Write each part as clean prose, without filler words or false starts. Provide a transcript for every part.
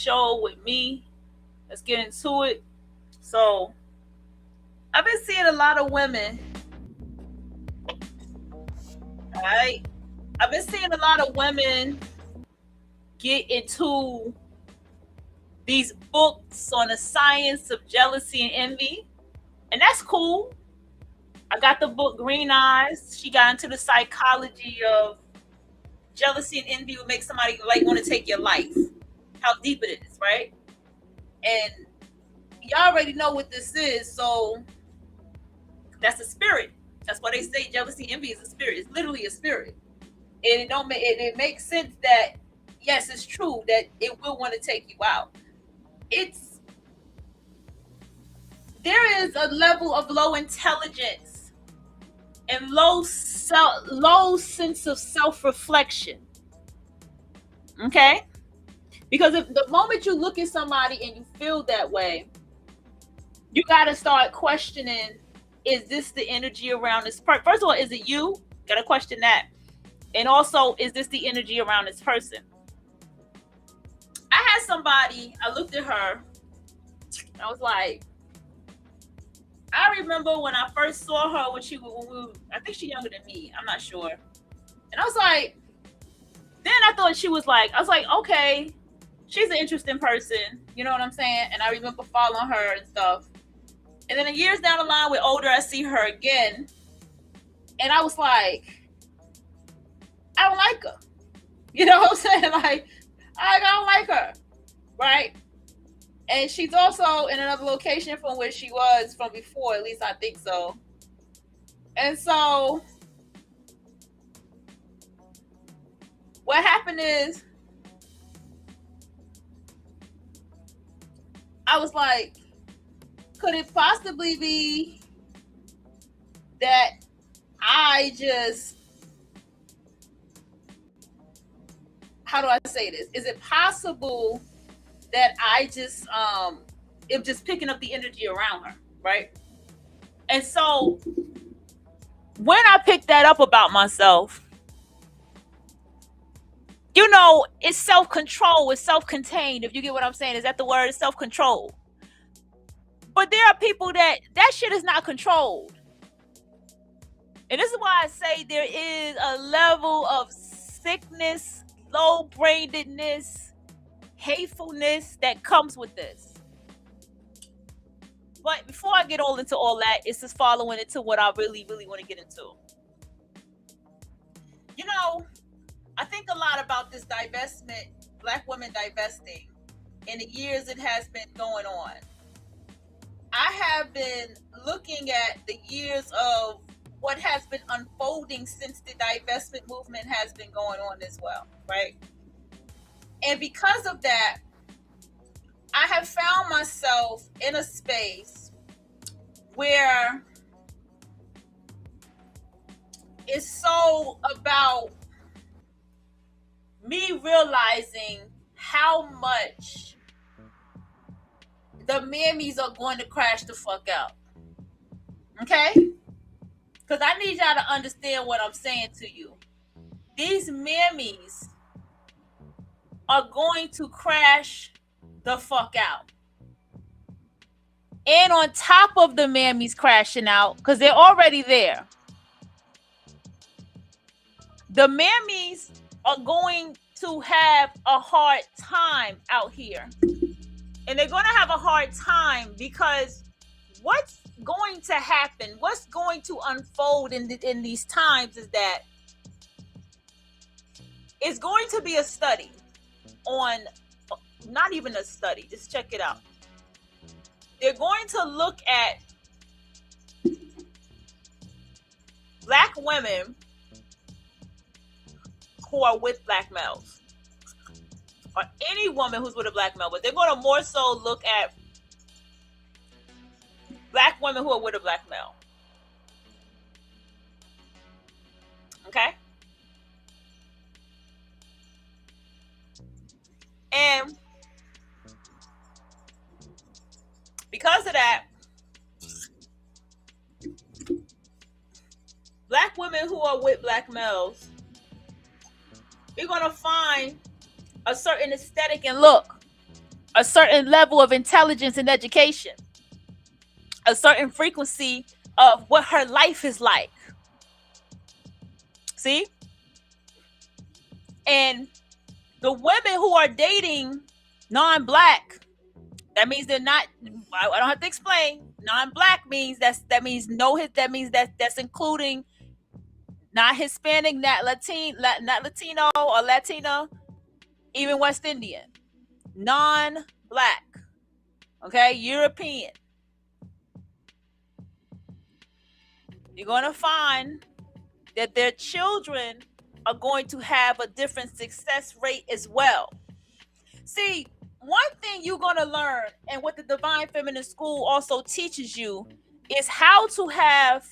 Show with me. Let's get into it. So, I've been seeing a lot of women. Right? I've been seeing a lot of women get into these books on the science of jealousy and envy. And that's cool. I got the book Green Eyes. She got into the psychology of jealousy and envy would make somebody like want to take your life. How deep it is, right? And y'all already know what this is, so that's a spirit. That's why they say jealousy, envy is a spirit. It's literally a spirit, and it makes sense that yes, it's true that it will want to take you out. There is a level of low intelligence and low sense of self-reflection. Okay? Because if the moment you look at somebody and you feel that way, you got to start questioning, is this the energy around this person? First of all, is it you? Got to question that. And also, is this the energy around this person? I had somebody, I looked at her, I was like, I remember when I first saw her I think she's younger than me, I'm not sure. And I was like, then I thought she was like, I was like, okay, she's an interesting person, you know what I'm saying? And I remember following her and stuff. And then years down the line, with older, I see her again. And I was like, I don't like her. You know what I'm saying? Like, I don't like her, right? And she's also in another location from where she was from before, at least I think so. And so what happened is, I was like, could it possibly be that I just, how do I say this? Is it possible that I just am just picking up the energy around her, right? And so when I picked that up about myself, you know, it's self-control, it's self-contained, if you get what I'm saying. Is that the word? It's self-control. But there are people that shit is not controlled. And this is why I say there is a level of sickness, low-brainedness, hatefulness that comes with this. But before I get all into all that, it's just following into what I really, really want to get into. You know, I think a lot about this divestment, Black women divesting, in the years it has been going on. I have been looking at the years of what has been unfolding since the divestment movement has been going on as well, right? And because of that, I have found myself in a space where it's so about me realizing how much the mammies are going to crash the fuck out. Okay? Because I need y'all to understand what I'm saying to you. These mammies are going to crash the fuck out. And on top of the mammies crashing out, because they're already there, the mammies are going to have a hard time out here. And they're going to have a hard time because what's going to happen, what's going to unfold in these times is that it's going to be a study on, not even a study, just check it out. They're going to look at Black women who are with Black males, or any woman who's with a Black male, but they're going to more so look at Black women who are with a Black male. Okay? And because of that, Black women who are with Black males, we're going to find a certain aesthetic and look a certain level of intelligence and education, a certain frequency of what her life is like. See? And the women who are dating non-black, that means they're not, I don't have to explain. Non-black means that means that's including not Hispanic, not Latino or Latina, even West Indian. Non-black. Okay? European. You're going to find that their children are going to have a different success rate as well. See, one thing you're going to learn, and what the Divine Feminine School also teaches you, is how to have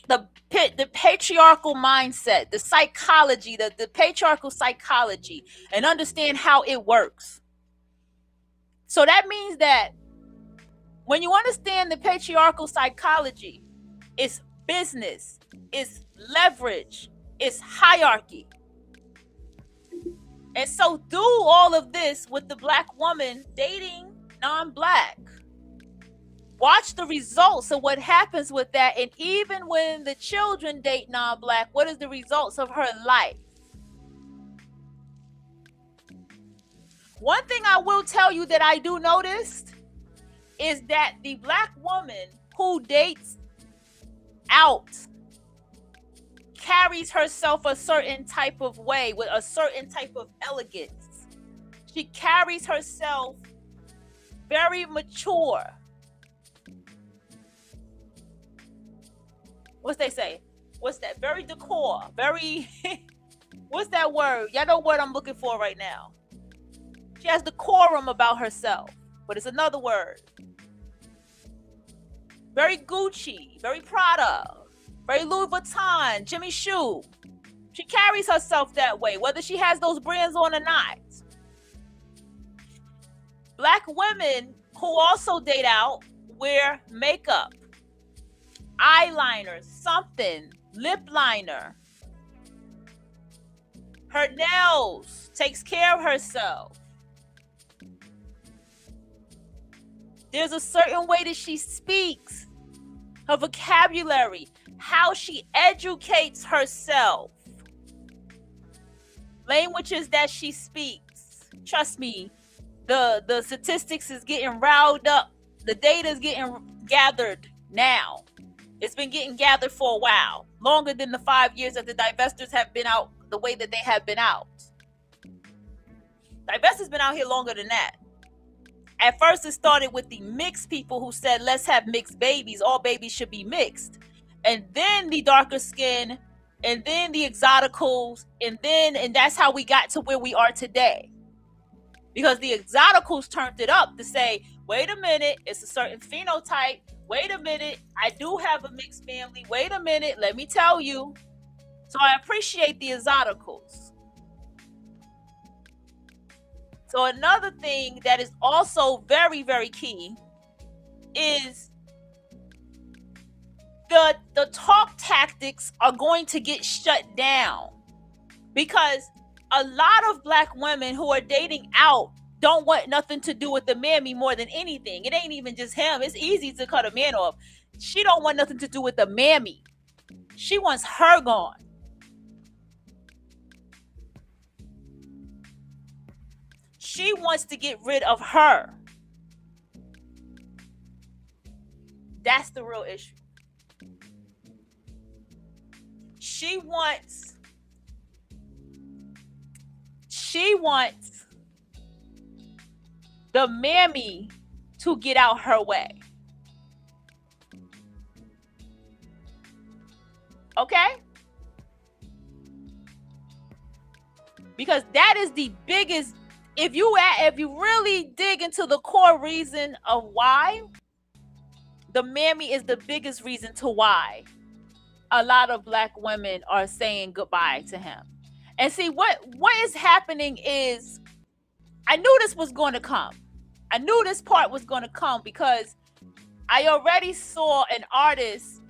the patriarchal mindset, the psychology, the patriarchal psychology, and understand how it works. So that means that when you understand the patriarchal psychology, it's business, it's leverage, it's hierarchy. And so do all of this with the black woman dating non-black. Watch the results of what happens with that. And even when the children date non-black, what is the results of her life? One thing I will tell you that I do notice is that the black woman who dates out carries herself a certain type of way, with a certain type of elegance. She carries herself very mature. What's they say? What's that? Very decor. Very, what's that word? Y'all know what I'm looking for right now. She has decorum about herself, but it's another word. Very Gucci, very Prada, very Louis Vuitton, Jimmy Choo. She carries herself that way, whether she has those brands on or not. Black women who also date out wear makeup, eyeliner, something, lip liner. Her nails, takes care of herself. There's a certain way that she speaks, her vocabulary, how she educates herself, languages that she speaks. Trust me, the statistics is getting riled up. The data is getting gathered now. It's been getting gathered for a while, longer than the 5 years that the divestors have been out the way that they have been out. Divestors been out here longer than that. At first, it started with the mixed people who said, let's have mixed babies. All babies should be mixed. And then the darker skin, and then the exoticals, and that's how we got to where we are today. Because the exoticals turned it up to say, wait a minute, it's a certain phenotype. Wait a minute, I do have a mixed family. Wait a minute, let me tell you. So I appreciate the exoticals. So another thing that is also very, very key is the talk tactics are going to get shut down, because a lot of black women who are dating out don't want nothing to do with the mammy more than anything. It ain't even just him. It's easy to cut a man off. She don't want nothing to do with the mammy. She wants her gone. She wants to get rid of her. That's the real issue. She wants the mammy to get out her way. Okay? Because that is the biggest, if you really dig into the core reason of why, the mammy is the biggest reason to why a lot of black women are saying goodbye to him. And see, what is happening is, I knew this was going to come. I knew this part was going to come, because I already saw an artist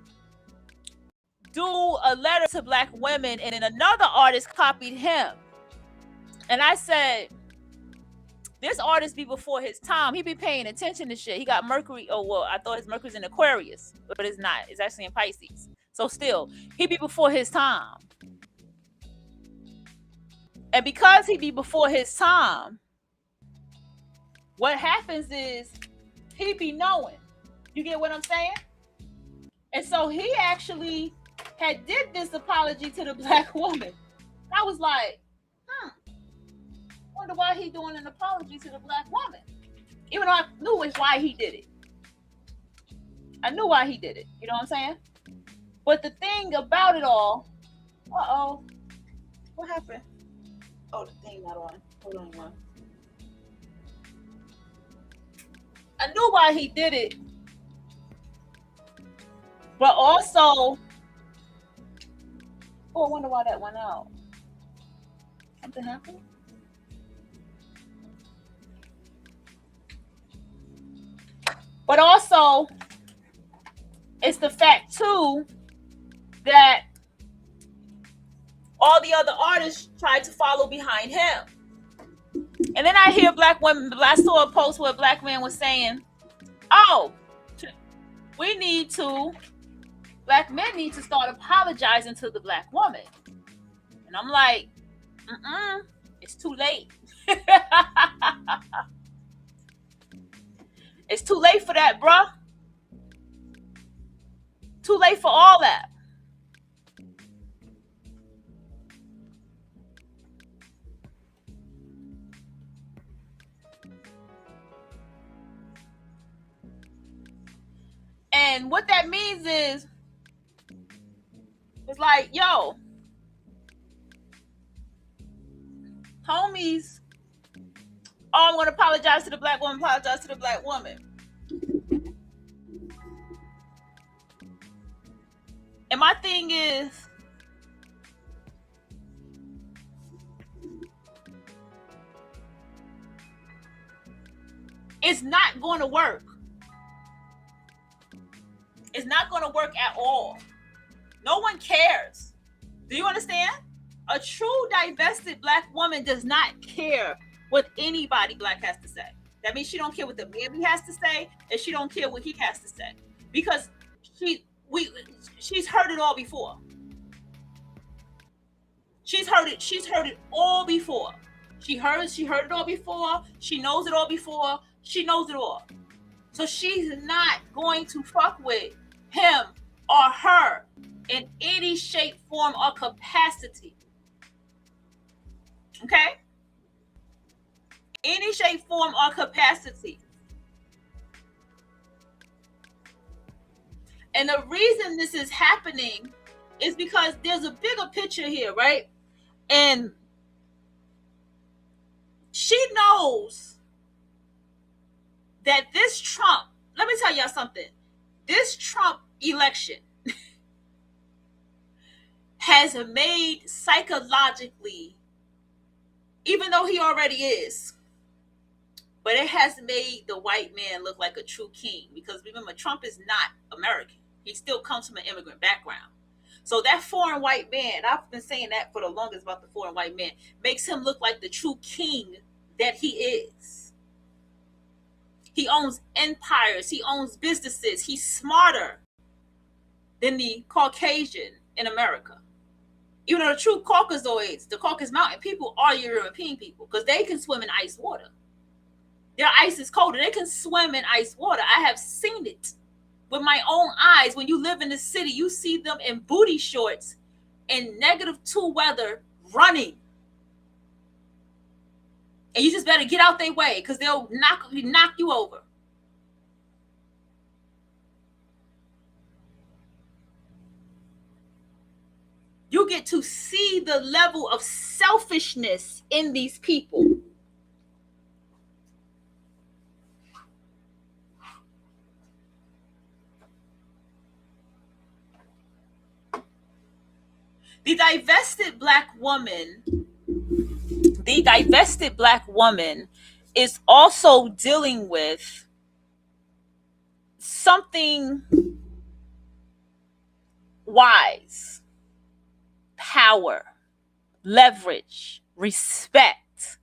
do a letter to black women, and then another artist copied him. And I said, This artist be before his time. He be paying attention to shit. He got Mercury. Oh, well, I thought his Mercury's in Aquarius, but it's not. It's actually in Pisces. So still, he be before his time. And because he be before his time, what happens is he be knowing. You get what I'm saying? And so he actually did this apology to the black woman. I was like, wonder why he doing an apology to the black woman. Even though I knew why he did it. I knew why he did it. You know what I'm saying? But the thing about it all, what happened? Oh, the thing not on. Hold on one. I knew why he did it. But also, I wonder why that went out. Something happened? But also, it's the fact too that all the other artists tried to follow behind him. And then I hear black women, I saw a post where a black man was saying, oh, black men need to start apologizing to the black woman. And I'm like, it's too late. It's too late for that, bruh. Too late for all that. And what that means is, it's like, yo, homies, I'm going to apologize to the black woman, apologize to the black woman. And my thing is, it's not going to work. It's not going to work at all. No one cares. Do you understand? A true divested black woman does not care what anybody black has to say. That means she don't care what the baby has to say, and she don't care what he has to say, because she's heard it all before. She's heard it all before. She heard it all before. She knows it all before. She knows it all. So she's not going to fuck with him or her in any shape, form, or capacity. Okay? Any shape, form, or capacity. And the reason this is happening is because there's a bigger picture here, right? And she knows that this Trump, let me tell y'all something. This Trump election has made psychologically, even though he already is, but it has made the white man look like a true king. Because remember, Trump is not American. He still comes from an immigrant background. So that foreign white man, I've been saying that for the longest about the foreign white man, makes him look like the true king that he is. He owns empires. He owns businesses. He's smarter than the Caucasian in America. Even though the true Caucasoids, the Caucasus Mountain people, are European people, because they can swim in ice water. Their ice is colder. They can swim in ice water. I have seen it with my own eyes. When you live in the city, you see them in booty shorts in -2 weather running. And you just better get out their way, because they'll knock you over. You get to see the level of selfishness in these people. The divested black woman is also dealing with something wise, power, leverage, respect.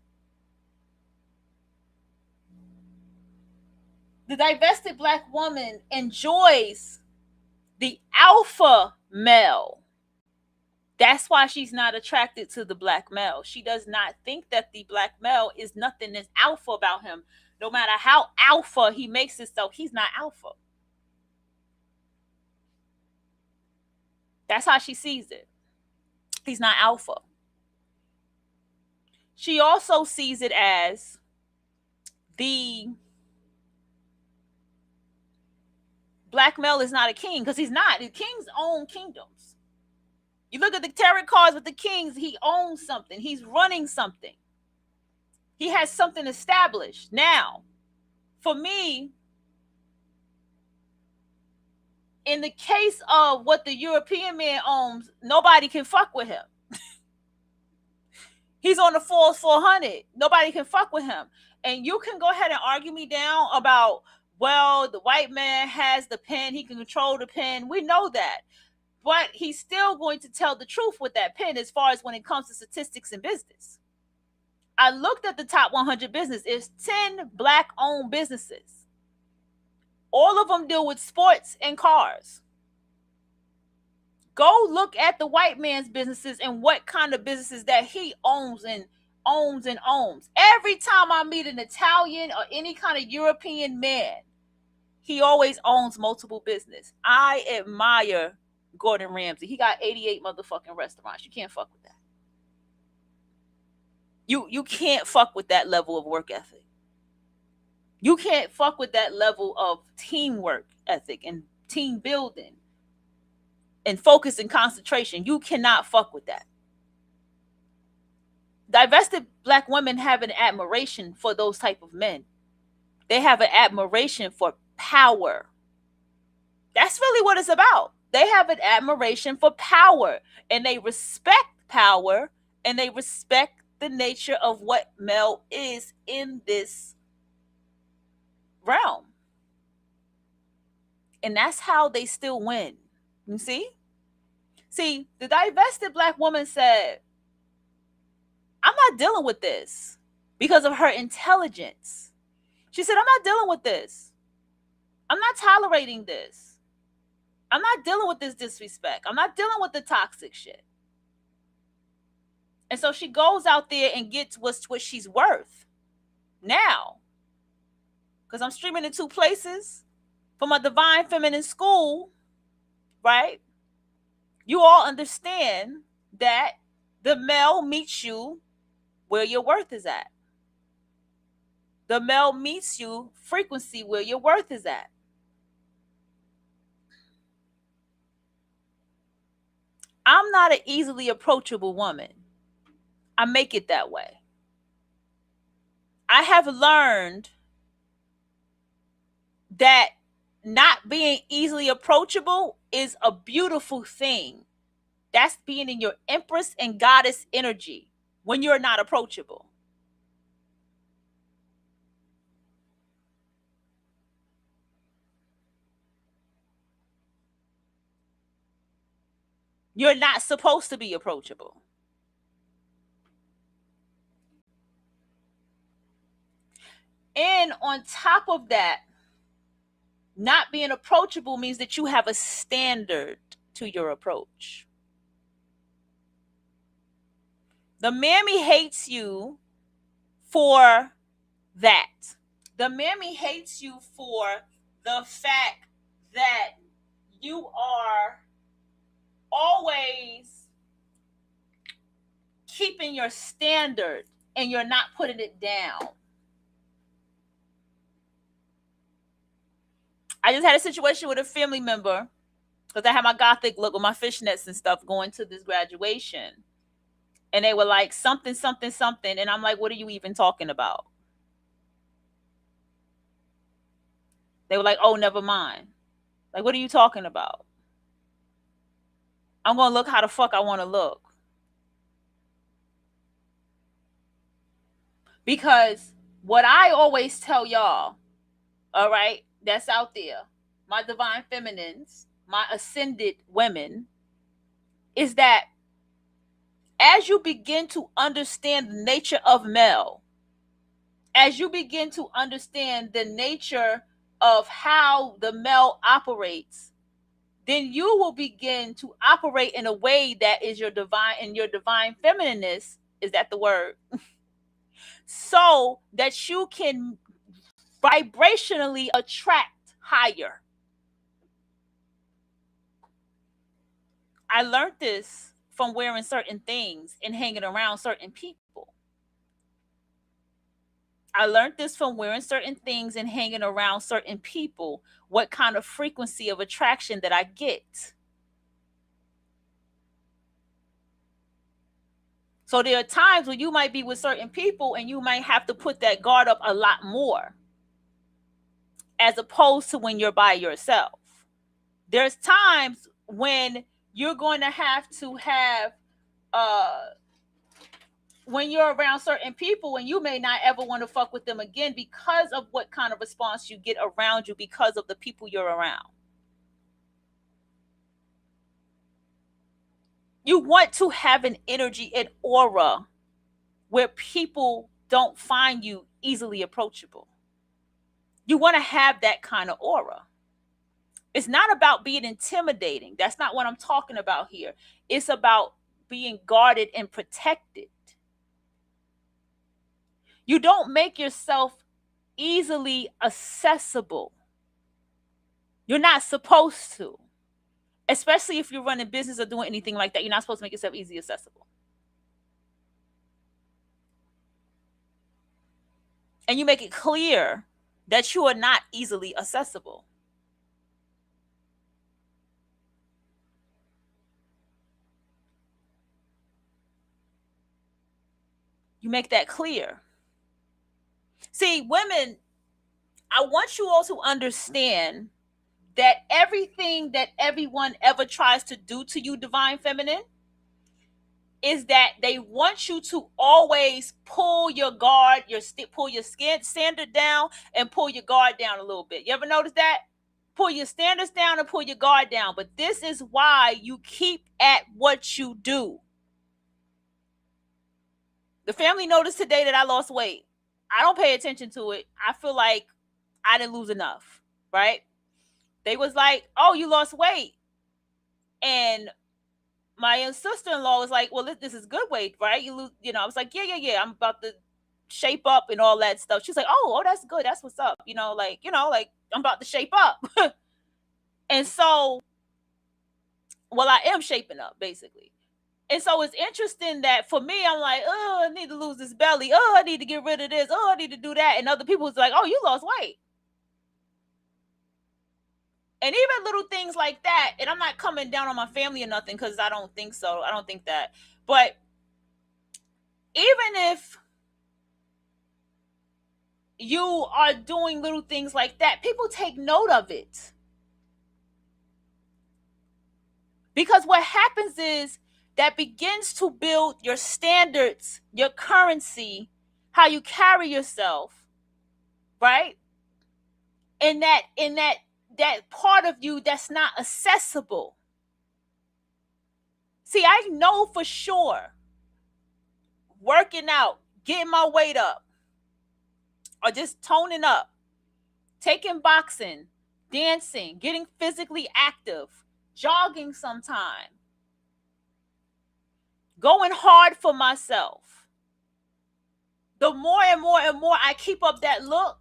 The divested black woman enjoys the alpha male. That's why she's not attracted to the black male. She does not think that the black male is nothing that's alpha about him. No matter how alpha he makes himself, he's not alpha. That's how she sees it. He's not alpha. She also sees it as the black male is not a king, because he's not. The kings own kingdoms. You look at the tarot cards with the kings, he owns something. He's running something. He has something established. Now, for me, in the case of what the European man owns, nobody can fuck with him. He's on the Forbes 400. Nobody can fuck with him. And you can go ahead and argue me down about, well, the white man has the pen. He can control the pen. We know that. But he's still going to tell the truth with that pen as far as when it comes to statistics in business. I looked at the top 100 business. It's 10 black-owned businesses. All of them deal with sports and cars. Go look at the white man's businesses and what kind of businesses that he owns and owns and owns. Every time I meet an Italian or any kind of European man, he always owns multiple business. I admire Gordon Ramsay. He got 88 motherfucking restaurants. You can't fuck with that. You can't fuck with that level of work ethic. You can't fuck with that level of teamwork ethic and team building and focus and concentration. You cannot fuck with that. Divested black women have an admiration for those type of men. They have an admiration for power. That's really what it's about. They have an admiration for power, and they respect power, and they respect the nature of what male is in this realm. And that's how they still win. You see? See, the divested black woman said, I'm not dealing with this because of her intelligence. She said, I'm not dealing with this. I'm not tolerating this. I'm not dealing with this disrespect. I'm not dealing with the toxic shit. And so she goes out there and gets what she's worth. Now, because I'm streaming in 2 places for my Divine Feminine School, right? You all understand that the male meets you where your worth is at. The male meets you frequency where your worth is at. I'm not an easily approachable woman. I make it that way. I have learned that not being easily approachable is a beautiful thing. That's being in your Empress and Goddess energy when you're not approachable. You're not supposed to be approachable. And on top of that, not being approachable means that you have a standard to your approach. The mammy hates you for that. The mammy hates you for the fact that you are always keeping your standard and you're not putting it down. I just had a situation with a family member because I had my gothic look with my fishnets and stuff going to this graduation. And they were like, something, something, something. And I'm like, what are you even talking about? They were like, oh, never mind. Like, what are you talking about? I'm going to look how the fuck I want to look. Because what I always tell y'all, all right, that's out there, my divine feminines, my ascended women, is that as you begin to understand the nature of male, as you begin to understand the nature of how the male operates, then you will begin to operate in a way that is your divine, and your divine feminineness, is that the word? So that you can vibrationally attract higher. I learned this from wearing certain things and hanging around certain people. I learned this from wearing certain things and hanging around certain people, what kind of frequency of attraction that I get. So there are times when you might be with certain people and you might have to put that guard up a lot more, as opposed to when you're by yourself. There's times when you're going to have when you're around certain people, and you may not ever want to fuck with them again because of what kind of response you get around you, because of the people you're around. You want to have an energy, an aura, where people don't find you easily approachable. You want to have that kind of aura. It's not about being intimidating. That's not what I'm talking about here. It's about being guarded and protected. You don't make yourself easily accessible. You're not supposed to. Especially if you're running business or doing anything like that. You're not supposed to make yourself easily accessible. And you make it clear that you are not easily accessible. You make that clear. See, women, I want you all to understand that everything that everyone ever tries to do to you, divine feminine, is that they want you to always pull your guard, pull your standard down and pull your guard down a little bit. You ever notice that? Pull your standards down and pull your guard down. But this is why you keep at what you do. The family noticed today that I lost weight. I don't pay attention to it. I feel like I didn't lose enough, right? They was like, oh, you lost weight. And my sister-in-law was like, well, this is good weight, right? You lose, I was like, yeah. I'm about to shape up and all that stuff. She's like, oh, that's good. That's what's up. Like I'm about to shape up. And so, well, I am shaping up basically. And so it's interesting that for me, I'm like, oh, I need to lose this belly. Oh, I need to get rid of this. Oh, I need to do that. And other people was like, oh, you lost weight. And even little things like that. And I'm not coming down on my family or nothing, because I don't think so. I don't think that. But even if you are doing little things like that, people take note of it. Because what happens is that begins to build your standards, your currency, how you carry yourself, right? In that part of you that's not accessible. See, I know for sure working out, getting my weight up, or just toning up, taking boxing, dancing, getting physically active, jogging sometime, going hard for myself. The more and more and more I keep up that look,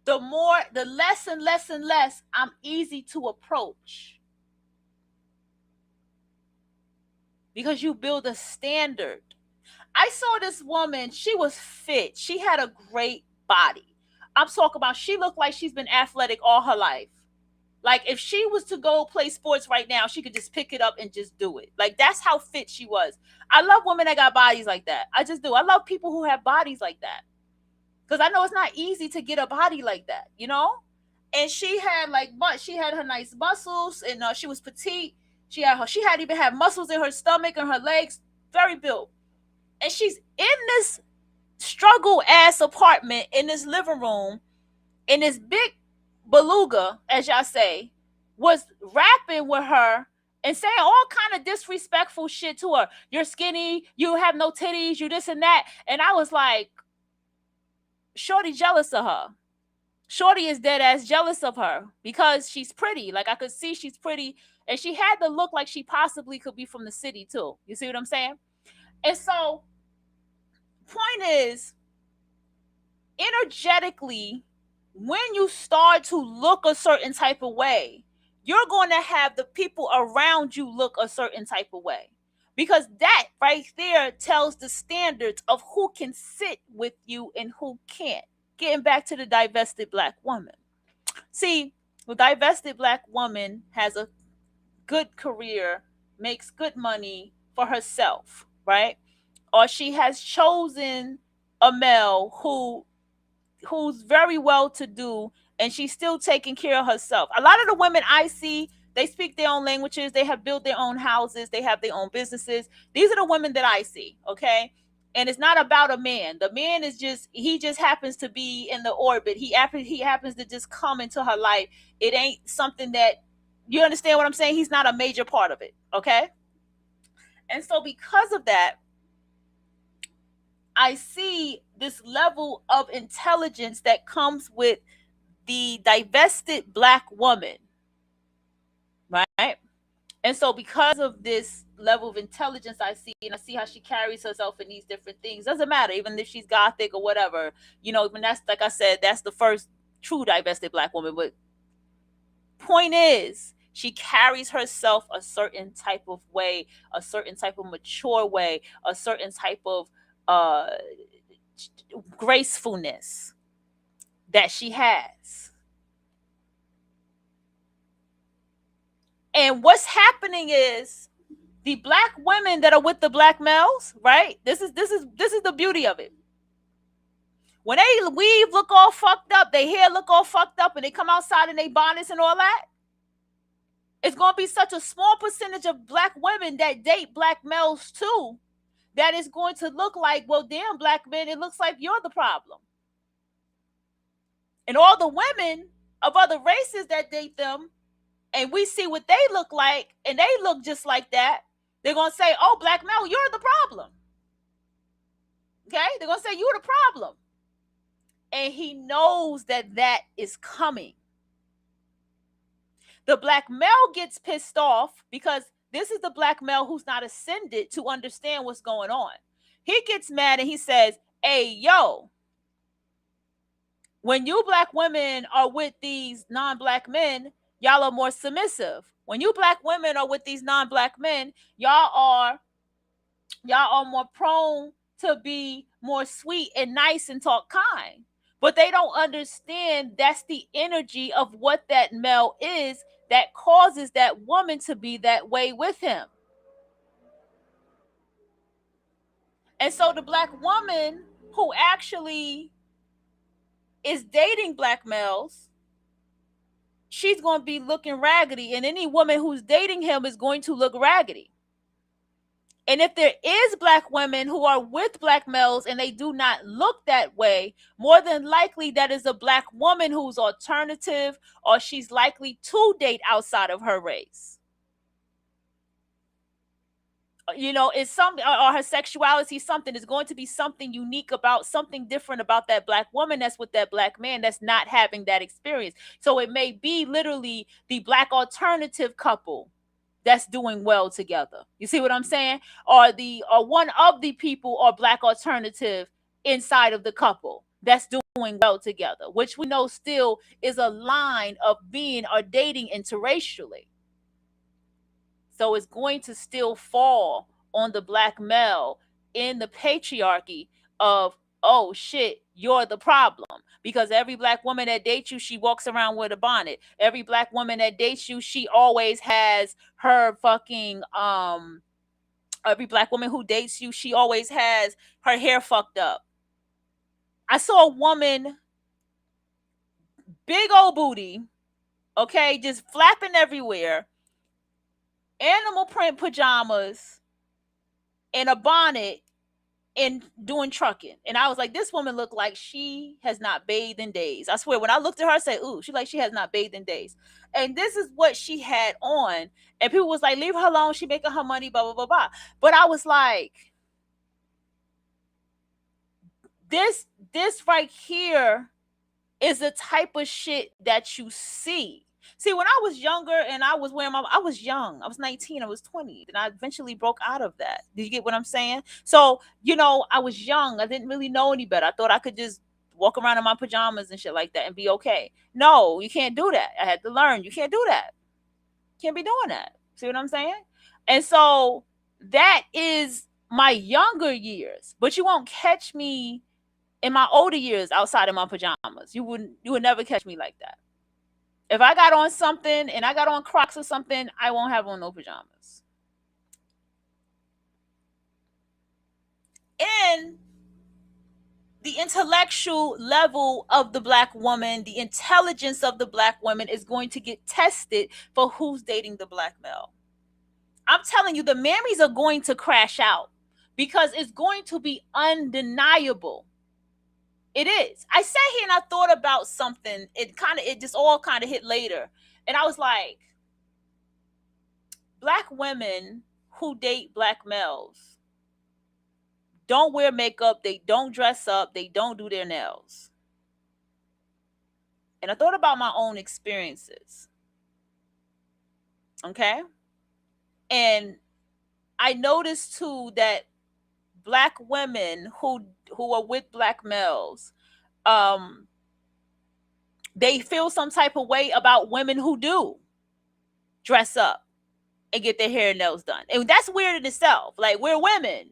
the less and less and less I'm easy to approach. Because you build a standard. I saw this woman, she was fit. She had a great body. I'm talking about, she looked like she's been athletic all her life. Like if she was to go play sports right now, she could just pick it up and just do it. Like that's how fit she was. I love women that got bodies like that. I just do. I love people who have bodies like that. Because I know it's not easy to get a body like that, And she had she had her nice muscles, and she was petite. She had even had muscles in her stomach and her legs, very built. And she's in this struggle ass apartment in this living room, in this big beluga, as y'all say, was rapping with her and saying all kind of disrespectful shit to her. You're skinny, you have no titties, you this and that. And I was like, shorty jealous of her. Shorty is dead ass jealous of her because she's pretty. Like, I could see she's pretty, and she had to look like she possibly could be from the city too. You see what I'm saying? And so, point is, energetically, when you start to look a certain type of way, you're going to have the people around you look a certain type of way. Because that right there tells the standards of who can sit with you and who can't. Getting back to the divested black woman. See, the divested black woman has a good career, makes good money for herself, right? Or she has chosen a male who's very well to do, and she's still taking care of herself. A lot of the women I see, they speak their own languages, they have built their own houses, they have their own businesses. These are the women that I see, okay? And it's not about a man. The man is just, he just happens to be in the orbit. He happens to just come into her life. It ain't something that, you understand what I'm saying? He's not a major part of it, okay? And so because of that, I see this level of intelligence that comes with the divested black woman, right? And so because of this level of intelligence I see, and I see how she carries herself in these different things, doesn't matter, even if she's gothic or whatever, when that's, like I said, that's the first true divested black woman. But point is, she carries herself a certain type of way, a certain type of mature way, a certain type of uh gracefulness that she has. And what's happening is, the black women that are with the black males, right? This is the beauty of it. When they weave look all fucked up, their hair look all fucked up, and they come outside in their bonnets and all that, it's gonna be such a small percentage of black women that date black males too, that is going to look like, well, damn, black men, it looks like you're the problem. And all the women of other races that date them, and we see what they look like, and they look just like that, they're going to say, oh, black male, you're the problem. Okay? They're going to say, you're the problem. And he knows that that is coming. The black male gets pissed off because this is the black male who's not ascended to understand what's going on. He gets mad and he says, hey, yo, when you black women are with these non-black men, y'all are more submissive. When you black women are with these non-black men, y'all are more prone to be more sweet and nice and talk kind. But they don't understand that's the energy of what that male is that causes that woman to be that way with him. And so the black woman who actually is dating black males, she's going to be looking raggedy, and any woman who's dating him is going to look raggedy. And if there is black women who are with black males and they do not look that way, more than likely that is a black woman who's alternative, or she's likely to date outside of her race. It's something, or her sexuality, something is going to be something unique about, something different about that black woman that's with that black man that's not having that experience. So it may be literally the black alternative couple that's doing well together. You see what I'm saying? Or one of the people or black alternative inside of the couple that's doing well together, which we know still is a line of being or dating interracially. So it's going to still fall on the black male in the patriarchy of, oh shit, you're the problem. Because every black woman that dates you, she walks around with a bonnet. Every black woman that dates you, she always has her fucking every black woman who dates you, she always has her hair fucked up. I saw a woman, big old booty, okay, just flapping everywhere, animal print pajamas, and a bonnet, and doing trucking. And I was like, this woman looked like she has not bathed in days. I swear, when I looked at her, I said, ooh, she has not bathed in days. And this is what she had on. And people was like, leave her alone. She making her money, blah, blah, blah, blah. But I was like, this right here is the type of shit that you see. See, when I was younger and I was wearing I was young. I was 19, I was 20. And I eventually broke out of that. Did you get what I'm saying? So, I was young. I didn't really know any better. I thought I could just walk around in my pajamas and shit like that and be okay. No, you can't do that. I had to learn. You can't do that. Can't be doing that. See what I'm saying? And so that is my younger years. But you won't catch me in my older years outside of my pajamas. You would never catch me like that. If I got on something and I got on Crocs or something, I won't have on no pajamas. And the intellectual level of the Black woman, the intelligence of the Black woman is going to get tested for who's dating the Black male. I'm telling you, the mammies are going to crash out because it's going to be undeniable. It is. I sat here and I thought about something. It just all kind of hit later. And I was like, Black women who date Black males don't wear makeup, they don't dress up, they don't do their nails. And I thought about my own experiences. Okay? And I noticed too that Black women who are with Black males, they feel some type of way about women who do dress up and get their hair and nails done. And that's weird in itself. Like, we're women.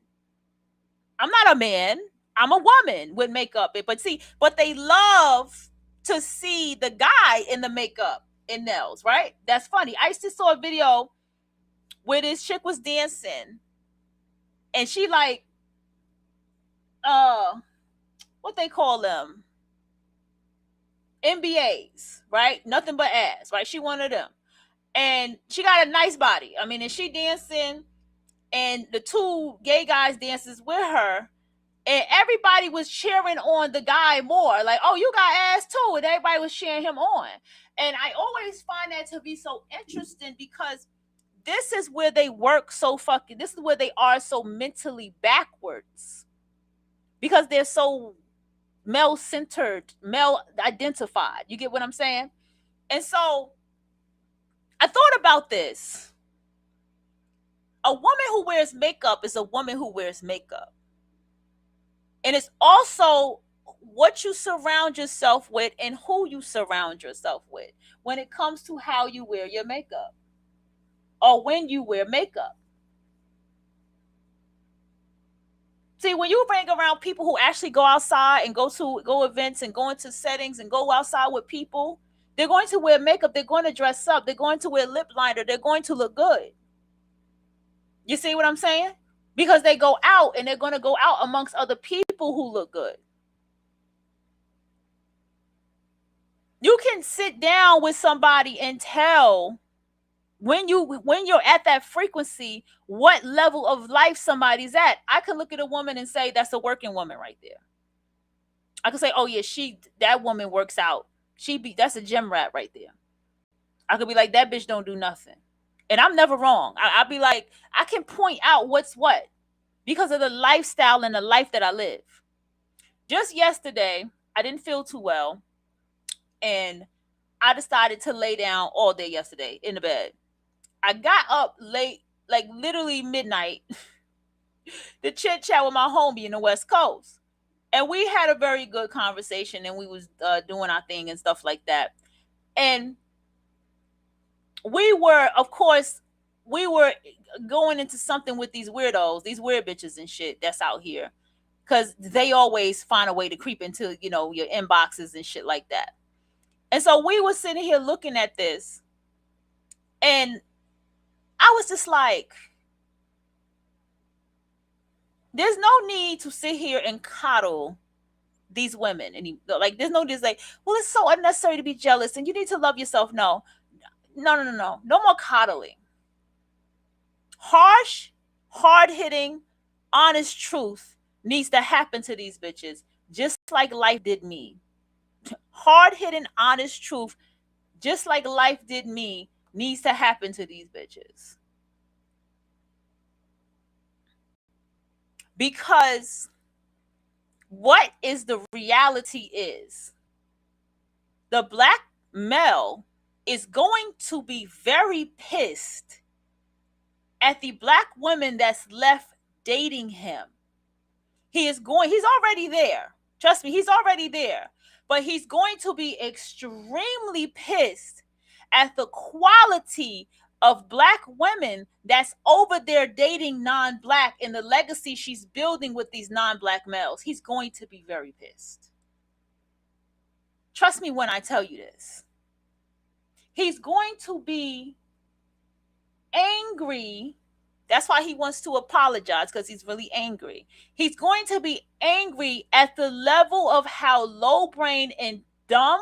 I'm not a man. I'm a woman with makeup. But they love to see the guy in the makeup and nails, right? That's funny. I just saw a video where this chick was dancing and she like, what they call them? MBAs, right? Nothing but ass, right? She one of them. And she got a nice body. I mean, and she dancing and the two gay guys dances with her. And everybody was cheering on the guy more. Like, oh, you got ass too. And everybody was cheering him on. And I always find that to be so interesting because this is where they work this is where they are so mentally backwards. Because they're so male-centered, male-identified. You get what I'm saying? And so I thought about this. A woman who wears makeup is a woman who wears makeup. And it's also what you surround yourself with and who you surround yourself with when it comes to how you wear your makeup or when you wear makeup. See, when you bring around people who actually go outside and go events and go into settings and go outside with people, they're going to wear makeup. They're going to dress up. They're going to wear lip liner. They're going to look good. You see what I'm saying? Because they go out and they're going to go out amongst other people who look good. You can sit down with somebody and tell when you're at that frequency what level of life somebody's at. I can look at a woman and say that's a working woman right there. I can say, oh yeah, that woman works out. That's a gym rat right there. I could be like, that bitch don't do nothing. And I'm never wrong. I'll be like, I can point out what's what because of the lifestyle and the life that I live. Just yesterday, I didn't feel too well. And I decided to lay down all day yesterday in the bed. I got up late, like literally midnight, to chit chat with my homie in the West Coast. And we had a very good conversation and we was doing our thing and stuff like that. And we were going into something with these weirdos, these weird bitches and shit that's out here. Because they always find a way to creep into, your inboxes and shit like that. And so we were sitting here looking at this. And I was just like, there's no need to sit here and coddle these women. And like, there's no just like, well, it's so unnecessary to be jealous and you need to love yourself. No. No more coddling. Harsh, hard-hitting, honest truth needs to happen to these bitches, just like life did me. Hard-hitting, honest truth, just like life did me, needs to happen to these bitches. Because what is the reality is the black male is going to be very pissed at the black woman that's left dating him. He's already there. Trust me, he's already there. But he's going to be extremely pissed at the quality of black women that's over there dating non-black and the legacy she's building with these non-black males. He's going to be very pissed. Trust me when I tell you this. He's going to be angry. That's why he wants to apologize, because he's really angry. He's going to be angry at the level of how low brain and dumb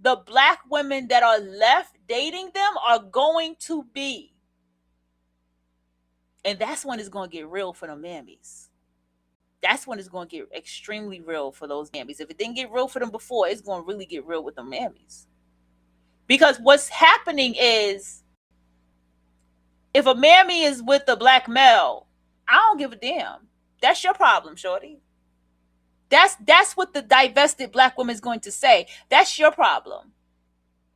the black women that are left dating them are going to be. And that's when it's going to get real for the mammies. That's when it's going to get extremely real for those mammies. If it didn't get real for them before, it's going to really get real with the mammies. Because what's happening is, if a mammy is with a black male, I don't give a damn. That's your problem, shorty. That's what the divested black woman is going to say. That's your problem.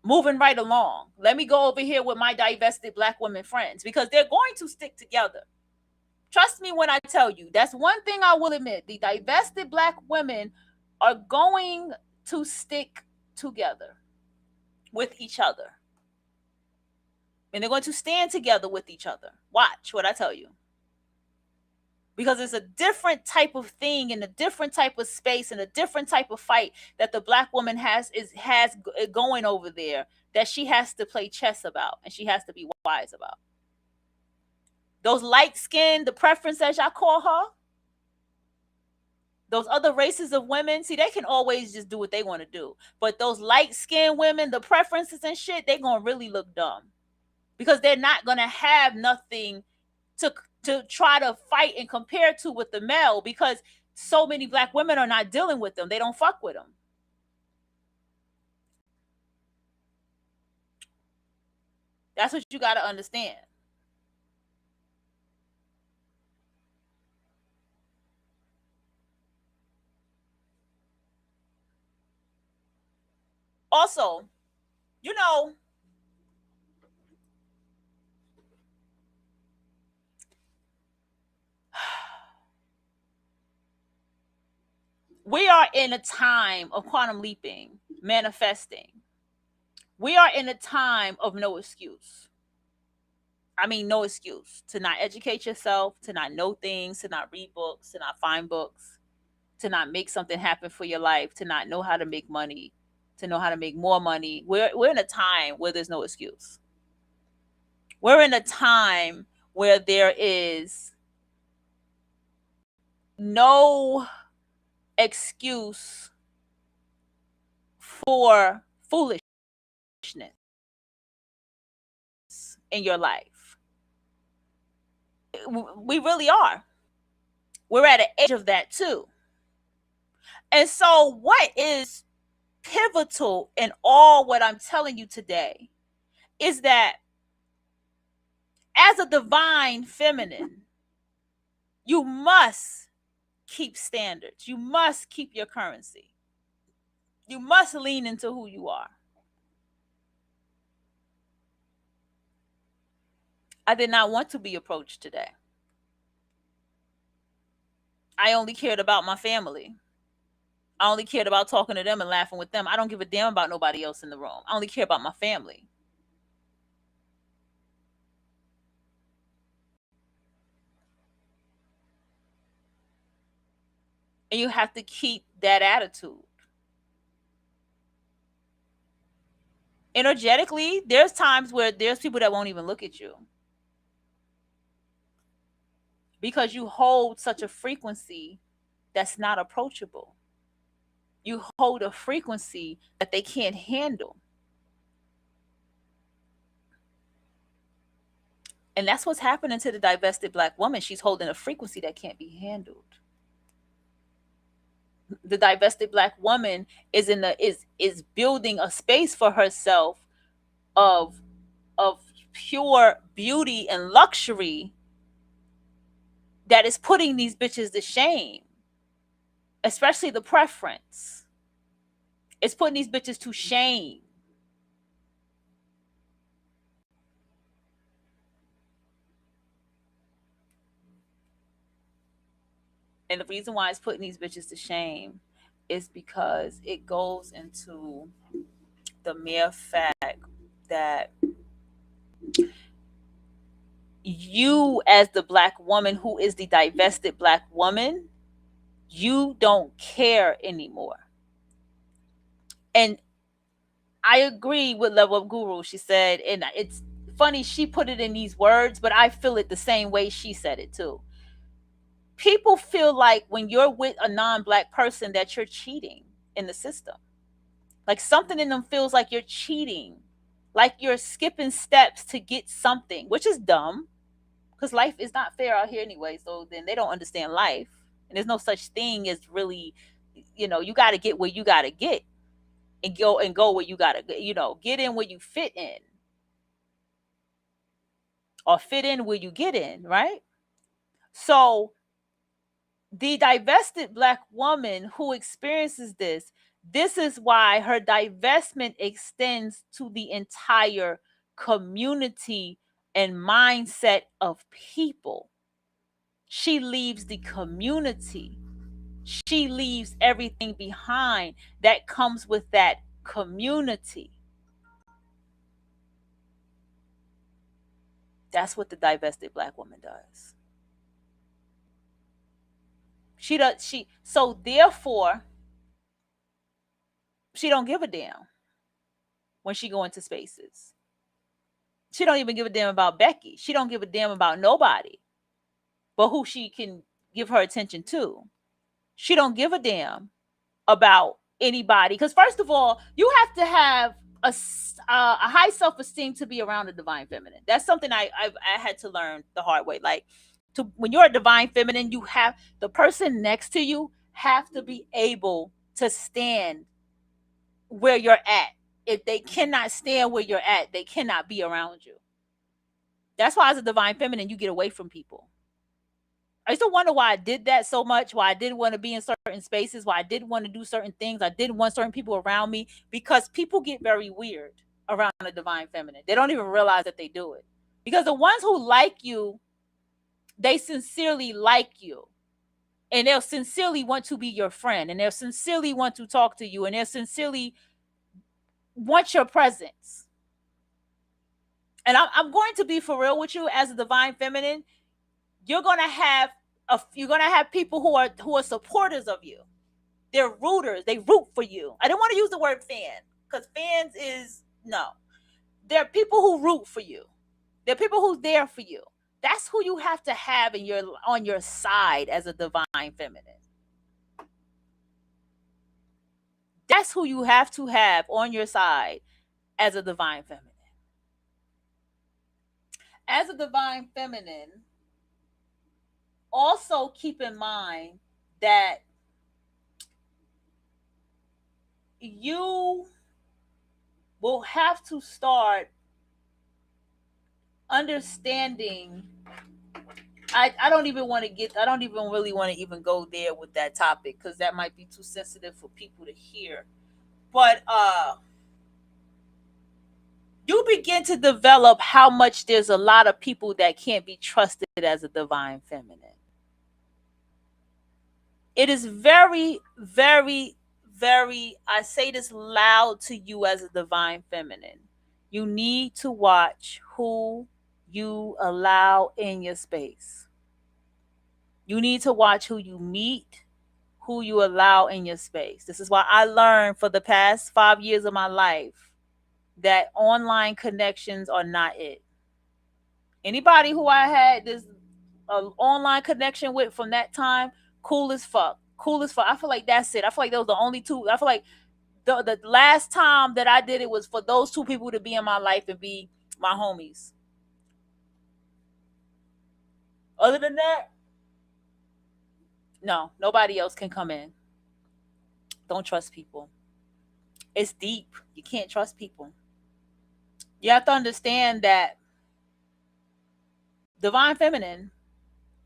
Moving right along. Let me go over here with my divested black women friends, because they're going to stick together. Trust me when I tell you. That's one thing I will admit. The divested black women are going to stick together with each other. And they're going to stand together with each other. Watch what I tell you. Because it's a different type of thing, and a different type of space, and a different type of fight that the black woman has going over there, that she has to play chess about, and she has to be wise about. Those light-skinned, the preference as I call her, those other races of women, see, they can always just do what they want to do. But those light-skinned women, the preferences and shit, they're going to really look dumb. Because they're not going to have nothing to try to fight and compare to with the male, because so many black women are not dealing with them. They don't fuck with them. That's what you got to understand. Also, you know, we are in a time of quantum leaping, manifesting. We are in a time of no excuse. I mean, no excuse to not educate yourself, to not know things, to not read books, to not find books, to not make something happen for your life, to not know how to make money, to know how to make more money. We're in a time where there's no excuse. We're in a time where there is no excuse for foolishness in your life. We really are. We're at an age of that too. And so what is pivotal in all what I'm telling you today is that as a divine feminine, you must keep standards. You must keep your currency. You must lean into who you are. I did not want to be approached today. I only cared about my family. I only cared about talking to them and laughing with them. I don't give a damn about nobody else in the room. I only care about my family. And you have to keep that attitude. Energetically, there's times where there's people that won't even look at you, because you hold such a frequency that's not approachable. You hold a frequency that they can't handle. And that's what's happening to the divested black woman. She's holding a frequency that can't be handled. The divested black woman is building a space for herself of pure beauty and luxury that is putting these bitches to shame, especially the preference. It's putting these bitches to shame. And the reason why it's putting these bitches to shame is because it goes into the mere fact that you, as the black woman who is the divested black woman, you don't care anymore. And I agree with Level Up Guru. She said, and it's funny, she put it in these words, but I feel it the same way she said it too. People feel like when you're with a non-black person that you're cheating in the system. Like something in them feels like you're cheating, like you're skipping steps to get something, which is dumb because life is not fair out here anyway. So then they don't understand life. And there's no such thing as really, you got to get where you got to get and go where you got to, get in where you fit in or fit in where you get in, right? So the divested black woman who experiences this is why her divestment extends to the entire community and mindset of people. She leaves the community. She leaves everything behind that comes with that community. That's what the divested black woman does. So therefore she don't give a damn when she go into spaces. She don't even give a damn about Becky. She don't give a damn about nobody but who she can give her attention to. She don't give a damn about anybody because first of all, you have to have a high self-esteem to be around the divine feminine. That's something I had to learn the hard way. Like, when you're a divine feminine, you have the person next to you have to be able to stand where you're at. If they cannot stand where you're at, they cannot be around you. That's why as a divine feminine, you get away from people. I used to wonder why I did that so much, why I didn't want to be in certain spaces, why I didn't want to do certain things. I didn't want certain people around me because people get very weird around a divine feminine. They don't even realize that they do it. Because the ones who like you, they sincerely like you. And they'll sincerely want to be your friend. And they'll sincerely want to talk to you. And they'll sincerely want your presence. And I'm going to be for real with you as a divine feminine. You're gonna have people who are supporters of you. They're rooters. They root for you. I didn't want to use the word fan because fans is no. There are people who root for you. There are people who's there for you. That's who you have to have on your side as a divine feminine. That's who you have to have on your side as a divine feminine. As a divine feminine, also keep in mind that you will have to start understanding. I don't even really want to even go there with that topic because that might be too sensitive for people to hear. But you begin to develop how much there's a lot of people that can't be trusted as a divine feminine. It is very, very, very, I say this loud to you as a divine feminine. You need to watch who you allow in your space. You need to watch who you meet, who you allow in your space. This is why I learned for the past 5 years of my life that online connections are not it. Anybody who I had this online connection with from that time, cool as fuck. Cool as fuck. I feel like that's it. I feel like those were the only two. I feel like the last time that I did it was for those two people to be in my life and be my homies. Other than that, no, nobody else can come in. Don't trust people. It's deep. You can't trust people. You have to understand that divine feminine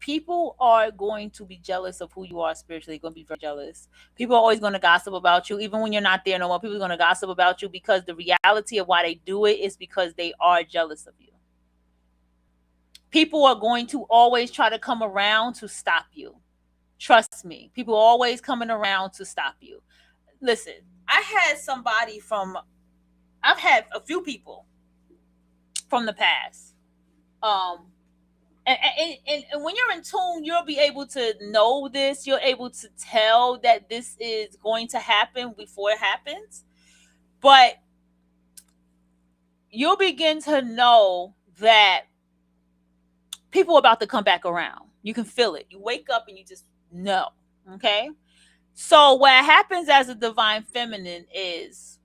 people are going to be jealous of who you are spiritually. Going to be very jealous. People are always going to gossip about you, even when you're not there no more. People are going to gossip about you because the reality of why they do it is because they are jealous of you. People are going to always try to come around to stop you. Trust me. People are always coming around to stop you. Listen, I've had a few people from the past. And when you're in tune, you'll be able to know this. You're able to tell that this is going to happen before it happens. But you'll begin to know that people are about to come back around. You can feel it. You wake up and you just know. Okay? So what happens as a divine feminine is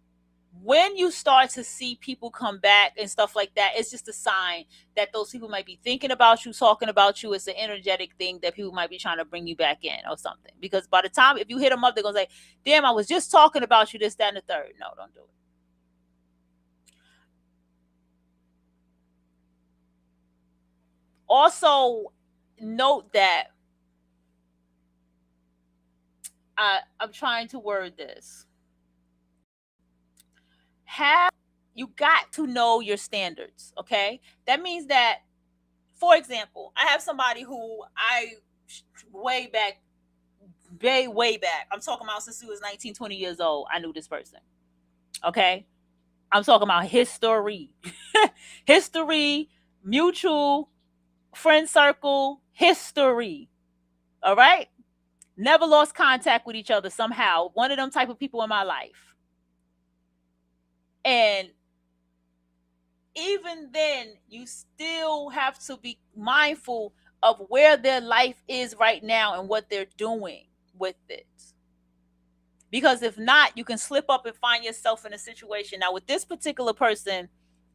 when you start to see people come back and stuff like that, it's just a sign that those people might be thinking about you, talking about you. It's an energetic thing that people might be trying to bring you back in or something. Because by the time, if you hit them up, they're going to say, damn, I was just talking about you, this, that, and the third. No, don't do it. Also, note that I'm trying to word this. You got to know your standards, okay? That means that, for example, I have somebody who way back, I'm talking about since he was 19, 20 years old, I knew this person, okay? I'm talking about history. History, mutual friend circle, history, all right? Never lost contact with each other somehow. One of them type of people in my life. And even then, you still have to be mindful of where their life is right now and what they're doing with it. Because if not, you can slip up and find yourself in a situation. Now, with this particular person,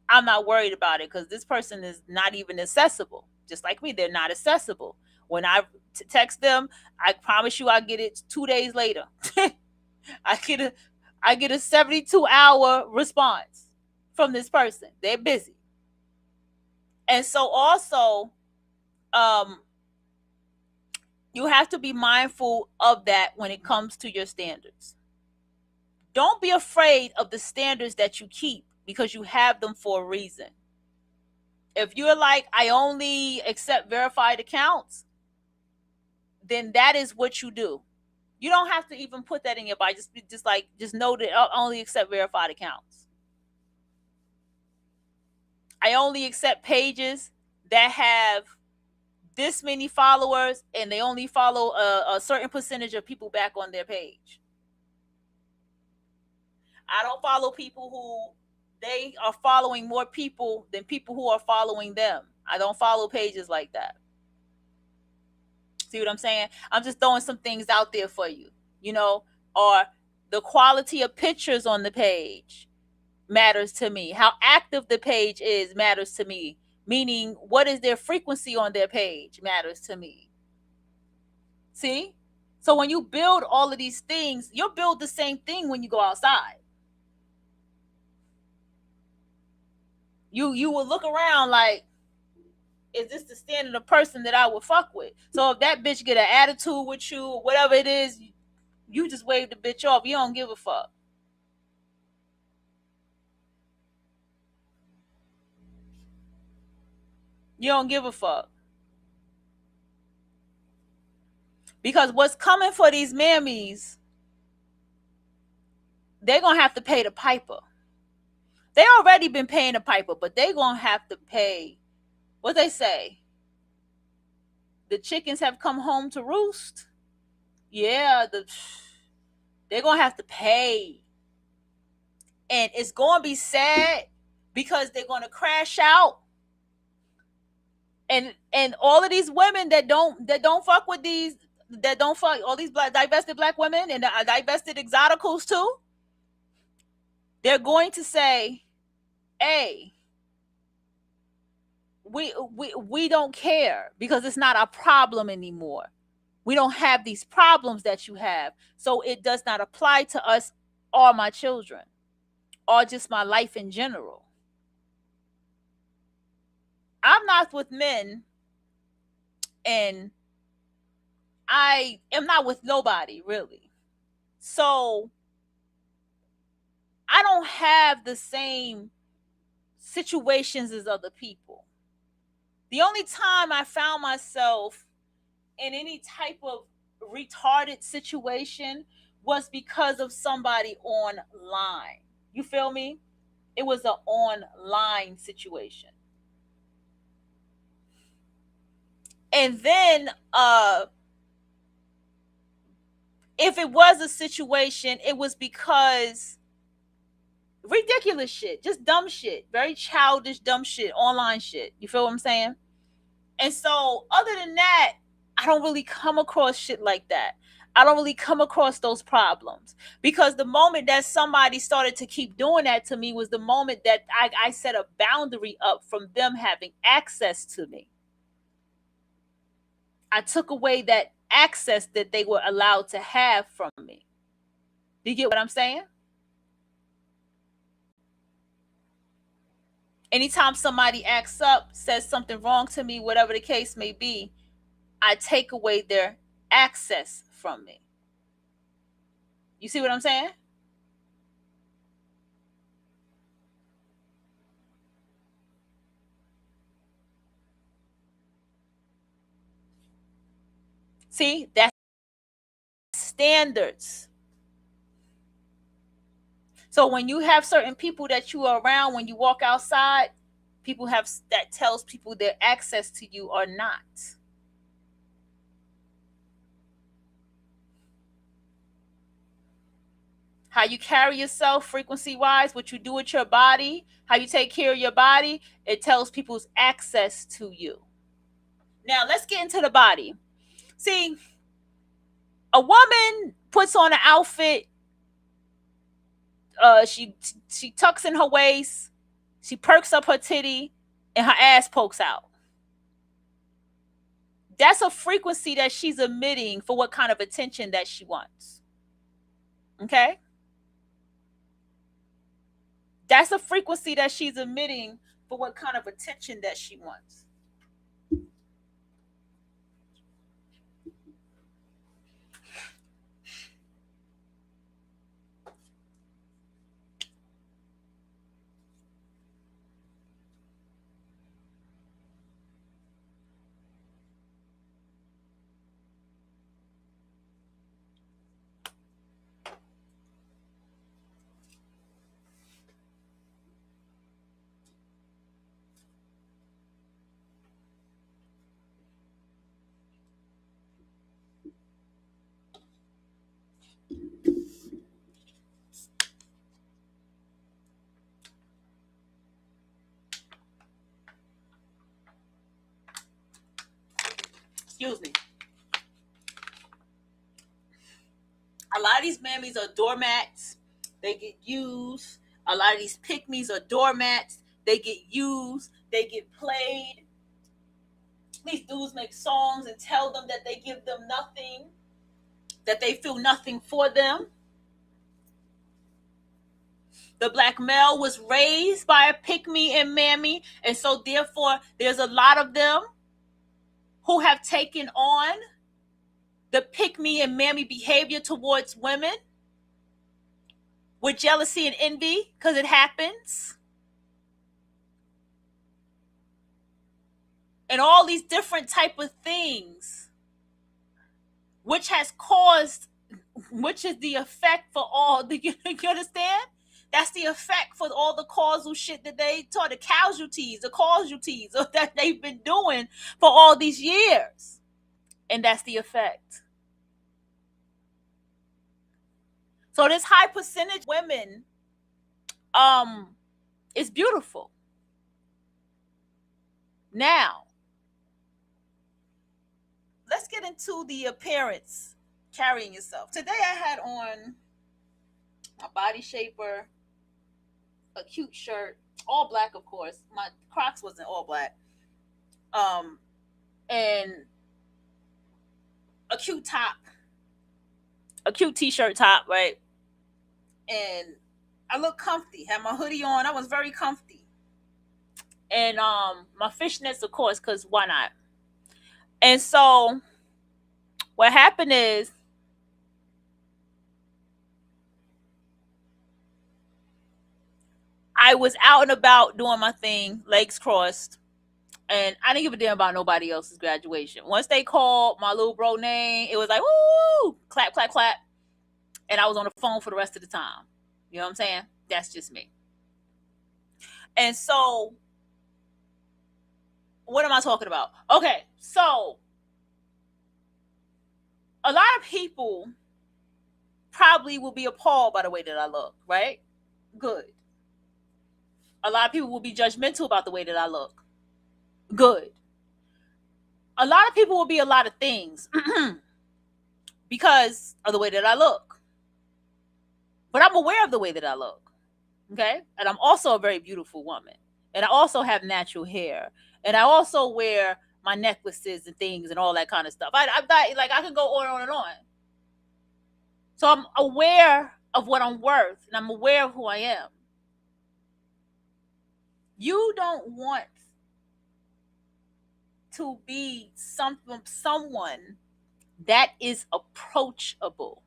I'm not worried about it because this person is not even accessible. Just like me, they're not accessible. When I text them, I promise you I'll get it 2 days later. I get a 72-hour response from this person. They're busy. And so also, you have to be mindful of that when it comes to your standards. Don't be afraid of the standards that you keep because you have them for a reason. If you're like, I only accept verified accounts, then that is what you do. You don't have to even put that in your bio. Just know that I only accept verified accounts. I only accept pages that have this many followers and they only follow a certain percentage of people back on their page. I don't follow people who they are following more people than people who are following them. I don't follow pages like that. See what I'm saying? I'm just throwing some things out there for you, or the quality of pictures on the page matters to me. How active the page is matters to me. Meaning, what is their frequency on their page matters to me. See? So when you build all of these things, you'll build the same thing when you go outside. You will look around like, is this the standard of person that I would fuck with? So if that bitch get an attitude with you or whatever it is, you just wave the bitch off. You don't give a fuck. You don't give a fuck. Because what's coming for these mammies, they're going to have to pay the piper. They already been paying the piper, but they're going to have to pay, what they say, the chickens have come home to roost. Yeah, they're going to have to pay. And it's going to be sad because they're going to crash out. And all of these women that don't fuck with these, that don't fuck, all these divested black women and divested exoticals too, they're going to say, hey, we don't care because it's not a problem anymore. We don't have these problems that you have. So it does not apply to us or my children or just my life in general. I'm not with men and I am not with nobody really. So I don't have the same situations as other people. The only time I found myself in any type of retarded situation was because of somebody online. You feel me? It was an online situation. And then if it was a situation, it was because ridiculous shit, just dumb shit, very childish, dumb shit, online shit. You feel what I'm saying? And so, other than that, I don't really come across shit like that. I don't really come across those problems because the moment that somebody started to keep doing that to me was the moment that I set a boundary up from them having access to me. I took away that access that they were allowed to have from me. Do you get what I'm saying? Anytime somebody acts up, says something wrong to me, whatever the case may be, I take away their access from me. You see what I'm saying? See, that's standards. So when you have certain people that you are around, when you walk outside, people have that tells people their access to you or not. How you carry yourself frequency wise, what you do with your body, how you take care of your body, it tells people's access to you. Now let's get into the body. See, a woman puts on an outfit, she tucks in her waist, she perks up her titty, and her ass pokes out. That's a frequency that she's emitting for what kind of attention that she wants. Okay? That's a frequency that she's emitting for what kind of attention that she wants. Excuse me. A lot of these mammies are doormats. They get used. A lot of these pick-me's are doormats. They get used. They get played. These dudes make songs and tell them that they give them nothing, that they feel nothing for them. The black male was raised by a pick-me and mammy, and so therefore there's a lot of them who have taken on the pick-me and mammy behavior towards women with jealousy and envy, because it happens. And all these different type of things, which has caused, which is the effect for all the, you understand? That's the effect for all the causal shit that they taught, the casualties that they've been doing for all these years. And that's the effect. So this high percentage women is beautiful. Now, let's get into the appearance, carrying yourself. Today I had on a body shaper, a cute shirt, all black, of course. My Crocs wasn't all black. And a cute top, a cute t-shirt top, right? And I look comfy. Had my hoodie on. I was very comfy. And my fishnets, of course, because why not? And so what happened is I was out and about doing my thing, legs crossed, and I didn't give a damn about nobody else's graduation. Once they called my little bro name, it was like, woo, clap, clap, clap. And I was on the phone for the rest of the time. You know what I'm saying? That's just me. And so, what am I talking about? Okay, so a lot of people probably will be appalled by the way that I look, right? Good. A lot of people will be judgmental about the way that I look. Good. A lot of people will be a lot of things because of the way that I look. But I'm aware of the way that I look. Okay? And I'm also a very beautiful woman. And I also have natural hair. And I also wear my necklaces and things and all that kind of stuff. I'm not, like, I can go on and on. So I'm aware of what I'm worth, and I'm aware of who I am. You don't want to be someone that is approachable.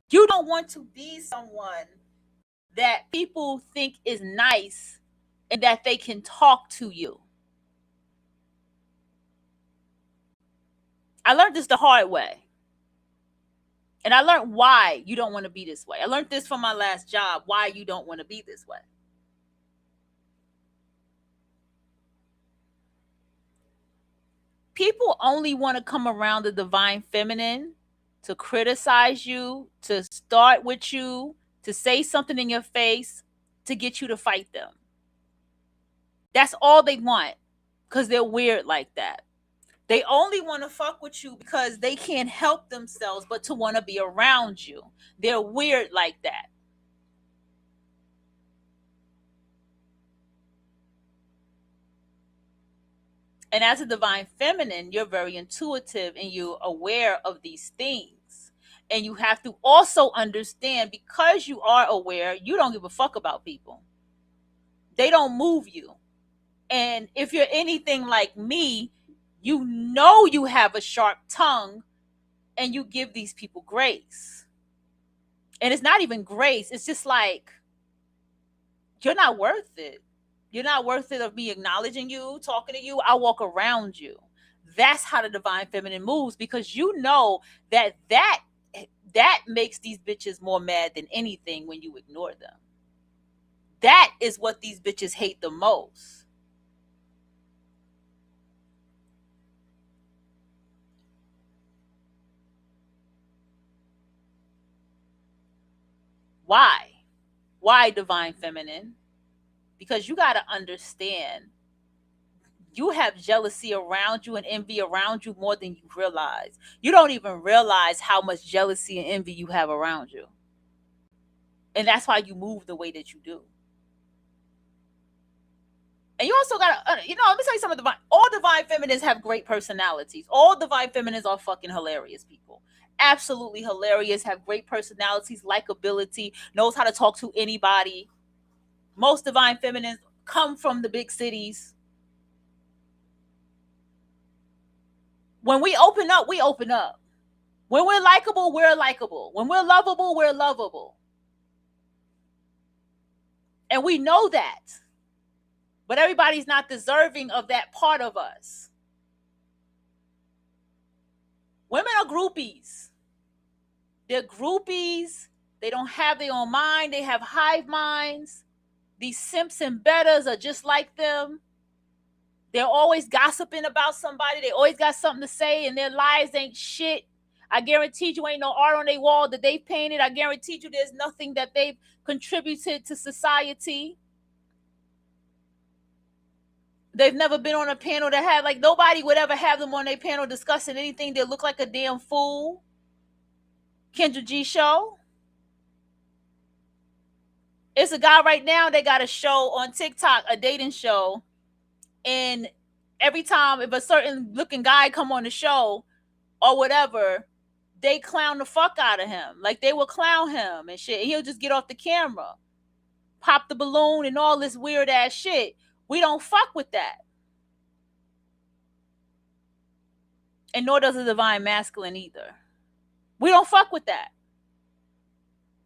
You don't want to be someone that people think is nice and that they can talk to you. I learned this the hard way. And I learned why you don't want to be this way. I learned this from my last job, why you don't want to be this way. People only want to come around the divine feminine to criticize you, to start with you, to say something in your face, to get you to fight them. That's all they want, because they're weird like that. They only want to fuck with you because they can't help themselves but to want to be around you. They're weird like that. And as a divine feminine, you're very intuitive and you're aware of these things. And you have to also understand, because you are aware, you don't give a fuck about people. They don't move you. And if you're anything like me, you know you have a sharp tongue and you give these people grace. And it's not even grace. It's just like, you're not worth it. You're not worth it of me acknowledging you, talking to you. I walk around you. That's how the divine feminine moves, because you know that makes these bitches more mad than anything when you ignore them. That is what these bitches hate the most. Why? Why divine feminine? Because you got to understand, you have jealousy around you and envy around you more than you realize. You don't even realize how much jealousy and envy you have around you. And that's why you move the way that you do. And you also got to, let me tell you something. All divine feminines have great personalities. All divine feminines are fucking hilarious people. Absolutely hilarious, have great personalities, likability, knows how to talk to anybody. Most divine feminines come from the big cities. When we open up, we open up. When we're likable, we're likable. When we're lovable, we're lovable. And we know that. But everybody's not deserving of that part of us. Women are groupies. They're groupies. They don't have their own mind. They have hive minds. These simps and betters are just like them. They're always gossiping about somebody. They always got something to say, and their lives ain't shit. I guarantee you ain't no art on their wall that they've painted. I guarantee you there's nothing that they've contributed to society. They've never been on a panel that had, like, nobody would ever have them on their panel discussing anything that look like a damn fool. Kendra G show. It's a guy right now, they got a show on TikTok, a dating show. And every time if a certain looking guy come on the show or whatever, they clown the fuck out of him. Like, they will clown him and shit. And he'll just get off the camera, pop the balloon and all this weird ass shit. We don't fuck with that. And nor does the divine masculine either. We don't fuck with that.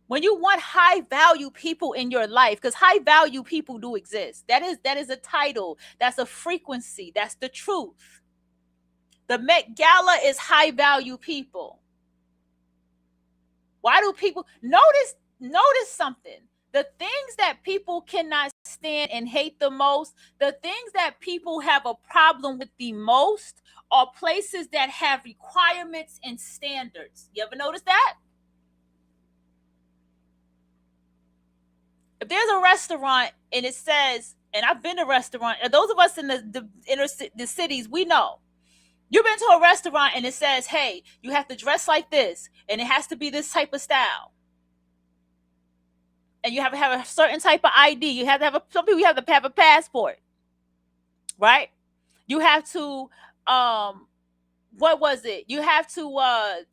When you want high value people in your life, because high value people do exist. That is a title. That's a frequency. That's the truth. The Met Gala is high value people. Why do people notice something? The things that people cannot stand and hate the most, the things that people have a problem with the most, are places that have requirements and standards. You ever notice that? If there's a restaurant and it says, and I've been to a restaurant, and those of us in the cities, we know. You've been to a restaurant and it says, hey, you have to dress like this, and it has to be this type of style. And you have to have a certain type of ID. You have to have some people, you have to have a passport, right? You have to, what was it? You have to,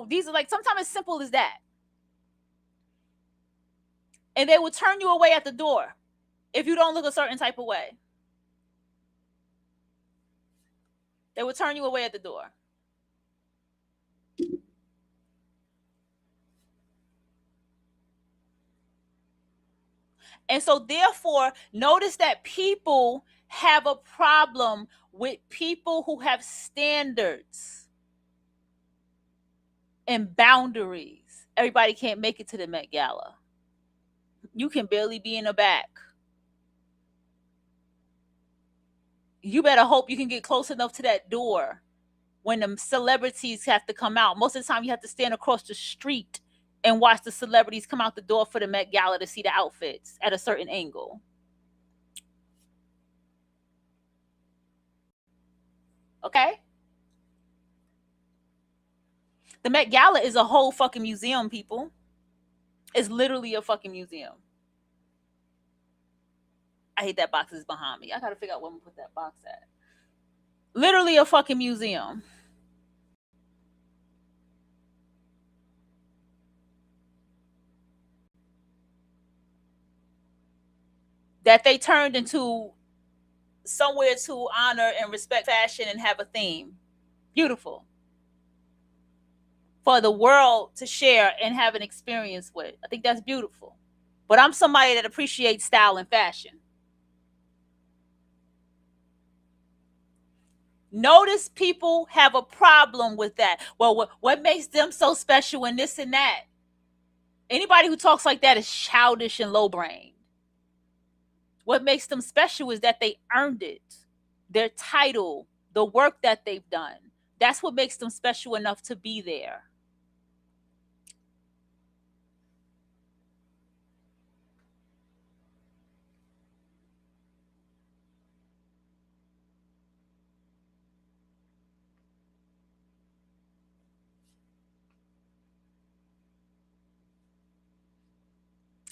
these are like, sometimes as simple as that. And they will turn you away at the door if you don't look a certain type of way. They will turn you away at the door. And so therefore, notice that people have a problem with people who have standards and boundaries. Everybody can't make it to the Met Gala. You can barely be in the back. You better hope you can get close enough to that door when the celebrities have to come out. Most of the time you have to stand across the street and watch the celebrities come out the door for the Met Gala to see the outfits at a certain angle. Okay? The Met Gala is a whole fucking museum, people. It's literally a fucking museum. I hate that box is behind me. I gotta figure out where I'm gonna put that box at. Literally a fucking museum. That they turned into somewhere to honor and respect fashion and have a theme. Beautiful. For the world to share and have an experience with. I think that's beautiful. But I'm somebody that appreciates style and fashion. Notice people have a problem with that. Well, what makes them so special and this and that? Anybody who talks like that is childish and low-brained. What makes them special is that they earned it. Their title, the work that they've done. That's what makes them special enough to be there.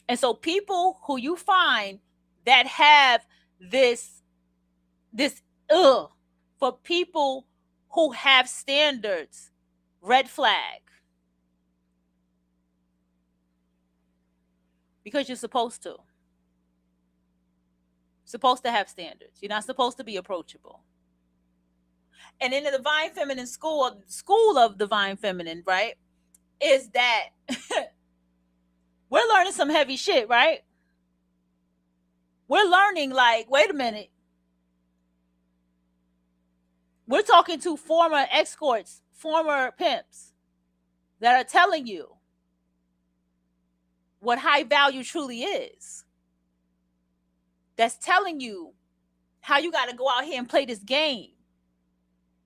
And so people who you find that have this for people who have standards, red flag. Because you're supposed to. Supposed to have standards. You're not supposed to be approachable. And in the Divine Feminine school of Divine Feminine, right, is that we're learning some heavy shit, right? We're learning like, wait a minute. We're talking to former escorts, former pimps that are telling you what high value truly is. That's telling you how you got to go out here and play this game.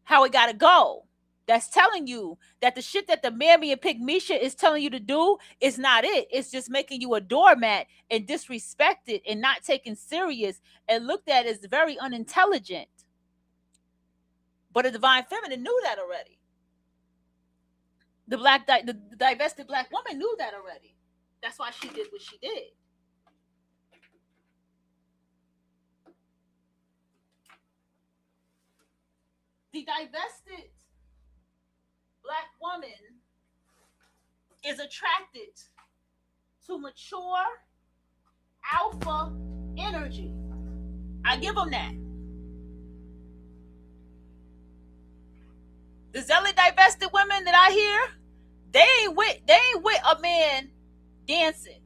How it got to go. That's telling you that the shit that the Mammy and Pig Misha is telling you to do is not it. It's just making you a doormat and disrespected and not taken serious and looked at as very unintelligent. But a Divine Feminine knew that already. The divested black woman knew that already. That's why she did what she did. The divested black woman is attracted to mature alpha energy. I give them that. The zealot divested women that I hear, they ain't with a man dancing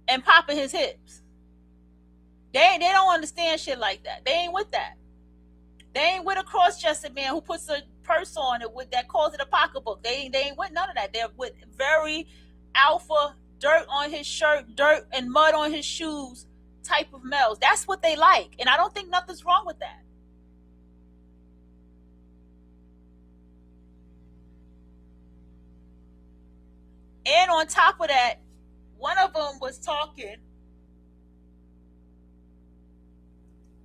and popping his hips. They don't understand shit like that. They ain't with that. They ain't with a cross-chested man who puts a purse on it with that calls it a pocketbook. They ain't with none of that. They're with very alpha, dirt on his shirt, dirt and mud on his shoes type of males. That's what they like. And I don't think nothing's wrong with that. And on top of that, one of them was talking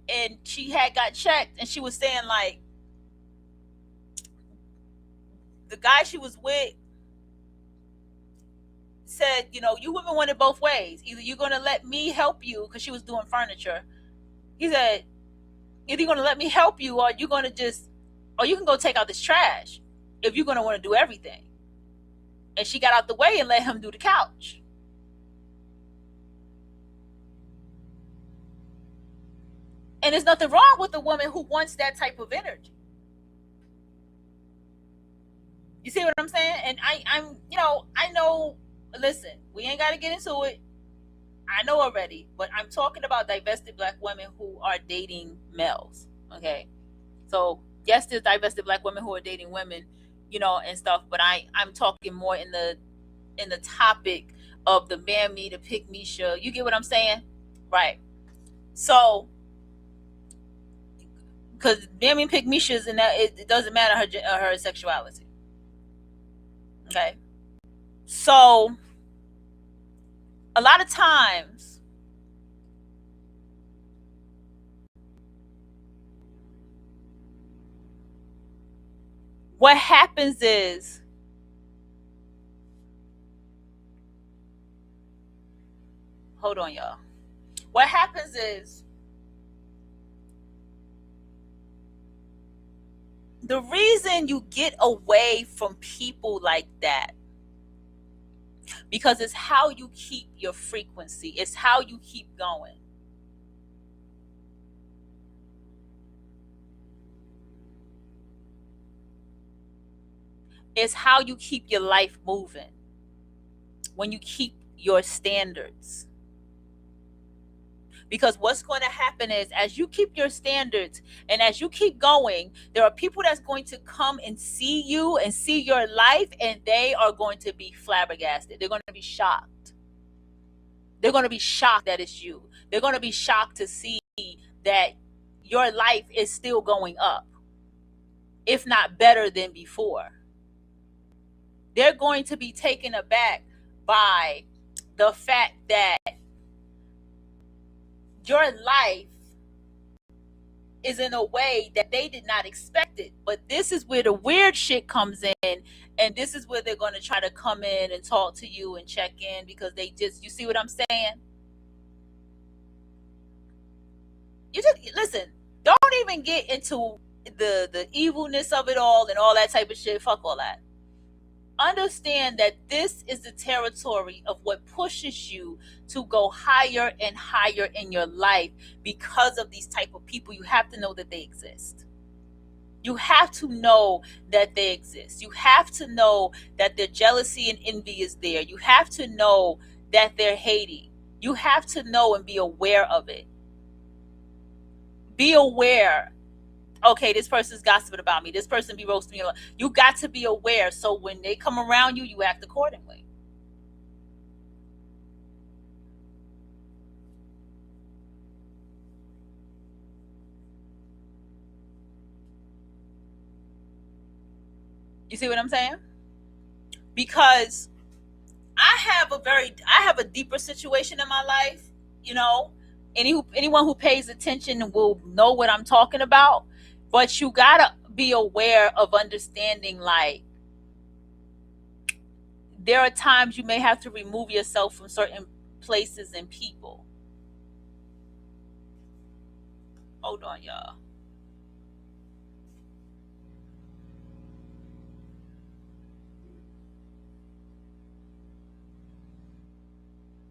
and she had got checked and she was saying like the guy she was with said, you know, you women want it both ways. Either you're going to let me help you, because she was doing furniture. He said, either you're going to let me help you or you're going to just, or you can go take out this trash if you're going to want to do everything. And she got out the way and let him do the couch. And there's nothing wrong with a woman who wants that type of energy. You see what I'm saying? And I'm, you know, I know, listen, we ain't got to get into it. I know already, but I'm talking about divested black women who are dating males. Okay. So yes, there's divested black women who are dating women, you know, and stuff, but I'm talking more in the topic of the mammy, the pick me show. You get what I'm saying? Right. So, because mammy pick me shows, and that it doesn't matter her sexuality. Okay. So a lot of times what happens is hold on, y'all. What happens is the reason you get away from people like that, because it's how you keep your frequency. It's how you keep going. It's how you keep your life moving. When you keep your standards. Because what's going to happen is as you keep your standards and as you keep going, there are people that's going to come and see you and see your life, and they are going to be flabbergasted. They're going to be shocked. They're going to be shocked that it's you. They're going to be shocked to see that your life is still going up, if not better than before. They're going to be taken aback by the fact that your life is in a way that they did not expect it. But this is where the weird shit comes in, and this is where they're going to try to come in and talk to you and check in, because they just, you see what I'm saying? You just listen, don't even get into the evilness of it all and all that type of shit. Fuck all that. Understand that this is the territory of what pushes you to go higher and higher in your life. Because of these type of people, you have to know that they exist. You have to know that they exist. You have to know that their jealousy and envy is there. You have to know that they're hating. You have to know and be aware of it. Be aware. Okay, this person's gossiping about me. This person be roasting me. You got to be aware. So when they come around you, you act accordingly. You see what I'm saying? Because I have a deeper situation in my life. You know, anyone who pays attention will know what I'm talking about. But you gotta be aware of understanding, like, there are times you may have to remove yourself from certain places and people. Hold on, y'all.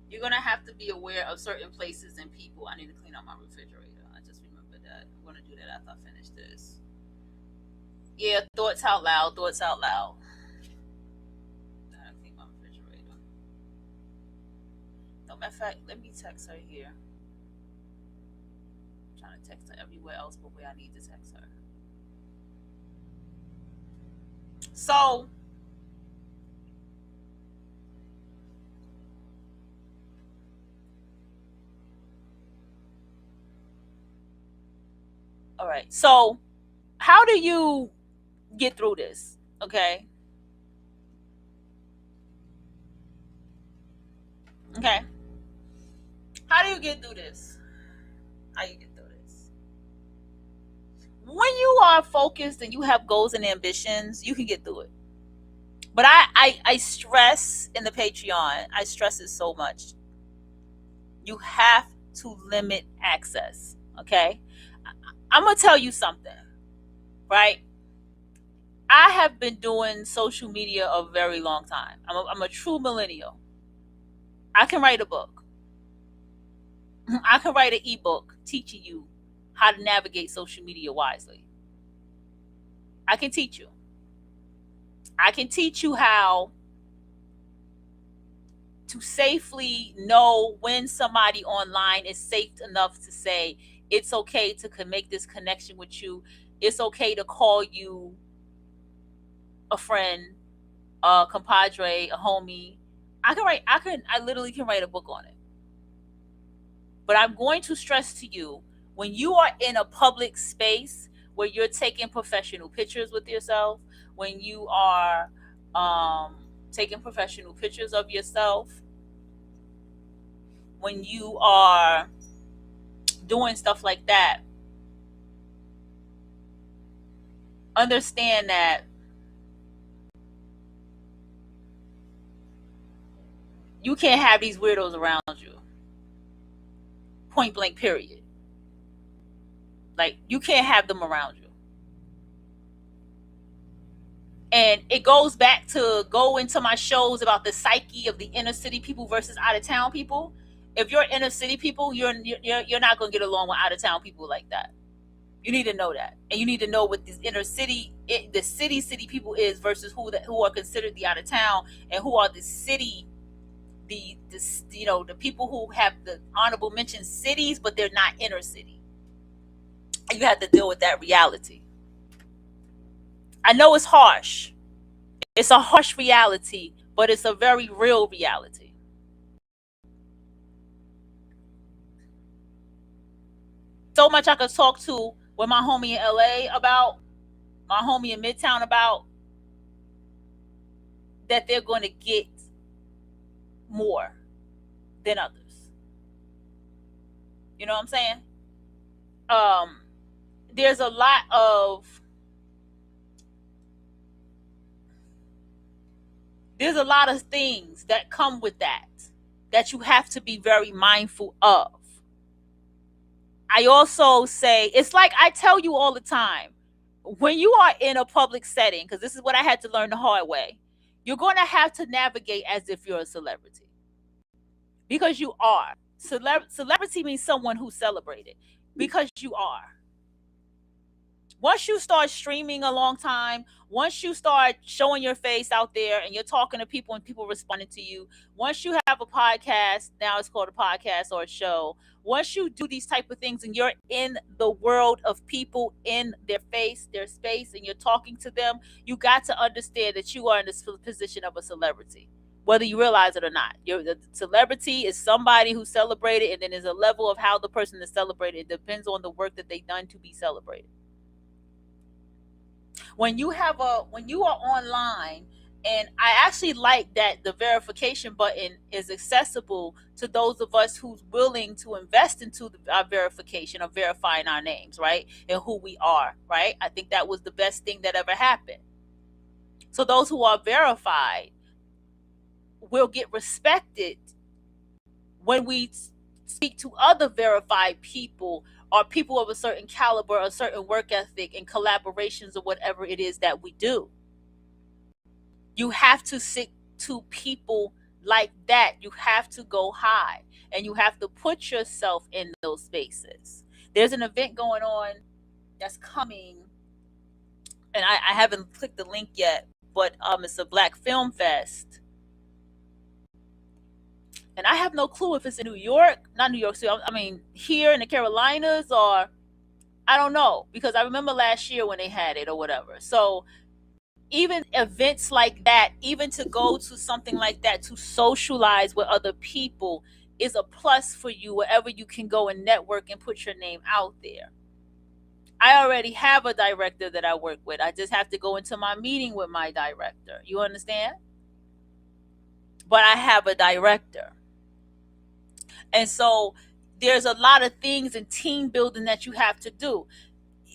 You're gonna have to be aware of certain places and people. I need to clean out my refrigerator. I just remembered that. I'm gonna do that after I finish this. Yeah, thoughts out loud, thoughts out loud. I think my refrigerator. No matter of fact, let me text her here. I'm trying to text her everywhere else but where I need to text her. So, all right. So, how do you get through this? Okay. Okay. How do you get through this? How you get through this? When you are focused and you have goals and ambitions, you can get through it. But I stress in the Patreon, I stress it so much. You have to limit access. Okay. I'm going to tell you something, right? I have been doing social media a very long time. I'm a true millennial. I can write a book. I can write an ebook teaching you how to navigate social media wisely. I can teach you. I can teach you how to safely know when somebody online is safe enough to say it's okay to make this connection with you. It's okay to call you a friend, a compadre, a homie. I literally can write a book on it. But I'm going to stress to you, when you are in a public space where you're taking professional pictures with yourself, when you are taking professional pictures of yourself, when you are doing stuff like that, understand that you can't have these weirdos around you. Point blank, period. Like, you can't have them around you. And it goes back to go into my shows about the psyche of the inner city people versus out of town people. If you're inner city people, you're not going to get along with out of town people like that. You need to know that, and you need to know what this inner city, the city people is versus who are considered the out of town, and who are the city, the people who have the honorable mention cities, but they're not inner city. And you have to deal with that reality. I know it's harsh. It's a harsh reality, but it's a very real reality. So much I could talk to with my homie in LA about, my homie in Midtown about, that they're going to get more than others. You know what I'm saying? Um, there's a lot of things that come with that you have to be very mindful of. I also say, it's like I tell you all the time, when you are in a public setting, because this is what I had to learn the hard way, you're going to have to navigate as if you're a celebrity. Because you are. Celebrity means someone who's celebrated. Because you are. Once you start streaming a long time, once you start showing your face out there and you're talking to people and people responding to you, once you have a podcast, now it's called a podcast or a show, once you do these type of things and you're in the world of people, in their face, their space, and you're talking to them, you got to understand that you are in the position of a celebrity, whether you realize it or not. The celebrity is somebody who's celebrated, and then there's a level of how the person is celebrated. It depends on the work that they've done to be celebrated. When you are online, and I actually like that the verification button is accessible to those of us who's willing to invest into our verification of verifying our names, right, and who we are, right? I think that was the best thing that ever happened. So those who are verified will get respected when we speak to other verified people, or people of a certain caliber, a certain work ethic, and collaborations, or whatever it is that we do. You have to stick to people like that. You have to go high, and you have to put yourself in those spaces. There's an event going on that's coming and I haven't clicked the link yet, but it's a Black Film Fest, and I have no clue if it's in New York, not New York City. I mean, here in the Carolinas, or I don't know, because I remember last year when they had it or whatever. So even events like that, even to go to something like that to socialize with other people is a plus for you wherever you can go and network and put your name out there. I already have a director that I work with. I just have to go into my meeting with my director. You understand? But I have a director. And so there's a lot of things in team building that you have to do.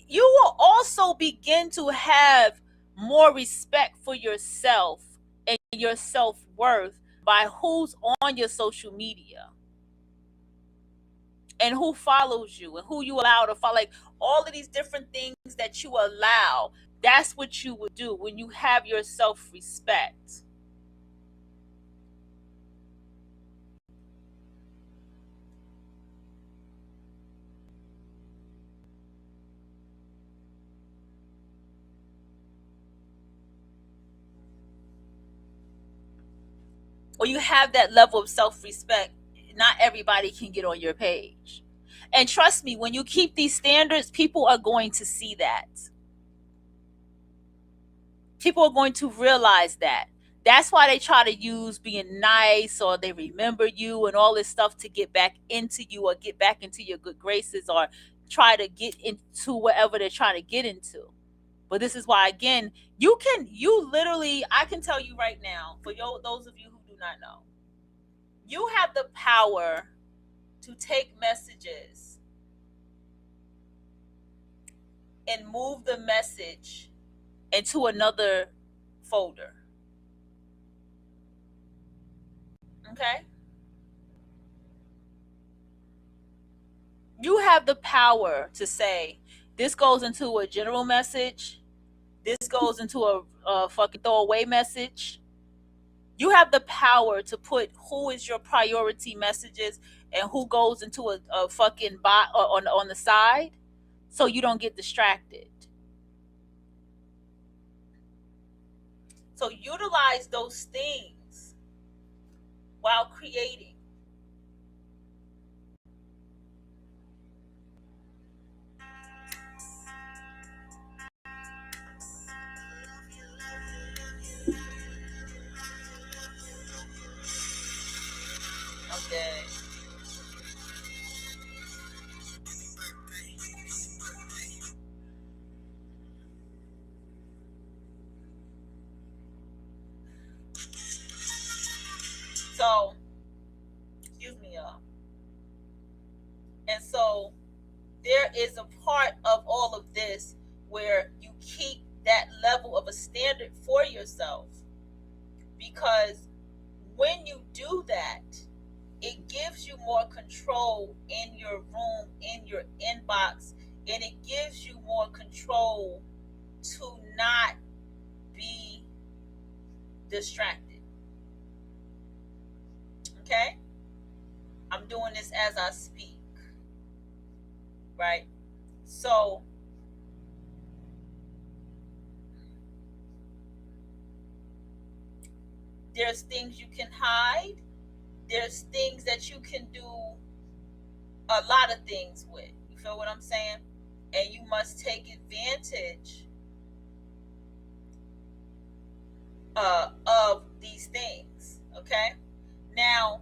You will also begin to have more respect for yourself and your self-worth by who's on your social media and who follows you and who you allow to follow. Like all of these different things that you allow, that's what you would do when you have your self-respect. Or you have that level of self-respect, not everybody can get on your page. And trust me, when you keep these standards, people are going to see that. People are going to realize that. That's why they try to use being nice, or they remember you and all this stuff to get back into you or get back into your good graces or try to get into whatever they're trying to get into. But this is why, again, you literally, I can tell you right now, for those of you who do not know, you have the power to take messages and move the message into another folder. Okay? You have the power to say, this goes into a general message, this goes into a fucking throwaway message. You have the power to put who is your priority messages and who goes into a fucking bot on the side, so you don't get distracted. So utilize those things while creating. Okay. So, excuse me, y'all. And so there is a part of all of this where you keep that level of a standard for yourself, because when you do that, it gives you more control in your room, in your inbox, and it gives you more control to not be distracted. Okay? I'm doing this as I speak. Right? So, there's things you can hide. There's things that you can do a lot of things with. You feel what I'm saying? And you must take advantage of these things. Okay? Now,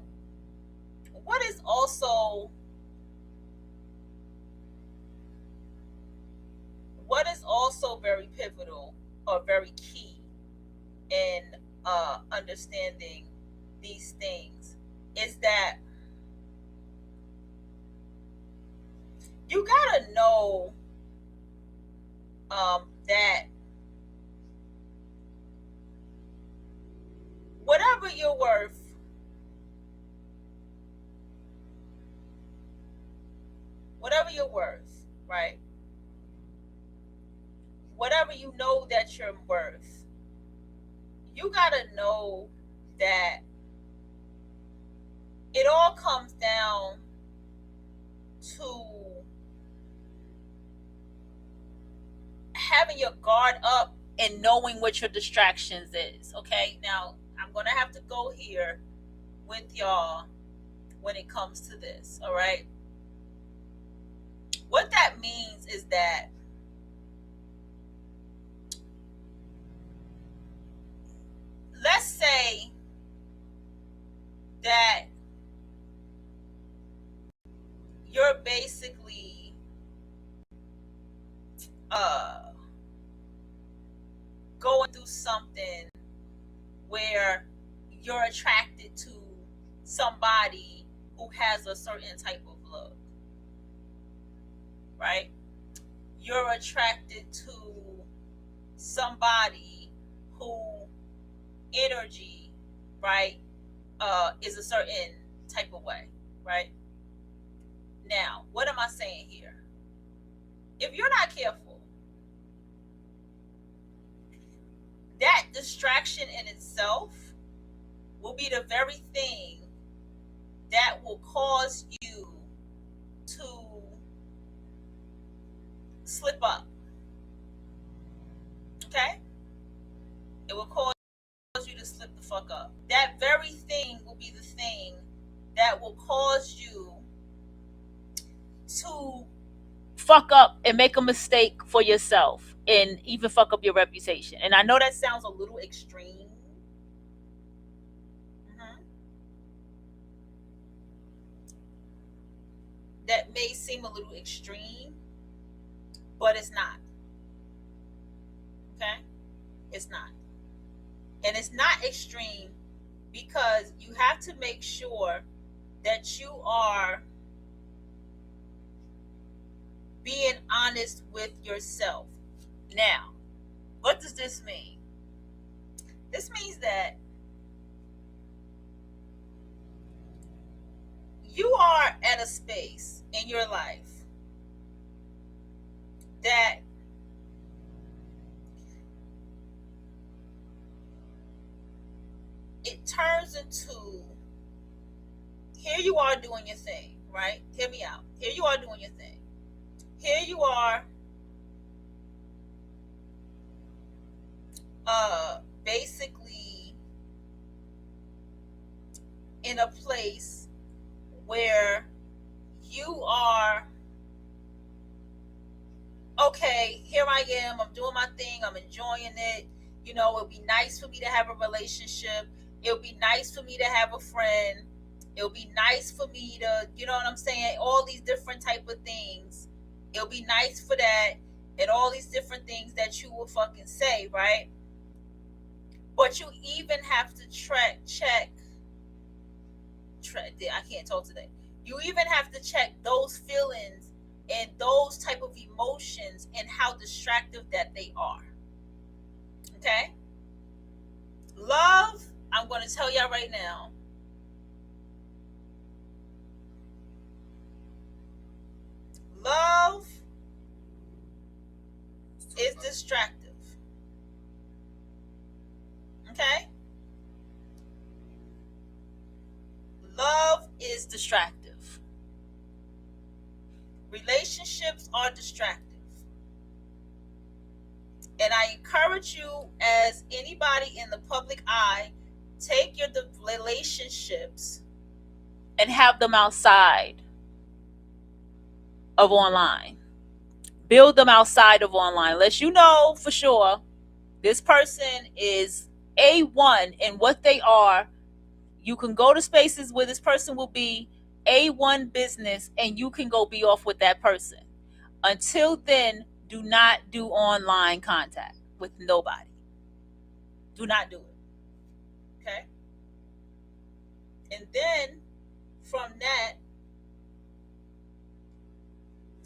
what is also very pivotal or very key in understanding these things is that you gotta know that whatever you're worth, right? Whatever you know that you're worth, you gotta know that it all comes down to having having your guard up and knowing what your distractions is. Okay, now I'm gonna have to go here with y'all when it comes to this. All right, what that means is that let's say that you're basically going through something where you're attracted to somebody who has a certain type of look, right? You're attracted to somebody who energy, right, is a certain type of way, right? Now, what am I saying here? If you're not careful, that distraction in itself will be the very thing that will cause you to slip up. Okay? It will cause you to slip the fuck up. That very thing will be the thing that will cause you to fuck up and make a mistake for yourself and even fuck up your reputation. And I know that sounds a little extreme. That may seem a little extreme, but it's not. Okay? It's not. And it's not extreme because you have to make sure that you are being honest with yourself. Now, what does this mean? This means that you are at a space in your life that it turns into, here you are doing your thing, right? Hear me out. Here you are doing your thing. Here you are basically in a place where you are, okay, here I am, I'm doing my thing, I'm enjoying it. You know, it would be nice for me to have a relationship. It would be nice for me to have a friend. It would be nice for me to, you know what I'm saying? All these different type of things. It would be nice for that, and all these different things that you will fucking say, right? But you even have to check. I can't talk today. You even have to check those feelings and those type of emotions and how distractive that they are. Okay? Love, I'm going to tell y'all right now. Love is distractive. Okay? Love is distractive. Relationships are distractive. And I encourage you, as anybody in the public eye, take your relationships and have them outside of online. Build them outside of online. Unless you know for sure this person is A1 in what they are. You can go to spaces where this person will be A1 business and you can go be off with that person. Until then, do not do online contact with nobody. Do not do it. Okay? And then from that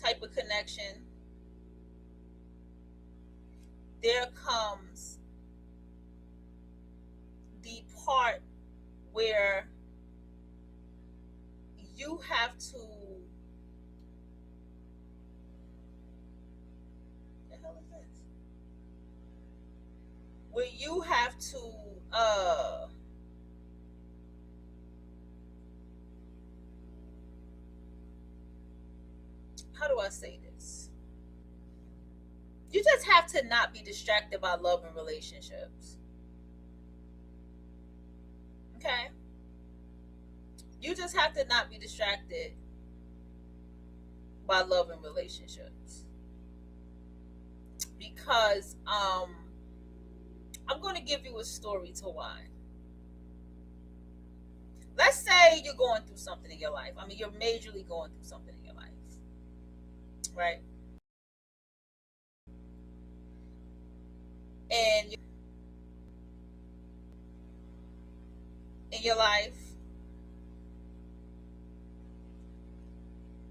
type of connection, there comes the part where you have to, the hell is this? Where you have to how do I say this? You just have to not be distracted by love and relationships. Okay? You just have to not be distracted by love and relationships. Because I'm going to give you a story to why. Let's say you're going through something in your life. I mean, you're majorly going through something in your life. Right? And in your life,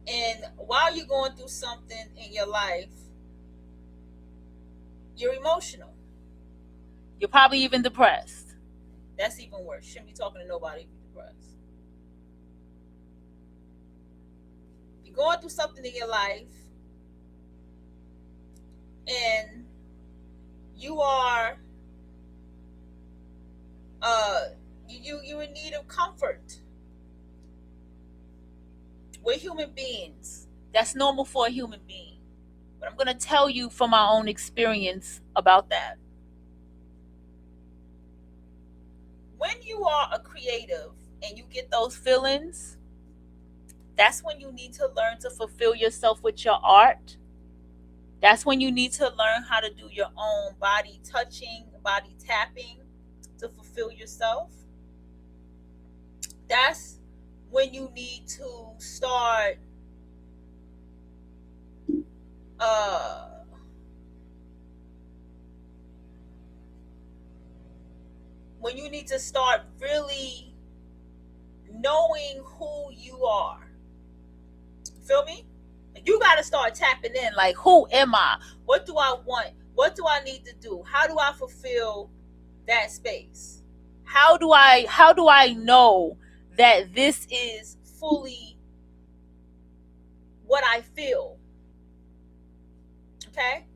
and while you're going through something in your life, you're emotional. You're probably even depressed. That's even worse. Shouldn't be talking to nobody if you're depressed. You're going through something in your life, and you are you're in need of comfort. We're human beings. That's normal for a human being. But I'm going to tell you from my own experience about that. When you are a creative and you get those feelings, that's when you need to learn to fulfill yourself with your art. That's when you need to learn how to do your own body touching, body tapping to fulfill yourself. That's when you need to start when you need to start really knowing who you are. Feel me? You got to start tapping in, like, who am I? What do I want? What do I need to do? How do I fulfill that space? How do I know that this is fully what I feel? Okay?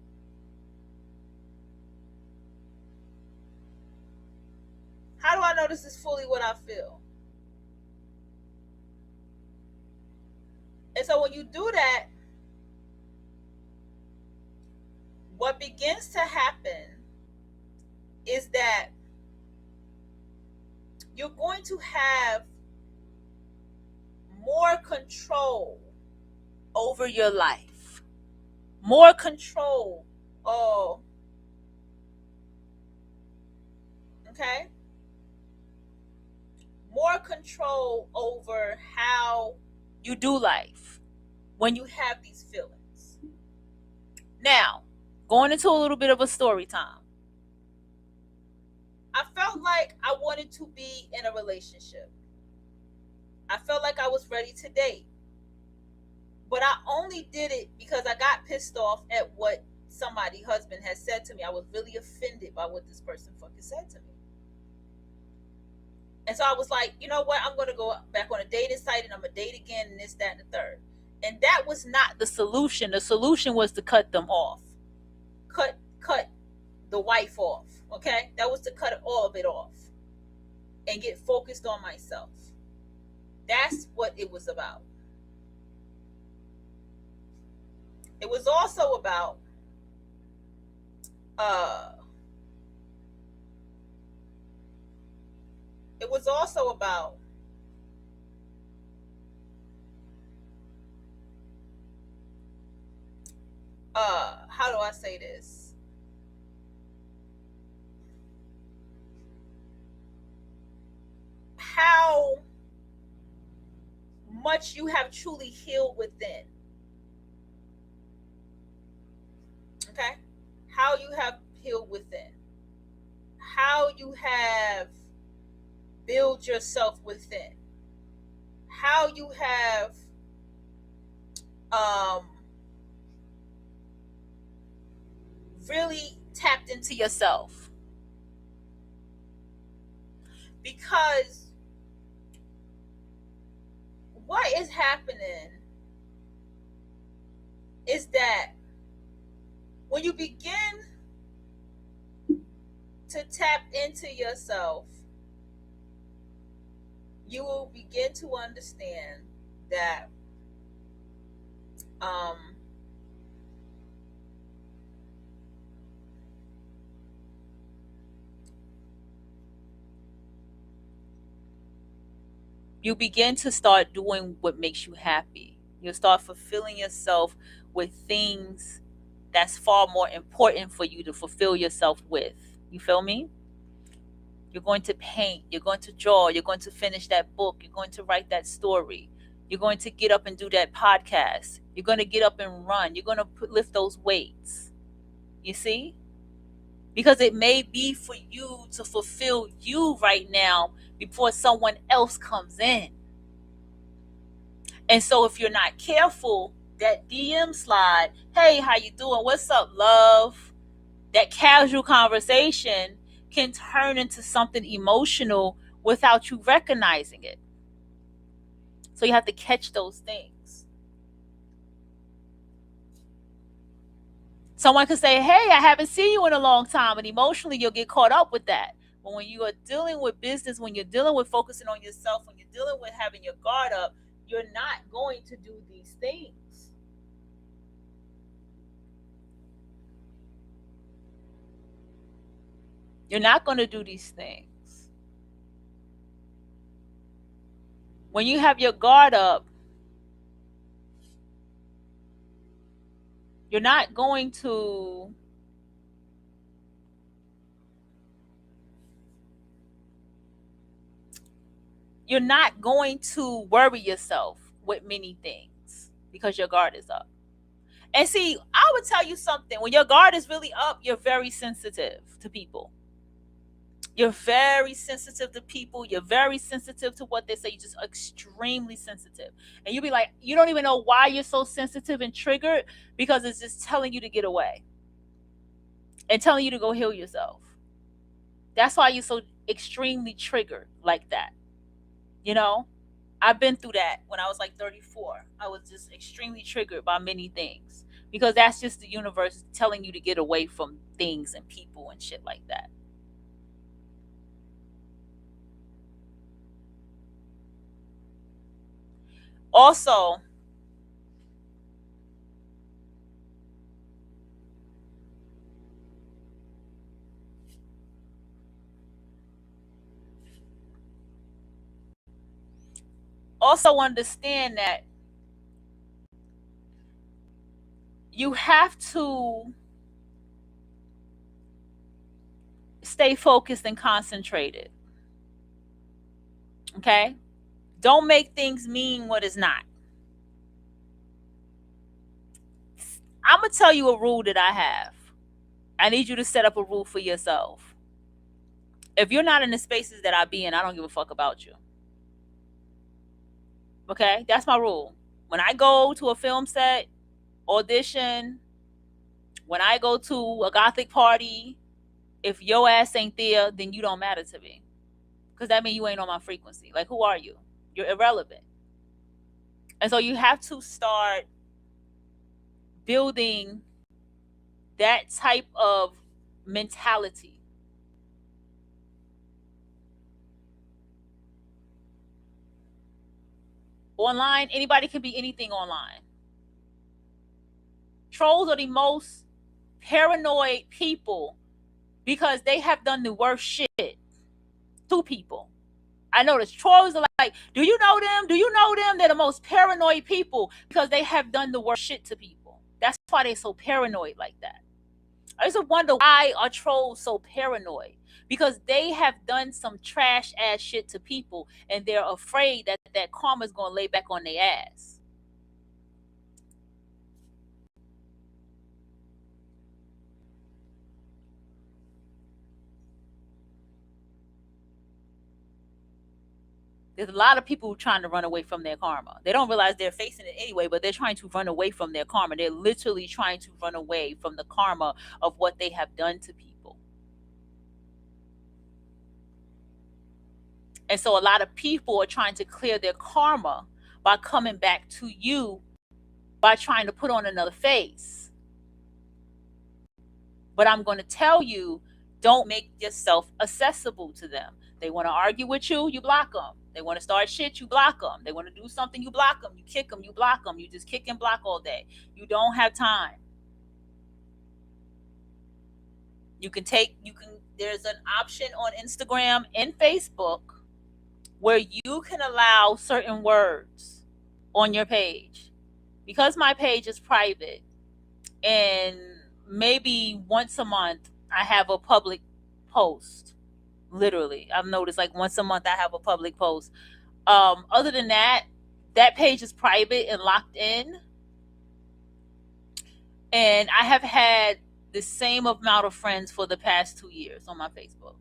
How do I know this is fully what I feel? And so when you do that, what begins to happen is that you're going to have more control over your life. More control. Oh. Okay? More control over how you do life when you have these feelings. Now, going into a little bit of a story time. I felt like I wanted to be in a relationship. I felt like I was ready to date. But I only did it because I got pissed off at what somebody's husband had said to me. I was really offended by what this person fucking said to me. And so I was like, you know what? I'm going to go back on a dating site and I'm going to date again and this, that, and the third. And that was not the solution. The solution was to cut them off. Cut the wife off. Okay? That was to cut all of it off and get focused on myself. That's what it was about. It was also about how do I say this? How much you have truly healed within. Okay? How you have healed within. How you have built yourself within. How you have really tapped into yourself. Because what is happening is that when you begin to tap into yourself, you will begin to understand that you begin to start doing what makes you happy. You'll start fulfilling yourself with things that's far more important for you to fulfill yourself with. You feel me? You're going to paint, you're going to draw, you're going to finish that book, you're going to write that story, you're going to get up and do that podcast, you're going to get up and run, you're going to lift those weights. You see? Because it may be for you to fulfill you right now before someone else comes in. And so if you're not careful, that DM slide, hey, how you doing? What's up, love? That casual conversation can turn into something emotional without you recognizing it. So you have to catch those things. Someone could say, hey, I haven't seen you in a long time, and emotionally you'll get caught up with that. But when you are dealing with business, when you're dealing with focusing on yourself, when you're dealing with having your guard up, you're not going to do these things. You're not going to do these things. When you have your guard up, you're not going to worry yourself with many things because your guard is up. And see, I would tell you something. When your guard is really up, you're very sensitive to people. You're very sensitive to people. You're very sensitive to what they say. You're just extremely sensitive. And you'll be like, you don't even know why you're so sensitive and triggered, because it's just telling you to get away and telling you to go heal yourself. That's why you're so extremely triggered like that. You know, I've been through that when I was like 34. I was just extremely triggered by many things, because that's just the universe telling you to get away from things and people and shit like that. Also, understand that you have to stay focused and concentrated. Okay? Don't make things mean what is not. I'm going to tell you a rule that I have. I need you to set up a rule for yourself. If you're not in the spaces that I be in, I don't give a fuck about you. Okay? That's my rule. When I go to a film set, audition, when I go to a gothic party, if your ass ain't there, then you don't matter to me. Because that means you ain't on my frequency. Like, who are you? You're irrelevant. And so you have to start building that type of mentality. Online, anybody can be anything online. Trolls are the most paranoid people because they have done the worst shit to people. I notice trolls are like, do you know them? Do you know them? They're the most paranoid people because they have done the worst shit to people. That's why they're so paranoid like that. I used to wonder, why are trolls so paranoid? Because they have done some trash ass shit to people, and they're afraid that that karma is going to lay back on their ass. There's a lot of people trying to run away from their karma. They don't realize they're facing it anyway, but they're trying to run away from their karma. They're literally trying to run away from the karma of what they have done to people. And so a lot of people are trying to clear their karma by coming back to you, by trying to put on another face. But I'm going to tell you, don't make yourself accessible to them. They want to argue with you, you block them. They want to start shit, you block them. They want to do something, you block them. You kick them, you block them. You just kick and block all day. You don't have time. There's an option on Instagram and Facebook where you can allow certain words on your page. Because my page is private, and maybe once a month I have a public post. Literally, I've noticed like once a month I have a public post. Other than that, that page is private and locked in. And I have had the same amount of friends for the past 2 years on my Facebook.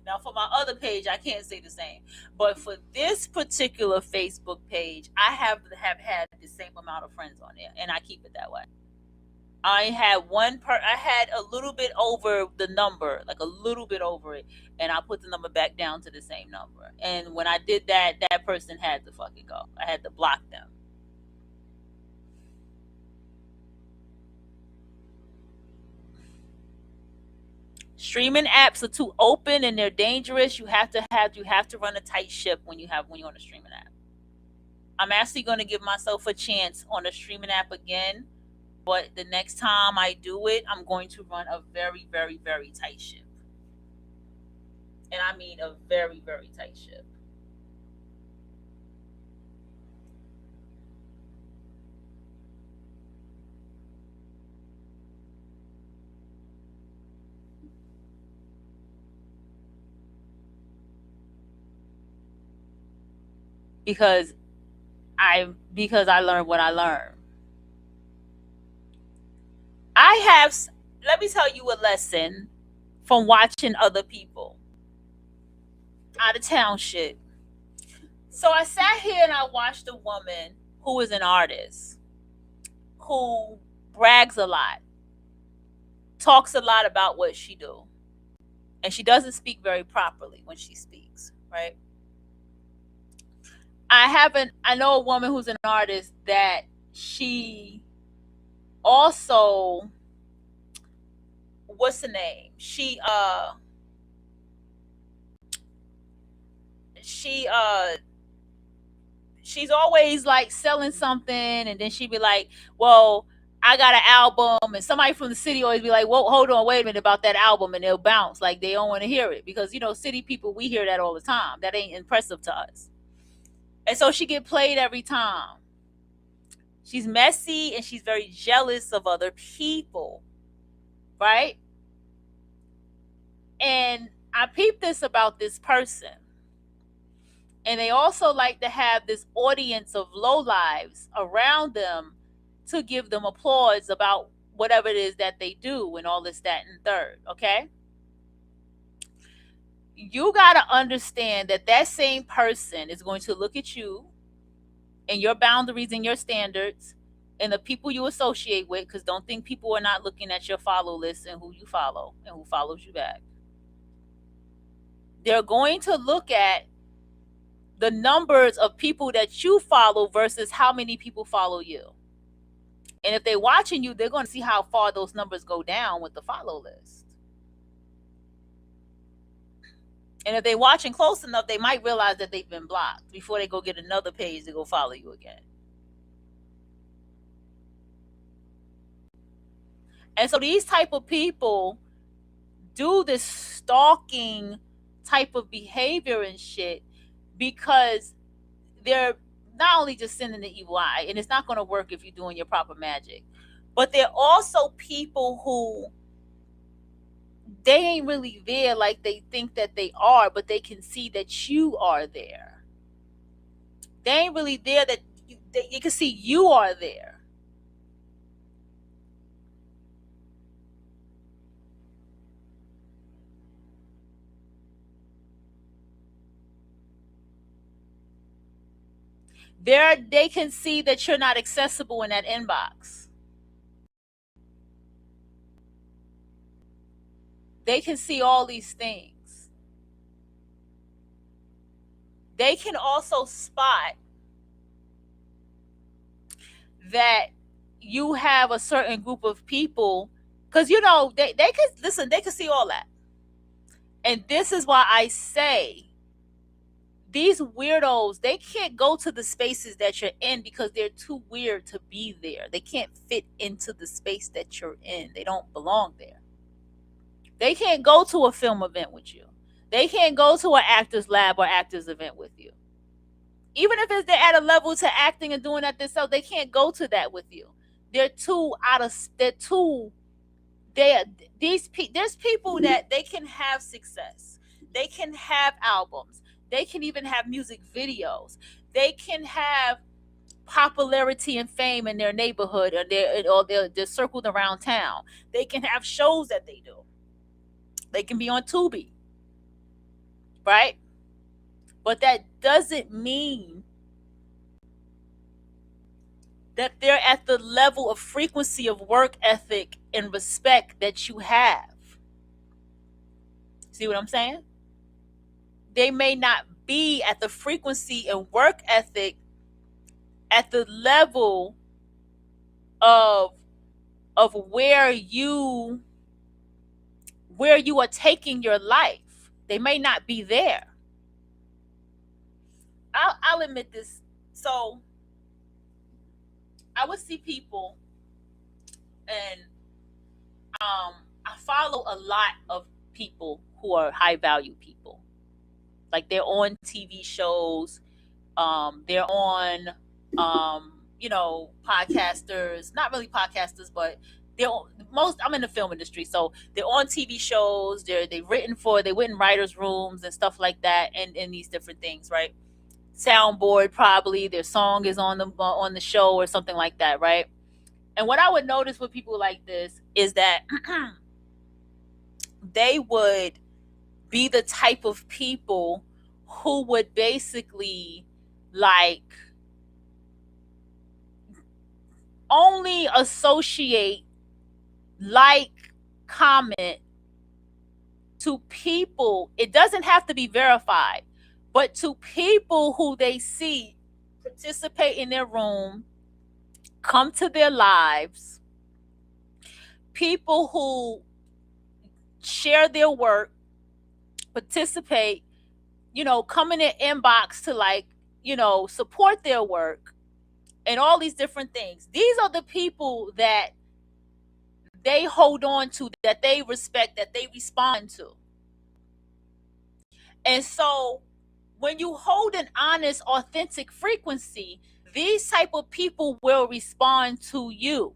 Now, for my other page, I can't say the same. But for this particular Facebook page, I have had the same amount of friends on there, and I keep it that way. I had a little bit over the number, like a little bit over it, and I put the number back down to the same number. And when I did that, that person had to fucking go. I had to block them. Streaming apps are too open and they're dangerous. You have to run a tight ship when you're on a streaming app. I'm actually going to give myself a chance on a streaming app again, but the next time I do it, I'm going to run a very, very, very tight ship. And I mean a very, very tight ship. Because I learned what I learned. Let me tell you a lesson from watching other people. Out of town shit. So I sat here and I watched a woman who is an artist, who brags a lot, talks a lot about what she do. And she doesn't speak very properly when she speaks, right? I know a woman who's an artist that she also, what's the name? She's always like selling something, and then she'd be like, well, I got an album, and somebody from the city always be like, whoa, hold on, wait a minute about that album, and they'll bounce like they don't want to hear it, because city people, we hear that all the time. That ain't impressive to us. And so she get played every time. She's messy and she's very jealous of other people, right? And I peeped this about this person. And they also like to have this audience of lowlives around them to give them applause about whatever it is that they do and all this, that, and third, okay? You got to understand that that same person is going to look at you and your boundaries and your standards and the people you associate with, because don't think people are not looking at your follow list and who you follow and who follows you back. They're going to look at the numbers of people that you follow versus how many people follow you. And if they're watching you, they're going to see how far those numbers go down with the follow list. And if they're watching close enough, they might realize that they've been blocked before they go get another page to go follow you again. And so these type of people do this stalking type of behavior and shit because they're not only just sending the evil eye, and it's not going to work if you're doing your proper magic, but they're also people who they ain't really there like they think that they are, but they can see that you are there. They ain't really there that you can see you are there. They can see that you're not accessible in that inbox. They can see all these things. They can also spot that you have a certain group of people, because they can listen, they can see all that. And this is why I say these weirdos, they can't go to the spaces that you're in because they're too weird to be there. They can't fit into the space that you're in. They don't belong there. They can't go to a film event with you. They can't go to an actor's lab or actor's event with you. Even if they're at a level to acting and doing that themselves, they can't go to that with you. They're too out of. They're too. There's people that they can have success. They can have albums. They can even have music videos. They can have popularity and fame in their neighborhood, or they're circled around town. They can have shows that they do. They can be on Tubi, right? But that doesn't mean that they're at the level of frequency of work ethic and respect that you have. See what I'm saying? They may not be at the frequency and work ethic at the level of where you are taking your life. They may not be there. I'll admit this. So I would see people, and I follow a lot of people who are high value people. Like they're on TV shows, they're on podcasters, not really podcasters, but I'm in the film industry, so they're on TV shows, they written writers' rooms and stuff like that, and these different things, right? Soundboard, probably their song is on the show or something like that, right? And what I would notice with people like this is that they would be the type of people who would basically like only associate, like, comment to people. It doesn't have to be verified, but to people who they see participate in their room, come to their lives, people who share their work, participate, come in their inbox to support their work and all these different things. These are the people that they hold on to, that they respect, that they respond to. And so when you hold an honest, authentic frequency, these type of people will respond to you.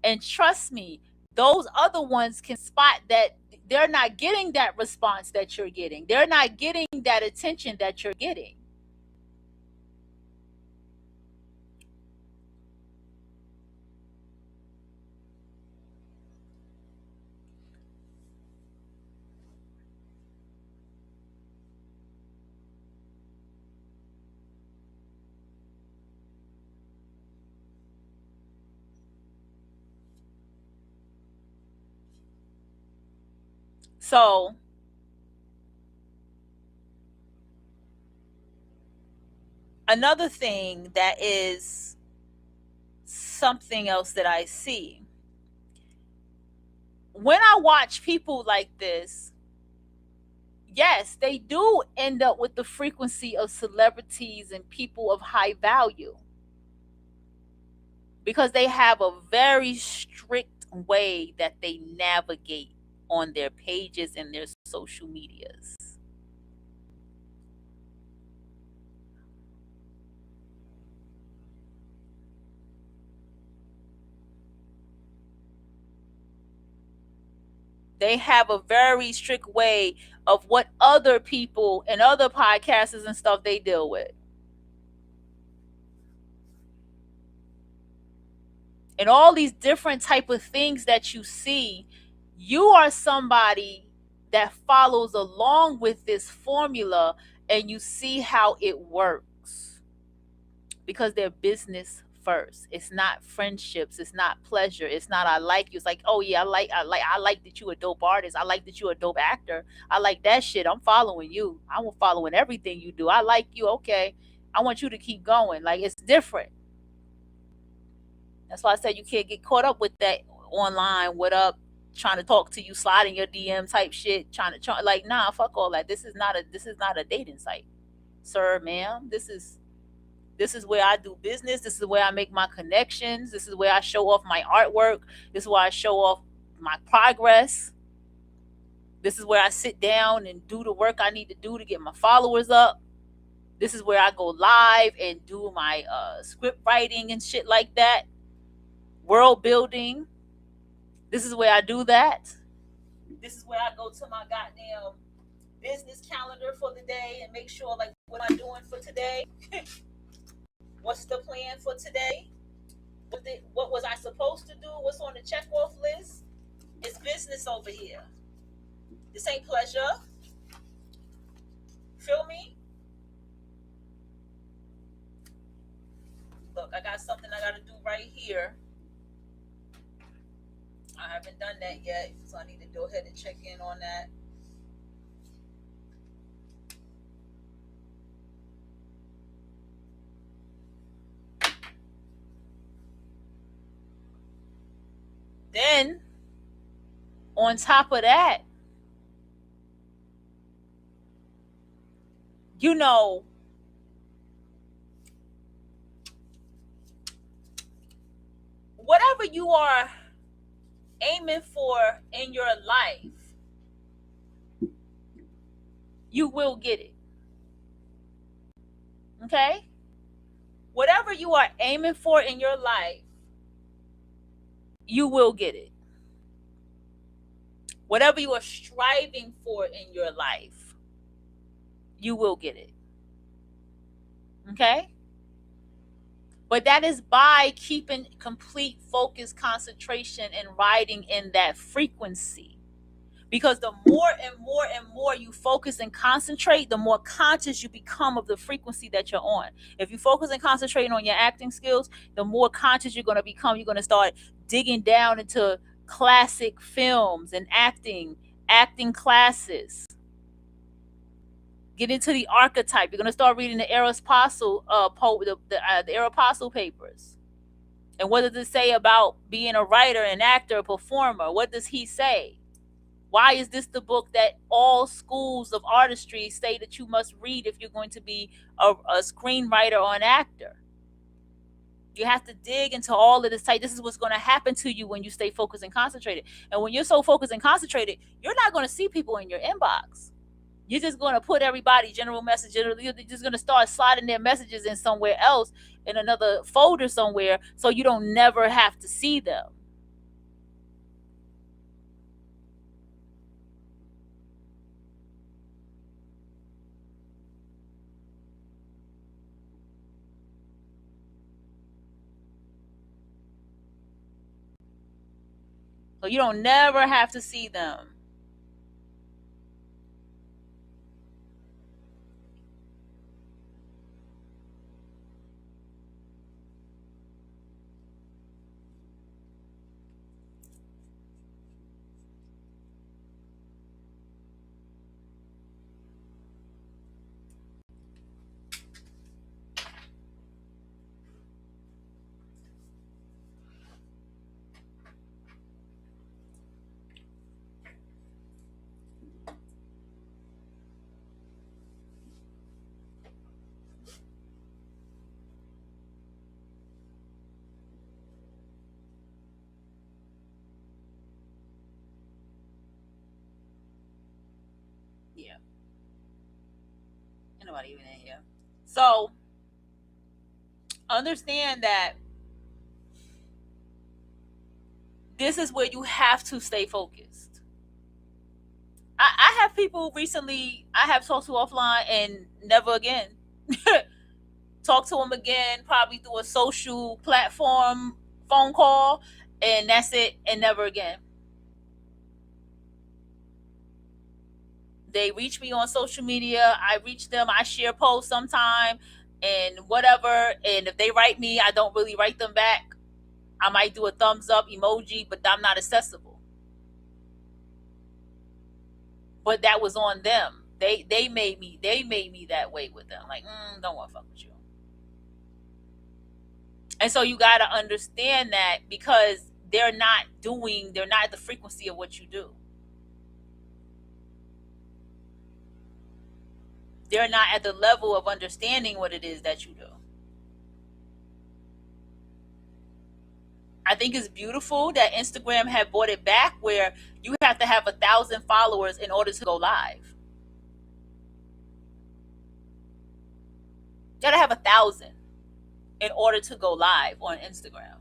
And trust me, those other ones can spot that they're not getting that response that you're getting. They're not getting that attention that you're getting. So another thing that is something else that I see when I watch people like this, yes, they do end up with the frequency of celebrities and people of high value, because they have a very strict way that they navigate on their pages and their social medias. They have a very strict way of what other people and other podcasters and stuff they deal with. And all these different type of things that you see, you are somebody that follows along with this formula, and you see how it works, because they're business first. It's not friendships, it's not pleasure, it's not I like you. It's like, oh yeah, I like that you a dope artist, I like that you a dope actor, I like that shit, I'm following you, I'm following everything you do, I like you, okay, I want you to keep going. Like, it's different. That's why I said you can't get caught up with that online, what up, trying to talk to you, sliding your DM type shit, trying like, nah, fuck all that. This is not a dating site, sir, ma'am. This is where I do business. This is where I make my connections. This is where I show off my artwork. This is where I show off my progress. This is where I sit down and do the work I need to do to get my followers up. This is where I go live and do my script writing and shit like that. World building. This is where I do that. This is where I go to my goddamn business calendar for the day and make sure, like, what I'm doing for today. What's the plan for today? What was I supposed to do? What's on the check off list? It's business over here. This ain't pleasure. Feel me? Look, I got something I gotta do right here. I haven't done that yet, so I need to go ahead and check in on that. Then, on top of that, you know, whatever you are aiming for in your life, you will get it. Okay? Whatever you are aiming for in your life, you will get it. Whatever you are striving for in your life, you will get it. Okay? But that is by keeping complete focus, concentration, and riding in that frequency. Because the more and more and more you focus and concentrate, the more conscious you become of the frequency that you're on. If you focus and concentrate on your acting skills, the more conscious you're going to become. You're going to start digging down into classic films and acting classes. Get into the archetype. You're going to start reading the Aeropostale, the Aeropostale papers. And what does it say about being a writer, an actor, a performer? What does he say? Why is this the book that all schools of artistry say that you must read if you're going to be a screenwriter or an actor? You have to dig into all of this. This is what's going to happen to you when you stay focused and concentrated. And when you're so focused and concentrated, you're not going to see people in your inbox. You're just going to put everybody general message. You're just going to start sliding their messages in somewhere else, in another folder somewhere, so you don't never have to see them. So you don't never have to see them. Yeah. Ain't nobody even in here. So understand that this is where you have to stay focused. I have people recently I have talked to offline and never again. Talk to them again, probably through a social platform, phone call, and that's it, and never again. They reach me on social media, I reach them, I share posts sometime and whatever, and if they write me, I don't really write them back. I might do a thumbs up emoji, but I'm not accessible. But that was on them. They made me that way with them. Like, don't want to fuck with you. And so you got to understand that, because they're not at the frequency of what you do. They're not at the level of understanding what it is that you do. I think it's beautiful that Instagram had brought it back where you have to have 1,000 followers in order to go live. You gotta have 1,000 in order to go live on Instagram.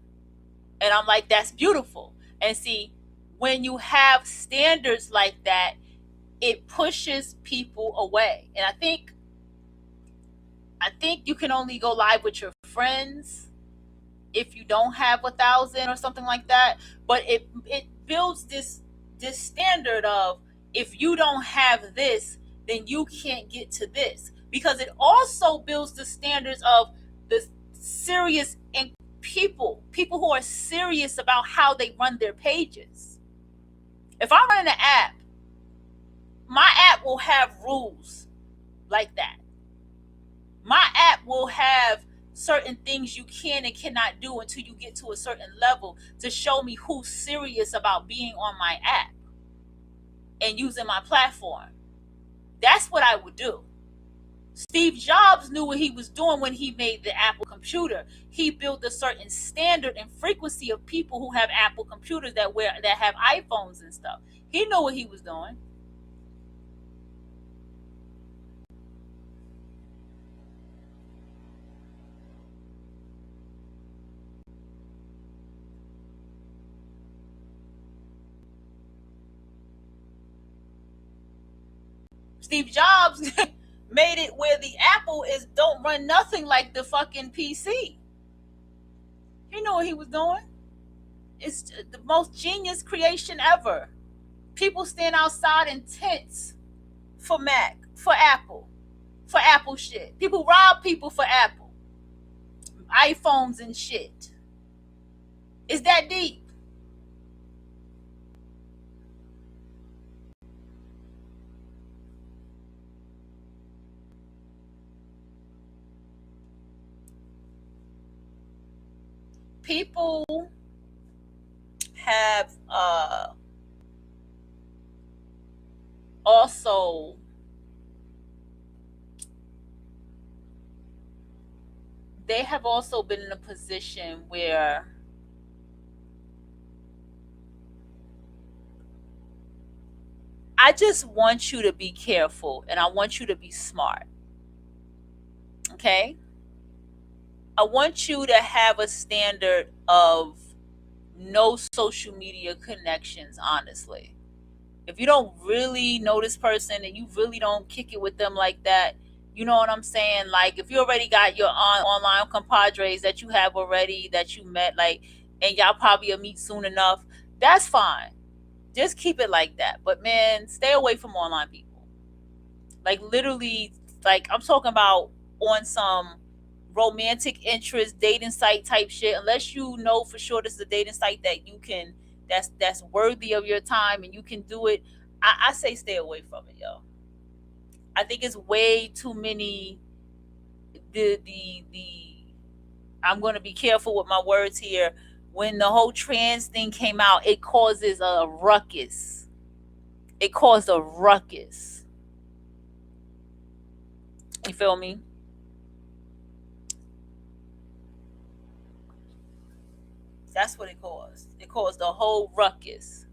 And I'm like, that's beautiful. And see, when you have standards like that, it pushes people away. And I think you can only go live with your friends if you don't have 1,000 or something like that. But it builds this standard of, if you don't have this, then you can't get to this. Because it also builds the standards of the serious and people who are serious about how they run their pages. If I'm running an app, my app will have rules like that. My app will have certain things you can and cannot do until you get to a certain level to show me who's serious about being on my app and using my platform. That's what I would do. Steve Jobs knew what he was doing when he made the Apple computer. He built a certain standard and frequency of people who have Apple computers that have iPhones and stuff. He knew what he was doing. Steve Jobs made it where the Apple don't run nothing like the fucking PC. He knew what he was doing. It's the most genius creation ever. People stand outside in tents for Mac, for Apple shit. People rob people for Apple, iPhones and shit. It's that deep. People have also been in a position where I just want you to be careful and I want you to be smart. Okay? I want you to have a standard of no social media connections, honestly. If you don't really know this person and you really don't kick it with them like that, you know what I'm saying? Like, if you already got your online compadres that you have already, that you met, like, and y'all probably will meet soon enough, that's fine. Just keep it like that. But man, stay away from online people. Like, literally, like, I'm talking about on some romantic interest dating site type shit. Unless you know for sure this is a dating site that you can, that's worthy of your time and you can do it, I say stay away from it, yo. I think it's way too many. I'm going to be careful with my words here. When the whole trans thing came out, it causes a ruckus. It caused a ruckus. You feel me? That's what it caused. It caused a whole ruckus.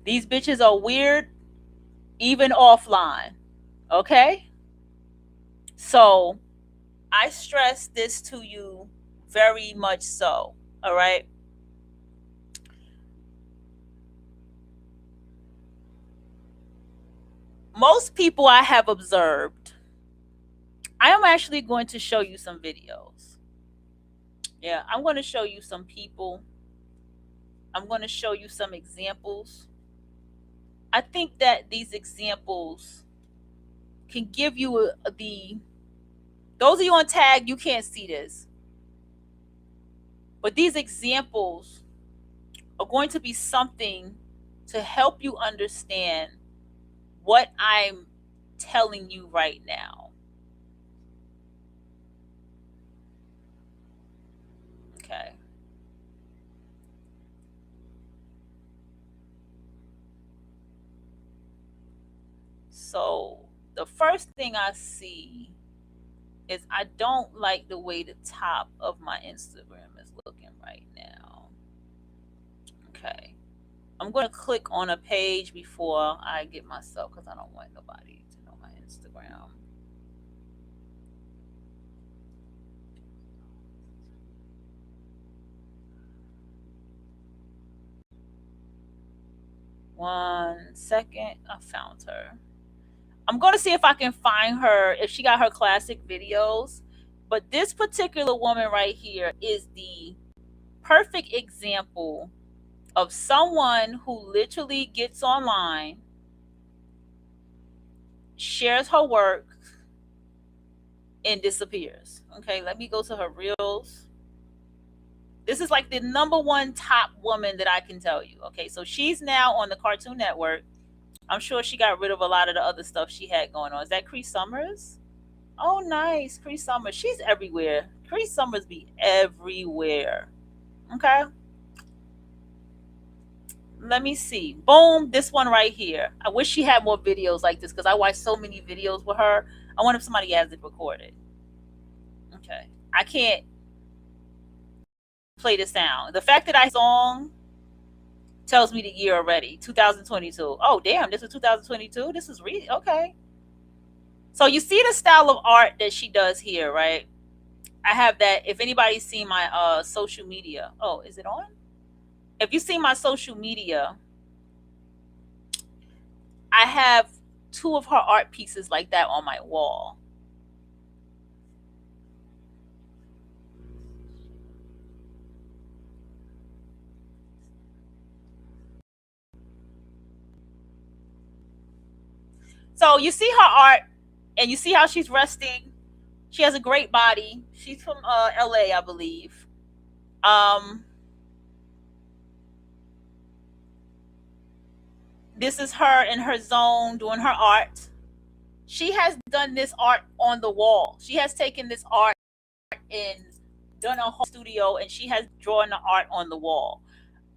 These bitches are weird, even offline. Okay? So I stress this to you very much so. All right? Most people I have observed, I am actually going to show you some videos. Yeah, I'm going to show you some people. I'm going to show you some examples. I think that these examples can give you those of you on tag, you can't see this. But these examples are going to be something to help you understand what I'm telling you right now. Okay. So the first thing I see is I don't like the way the top of my Instagram is looking right now. Okay. I'm going to click on a page before I get myself, because I don't want nobody to know my Instagram. One second. I found her. I'm going to see if I can find her, if she got her classic videos. But this particular woman right here is the perfect example of someone who literally gets online, shares her work, and disappears. Okay, let me go to her reels. This is like the number one top woman that I can tell you. Okay, so she's now on the Cartoon Network. I'm sure she got rid of a lot of the other stuff she had going on. Is that Cree Summers? Oh, nice. Cree Summers. She's everywhere. Cree Summers be everywhere. Okay. Let me see. Boom. This one right here. I wish she had more videos like this because I watched so many videos with her. I wonder if somebody has it recorded. Okay. I can't play the sound. The fact that I song tells me the year already. 2022. Oh, damn. This is 2022. This is really okay. So you see the style of art that she does here, right? I have that. If anybody's seen my social media. Oh, is it on? If you see my social media, I have 2 of her art pieces like that on my wall. So you see her art and you see how she's resting. She has a great body. She's from LA, I believe. This is her in her zone doing her art. She has done this art on the wall. She has taken this art and done a whole studio, and she has drawn the art on the wall.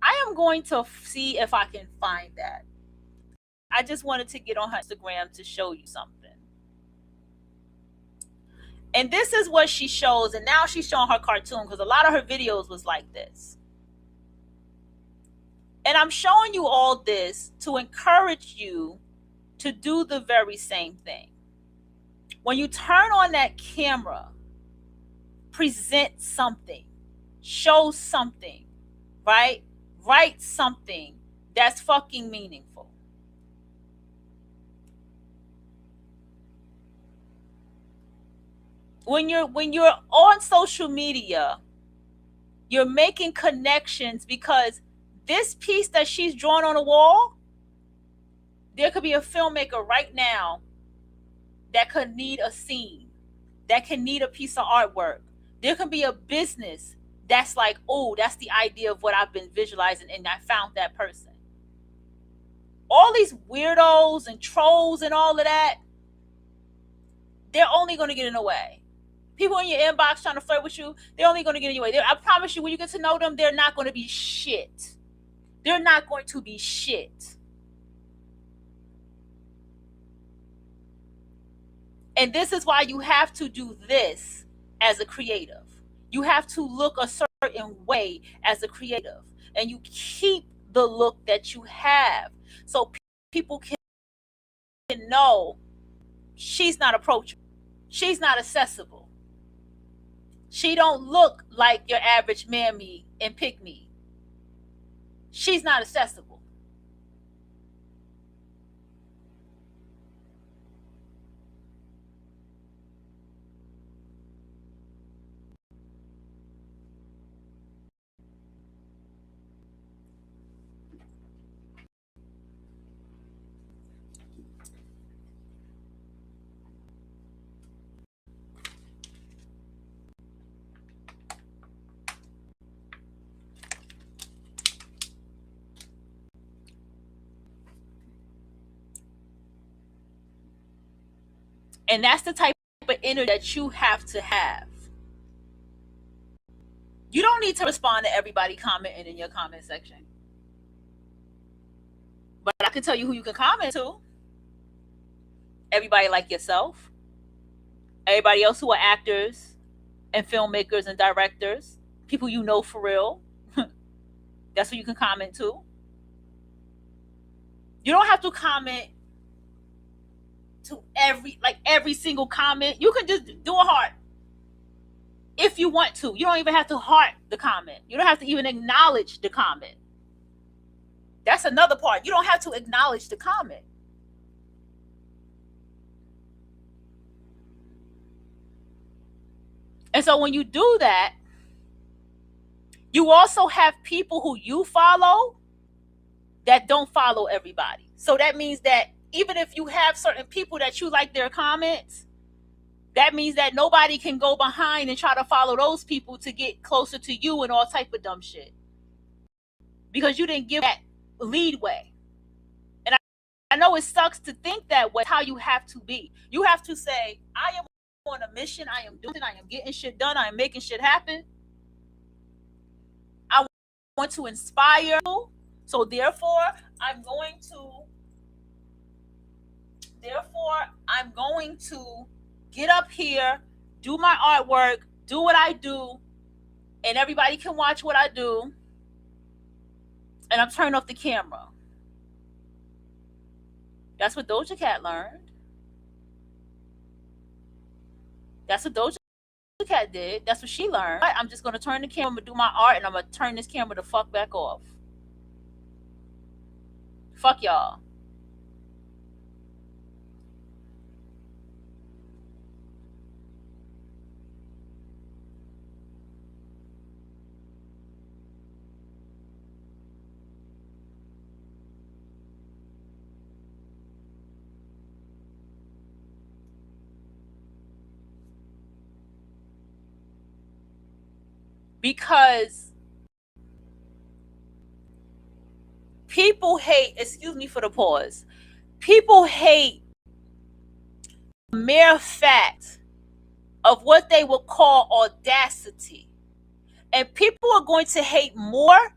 I am going to see if I can find that. I just wanted to get on her Instagram to show you something. And this is what she shows, and now she's showing her cartoon because a lot of her videos was like this. And I'm showing you all this to encourage you to do the very same thing. When you turn on that camera, present something, show something, right? Write something that's fucking meaningful. When you're on social media, you're making connections because this piece that she's drawn on a wall, there could be a filmmaker right now that could need a scene, that can need a piece of artwork. There can be a business that's like, oh, that's the idea of what I've been visualizing, and I found that person. All these weirdos and trolls and all of that, they're only going to get in the way. People in your inbox trying to flirt with you, they're only going to get in your way. I promise you, when you get to know them, they're not going to be shit. They're not going to be shit. And this is why you have to do this as a creative. You have to look a certain way as a creative. And you keep the look that you have so people can know she's not approachable. She's not accessible. She don't look like your average mammy and pick me. She's not accessible. And that's the type of energy that you have to have. You don't need to respond to everybody commenting in your comment section. But I can tell you who you can comment to. Everybody like yourself. Everybody else who are actors and filmmakers and directors. People you know for real. That's who you can comment to. You don't have to comment to every single comment. You can just do a heart if you want to. You don't even have to heart the comment. You don't have to even acknowledge the comment. That's another part. You don't have to acknowledge the comment. And so when you do that, you also have people who you follow that don't follow everybody. So that means that even if you have certain people that you like their comments, that means that nobody can go behind and try to follow those people to get closer to you and all type of dumb shit. Because you didn't give that leadway. And I know it sucks to think that way, how you have to be. You have to say, I am on a mission, I am doing it, I am getting shit done, I am making shit happen. I want to inspire you. So therefore, I'm going to get up here, do my artwork, do what I do, and everybody can watch what I do, and I'm turning off the camera. That's what Doja Cat learned. That's what Doja Cat did. That's what she learned. I'm just going to turn the camera, I'm going to do my art, and I'm going to turn this camera the fuck back off. Fuck y'all. Because people hate, excuse me for the pause, people hate the mere fact of what they would call audacity. And people are going to hate more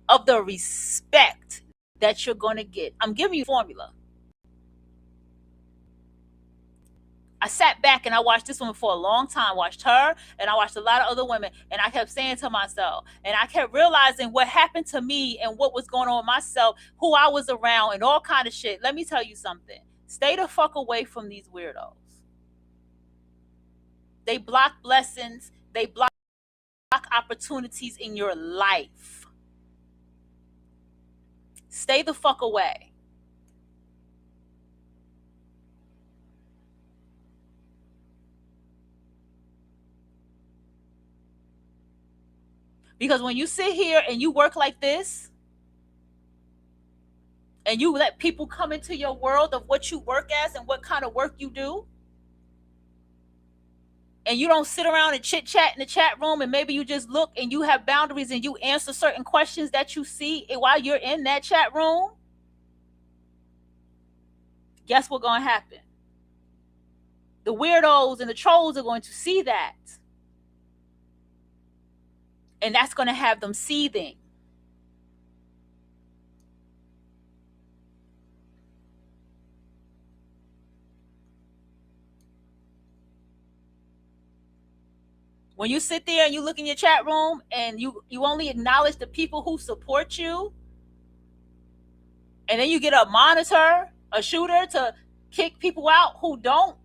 of the respect that you're going to get. I'm giving you a formula. I sat back and I watched this woman for a long time, watched her, and I watched a lot of other women, and I kept saying to myself, and I kept realizing what happened to me and what was going on with myself, who I was around, and all kind of shit. Let me tell you something. Stay the fuck away from these weirdos. They block blessings. They block opportunities in your life. Stay the fuck away. Because when you sit here and you work like this, and you let people come into your world of what you work as and what kind of work you do, and you don't sit around and chit chat in the chat room, and maybe you just look and you have boundaries and you answer certain questions that you see while you're in that chat room, guess what's going to happen? The weirdos and the trolls are going to see that. And that's going to have them seething. When you sit there and you look in your chat room and you only acknowledge the people who support you, and then you get a monitor, a shooter to kick people out who don't,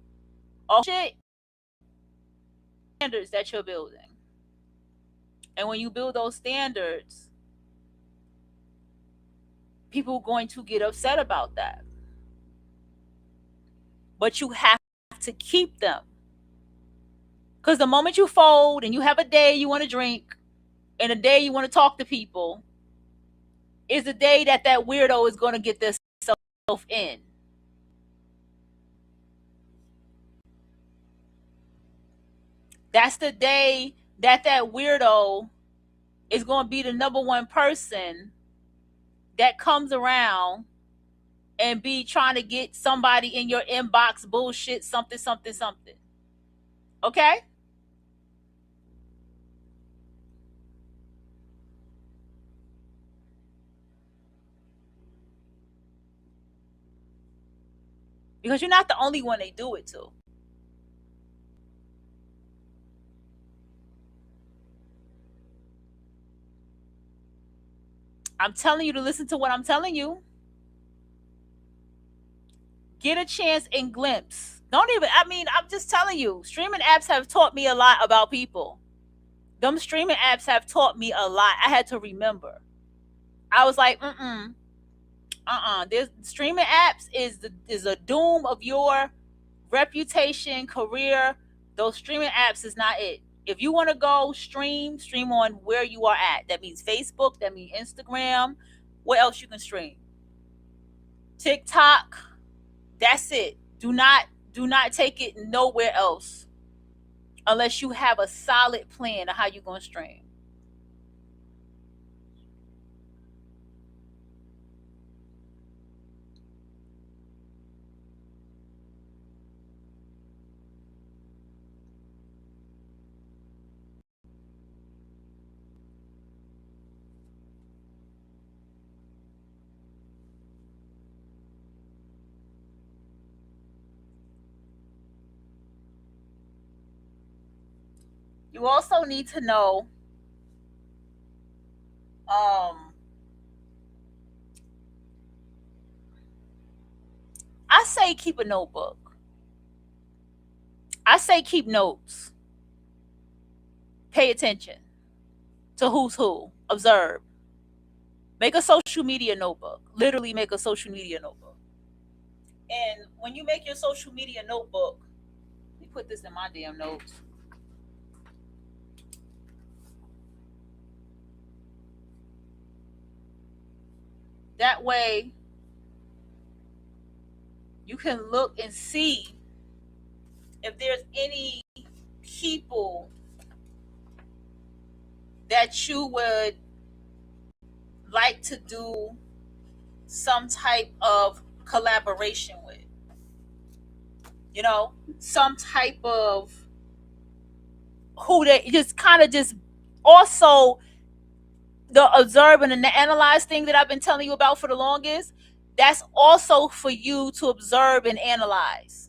oh shit, standards that you're building. And when you build those standards, people are going to get upset about that. But you have to keep them. Because the moment you fold and you have a day you want to drink and a day you want to talk to people, is the day that weirdo is going to get themselves in. That's the day that weirdo is going to be the number one person that comes around and be trying to get somebody in your inbox bullshit something something something. Okay? Because you're not the only one they do it to. I'm telling you to listen to what I'm telling you. Get a chance and glimpse. Don't even, I mean, I'm just telling you, streaming apps have taught me a lot about people. Them streaming apps have taught me a lot. I had to remember. I was like, There's streaming apps is a doom of your reputation, career. Those streaming apps is not it. If you want to go stream on where you are at. That means Facebook, that means Instagram. What else you can stream? TikTok. That's it. Do not take it nowhere else unless you have a solid plan of how you're going to stream. You also need to know I say keep a notebook. I say keep notes. Pay attention to who's who. Observe. Make a social media notebook. Literally make a social media notebook. And when you make your social media notebook, let me put this in my damn notes. That way you can look and see if there's any people that you would like to do some type of collaboration with. You know, some type of who they just kind of just also the observe and the analyze thing that I've been telling you about for the longest. That's also for you to observe and analyze.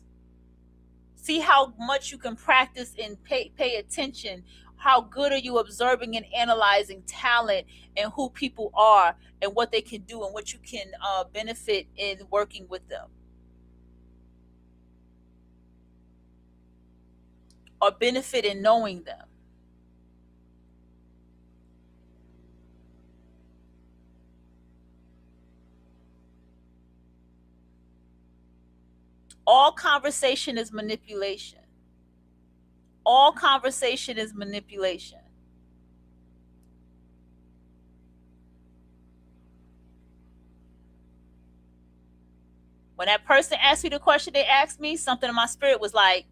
See how much you can practice and pay attention. How good are you observing and analyzing talent and who people are and what they can do and what you can benefit in working with them or benefit in knowing them. All conversation is manipulation. All conversation is manipulation. When that person asked me the question they asked me, something in my spirit was like,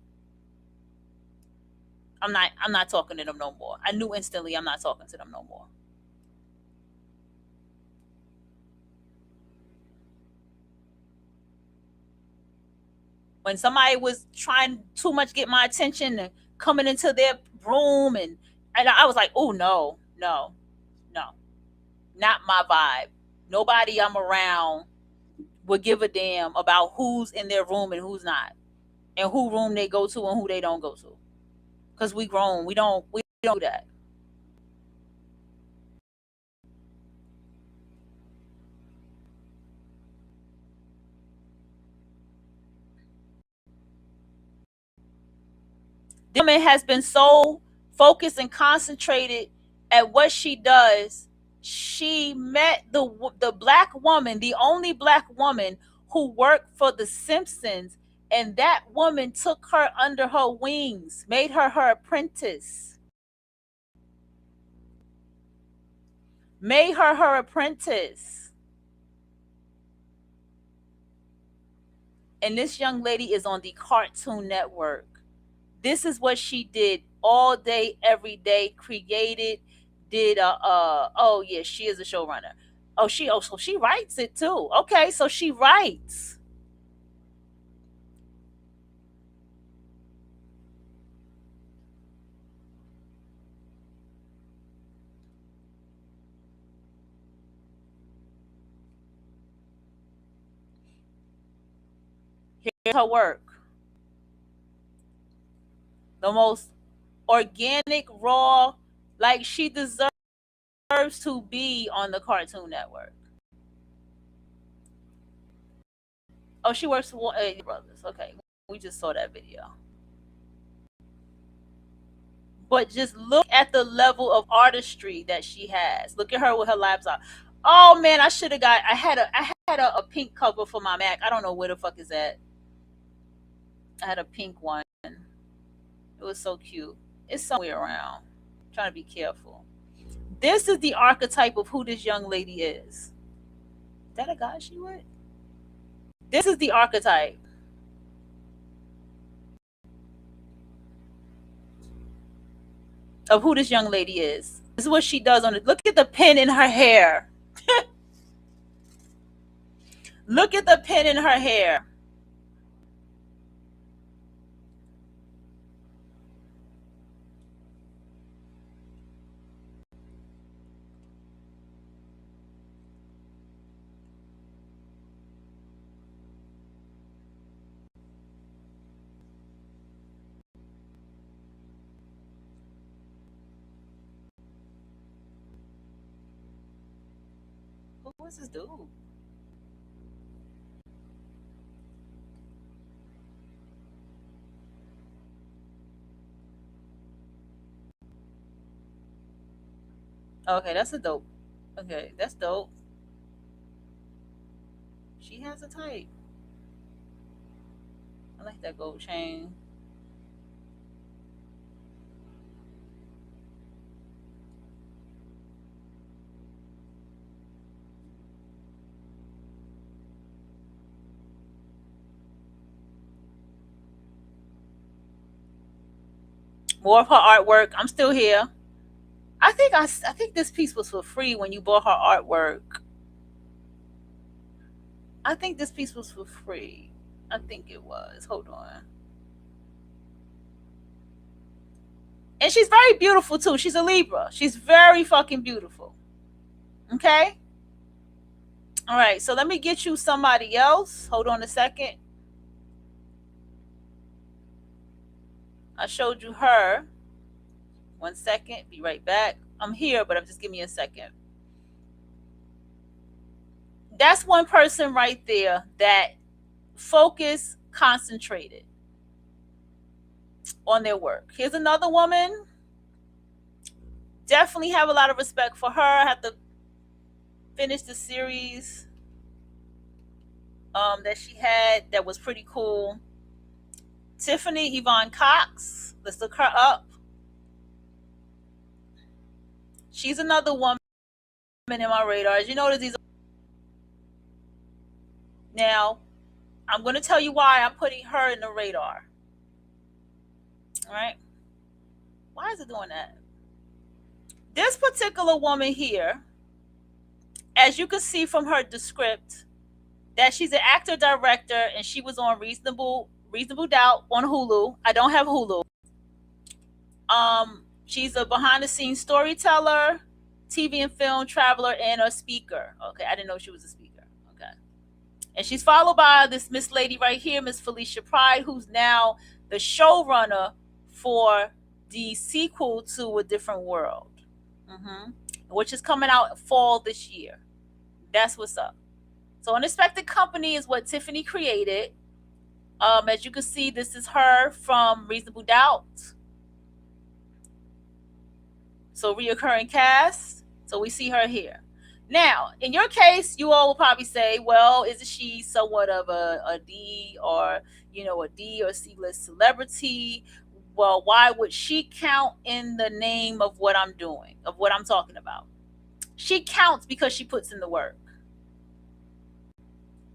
I'm not talking to them no more. I knew instantly I'm not talking to them no more. When somebody was trying too much get my attention and coming into their room and I was like, oh no, no, no, not my vibe. Nobody I'm around would give a damn about who's in their room and who's not, and who room they go to and who they don't go to. Because we grown, we don't do that. The woman has been so focused and concentrated at what she does. She met the black woman, the only black woman who worked for the Simpsons, and that woman took her under her wings, made her apprentice. Made her apprentice. And this young lady is on the Cartoon Network. This is what she did all day, every day. Created, did oh yeah, she is a showrunner. So she writes it too. Okay, so she writes. Here's her work. The most organic, raw, like she deserves to be on the Cartoon Network. Oh, she works for Brothers. Okay, we just saw that video. But just look at the level of artistry that she has. Look at her with her laptop. Oh man, I should have got. I had a pink cover for my Mac. I don't know where the fuck is that. I had a pink one. It was so cute. It's somewhere around. I'm trying to be careful. This is the archetype of who this young lady is. Is that a guy she with? This is the archetype of who this young lady is. This is what she does on it. Look at the pin in her hair. Look at the pin in her hair. Who is this dude? Okay, that's a dope. Okay, that's dope. She has a type. I like that gold chain. More of her artwork. I'm still here. I think this piece was for free when you bought her artwork. I think this piece was for free. I think it was. Hold on. And she's very beautiful too. She's a Libra. She's very fucking beautiful. Okay? All right, so let me get you somebody else. Hold on a second. I showed you her. 1 second. Be right back. I'm here, but just give me a second. That's one person right there that focus concentrated on their work. Here's another woman. Definitely have a lot of respect for her. I have to finish the series that she had that was pretty cool. Tiffany Yvonne Cox. Let's look her up. She's another woman in my radar. As you notice, these. Now, I'm going to tell you why I'm putting her in the radar. All right. Why is it doing that? This particular woman here, as you can see from her descript, that she's an actor director and she was on Reasonable Doubt on Hulu. I don't have Hulu. She's a behind the scenes storyteller, TV and film traveler, and a speaker. Okay, I didn't know she was a speaker. Okay. And she's followed by this Miss Lady right here, Miss Felicia Pride, who's now the showrunner for the sequel to A Different World, which is coming out fall this year. That's what's up. So Unexpected Company is what Tiffany created. As you can see, this is her from Reasonable Doubt. So reoccurring cast. So we see her here. Now, in your case, you all will probably say, well, isn't she somewhat of a D or, a D or C-list celebrity? Well, why would she count in the name of what I'm doing, of what I'm talking about? She counts because she puts in the work.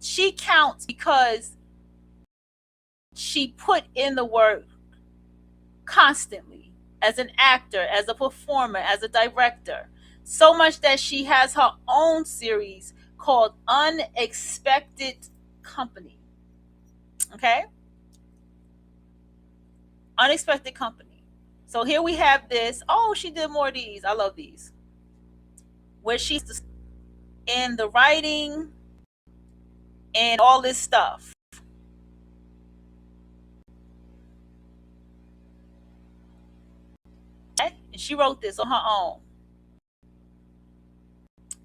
She counts because she put in the work constantly as an actor, as a performer, as a director. So much that she has her own series called Unexpected Company. Okay? Unexpected Company. So here we have this. Oh, she did more of these. I love these. Where she's in the writing and all this stuff. Okay? And she wrote this on her own.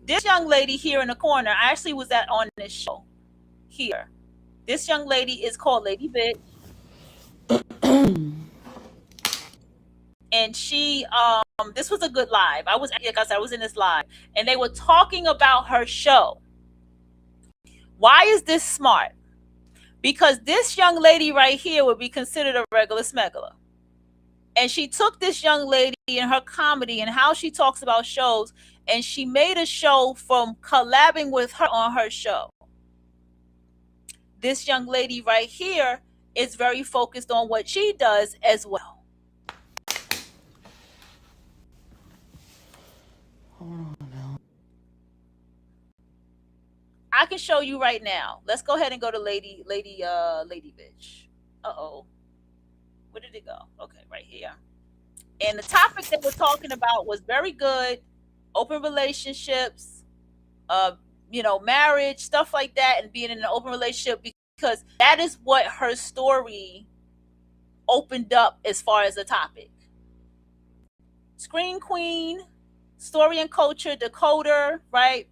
This young lady here in the corner, I actually was on this show here. This young lady is called Lady Bitch. And she this was a good live. I was, like I said, I was in this live and they were talking about her show. Why is this smart? Because this young lady right here would be considered a regular smuggler. And she took this young lady and her comedy and how she talks about shows, and she made a show from collabing with her on her show. This young lady right here is very focused on what she does as well. I can show you right now. Let's go ahead and go to Lady Bitch. Uh-oh. Where did it go? Okay, right here. And the topic that we're talking about was very good. Open relationships, marriage, stuff like that, and being in an open relationship, because that is what her story opened up as far as the topic. Screen Queen, Story and Culture, Decoder, right?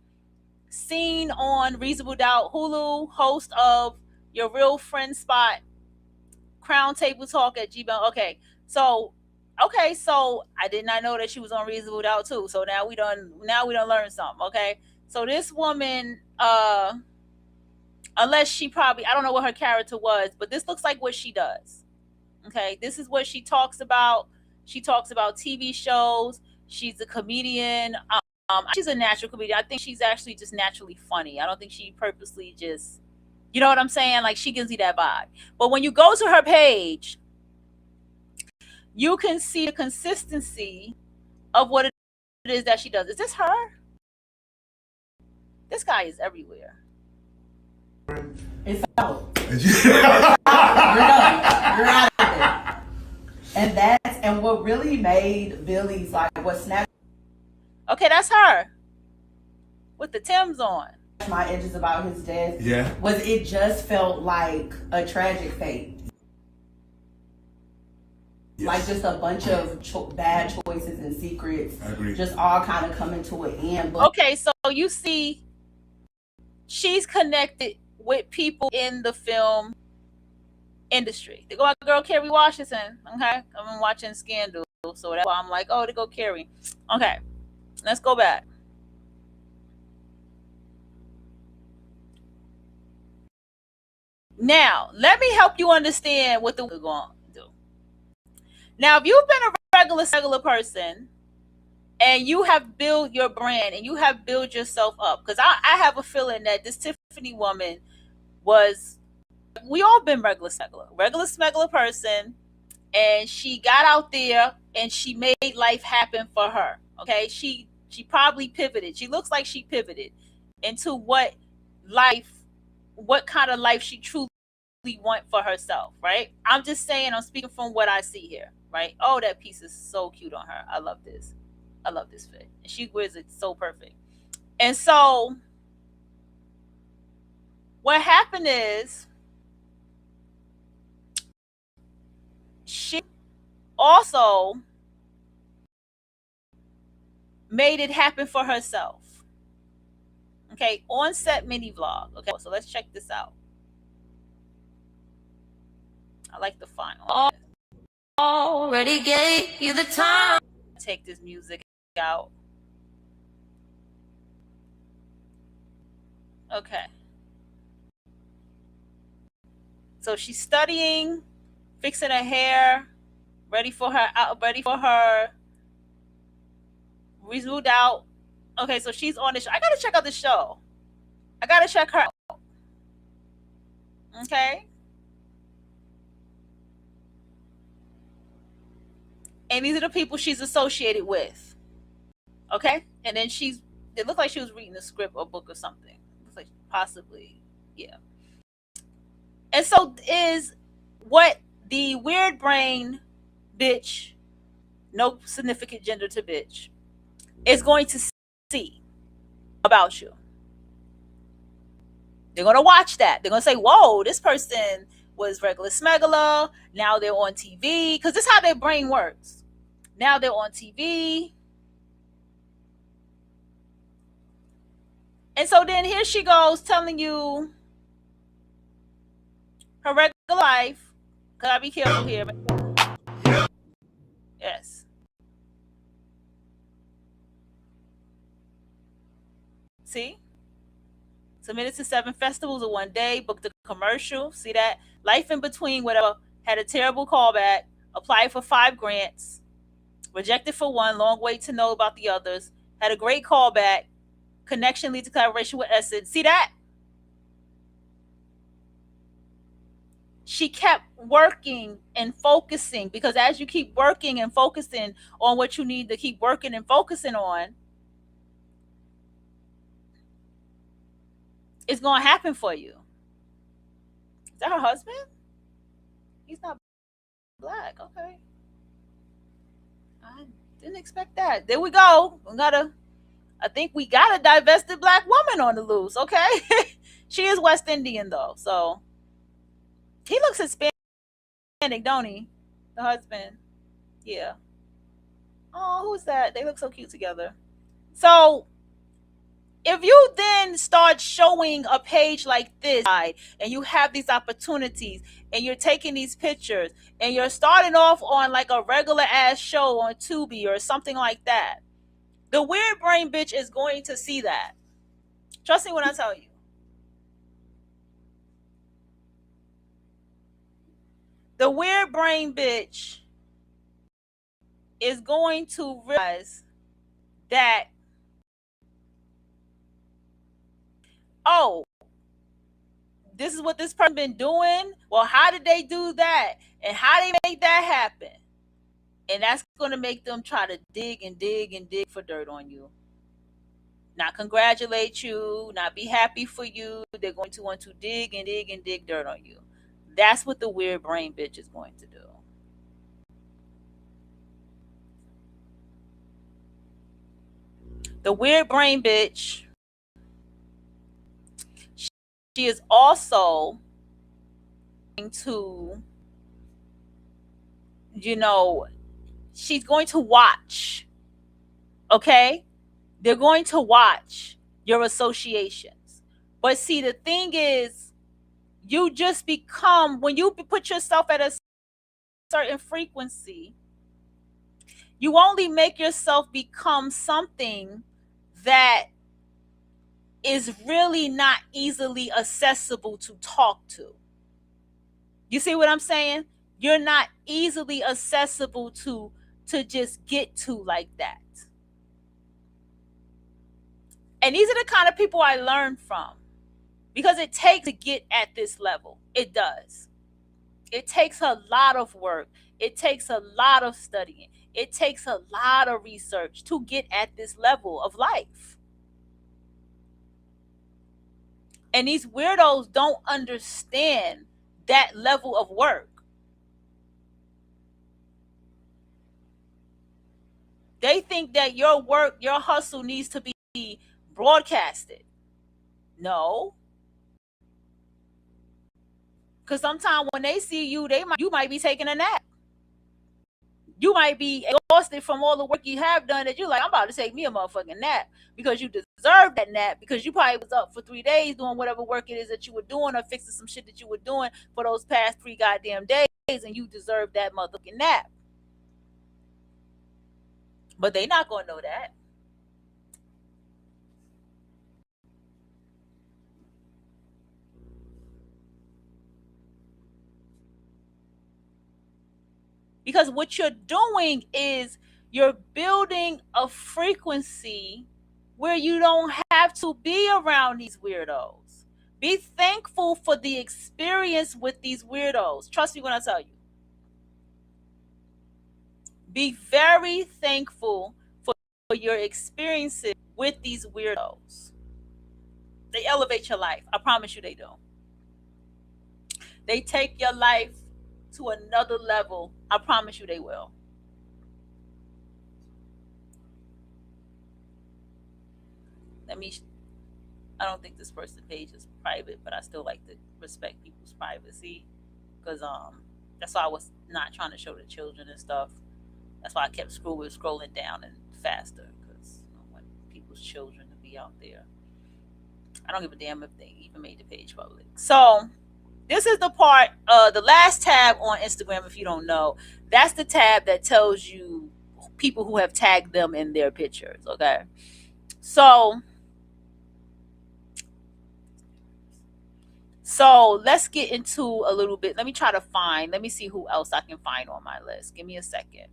Seen on Reasonable Doubt, Hulu, host of Your Real Friend Spot, Crown Table Talk at Gmail. Okay, so I did not know that she was on Reasonable Doubt too. So now we done learn something. Okay, so this woman, unless she probably, I don't know what her character was, but this looks like what she does. Okay, this is what she talks about. She talks about TV shows. She's a comedian. She's a natural comedian. I think she's actually just naturally funny. I don't think she purposely just, you know what I'm saying? Like, she gives you that vibe. But when you go to her page, you can see the consistency of what it is that she does. Is this her? This guy is everywhere. It's out. You're done. You're out of it. And what really made Billy's, like, what snapped. Okay, that's her with the Timbs on. My edges about his death. Yeah. Was it just felt like a tragic fate. Yes. Like just a bunch of bad choices and secrets. I agree. Just all kind of coming to an end. But okay, so you see, she's connected with people in the film industry. They go out, girl Kerry Washington. Okay, I've been watching Scandal, so that's why I'm like, oh, they go Kerry. Okay, let's go back. Now, let me help you understand what we're going to do. Now, if you've been a regular person and you have built your brand and you have built yourself up, because I have a feeling that this Tiffany woman was, we all been regular smuggler person, and she got out there and she made life happen for her. Okay, she probably pivoted. She looks like she pivoted into what kind of life she truly want for herself, right? I'm just saying, I'm speaking from what I see here, right? Oh, that piece is so cute on her. I love this fit, and she wears it so perfect. And so what happened is she also made it happen for herself. Okay, on set mini vlog. Okay, so let's check this out. I like the font. Already gave you the time. Take this music out. Okay. So she's studying, fixing her hair, ready for her Reasonable Doubt. Okay, so she's on the show. I gotta check out the show. I gotta check her out. Okay. And these are the people she's associated with. Okay, and then it looked like she was reading a script or book or something. It looks like possibly, yeah. And so is what the weird brain bitch, no significant gender to bitch, is going to see about you. They're going to watch that. They're going to say, whoa, this person was regular smuggler. Now they're on TV. Because this is how their brain works. Now they're on TV. And so then here she goes telling you her regular life. Gotta be careful here. Yes. See? Submitted to 7 festivals in one day, booked a commercial. See that? Life in between, whatever. Had a terrible callback. Applied for 5 grants. Rejected for 1. Long wait to know about the others. Had a great callback. Connection leads to collaboration with Essence. See that? She kept working and focusing, because as you keep working and focusing on what you need to keep working and focusing on, it's going to happen for you. Is that her husband? He's not black. Okay. I didn't expect that. There we go. I think we got a divested black woman on the loose. Okay. She is West Indian though. So he looks Hispanic, don't he? The husband. Yeah. Oh, who's that? They look so cute together. So if you then start showing a page like this and you have these opportunities and you're taking these pictures and you're starting off on like a regular ass show on Tubi or something like that, the weird brain bitch is going to see that. Trust me when I tell you. The weird brain bitch is going to realize that, oh, this is what this person been doing. Well, how did they do that? And how they make that happen? And that's going to make them try to dig and dig and dig for dirt on you. Not congratulate you, not be happy for you. They're going to want to dig and dig and dig dirt on you. That's what the weird brain bitch is going to do. The weird brain bitch, she is also going to, she's going to watch. Okay? They're going to watch your associations. But see, the thing is, you just become, when you put yourself at a certain frequency, you only make yourself become something that is really not easily accessible to talk to. You see what I'm saying? You're not easily accessible to just get to like that. And these are the kind of people I learn from, because it takes to get at this level. It does. It takes a lot of work. It takes a lot of studying. It takes a lot of research to get at this level of life. And these weirdos don't understand that level of work. They think that your work, your hustle needs to be broadcasted. No. Because sometimes when they see you, you might be taking a nap. You might be exhausted from all the work you have done that you're like, I'm about to take me a motherfucking nap, because you deserve that nap, because you probably was up for 3 days doing whatever work it is that you were doing, or fixing some shit that you were doing for those past 3 goddamn days, and you deserve that motherfucking nap. But they not going to know that. Because what you're doing is you're building a frequency where you don't have to be around these weirdos. Be thankful for the experience with these weirdos. Trust me when I tell you. Be very thankful your experiences with these weirdos. They elevate your life. I promise you they do. They take your life to another level. I promise you they will. I don't think this person's page is private, but I still like to respect people's privacy. Because that's why I was not trying to show the children and stuff. That's why I kept scrolling down and faster, because I don't want people's children to be out there. I don't give a damn if they even made the page public. So this is the part, the last tab on Instagram, if you don't know, that's the tab that tells you people who have tagged them in their pictures, okay? So let's get into a little bit. Let me see who else I can find on my list. Give me a second.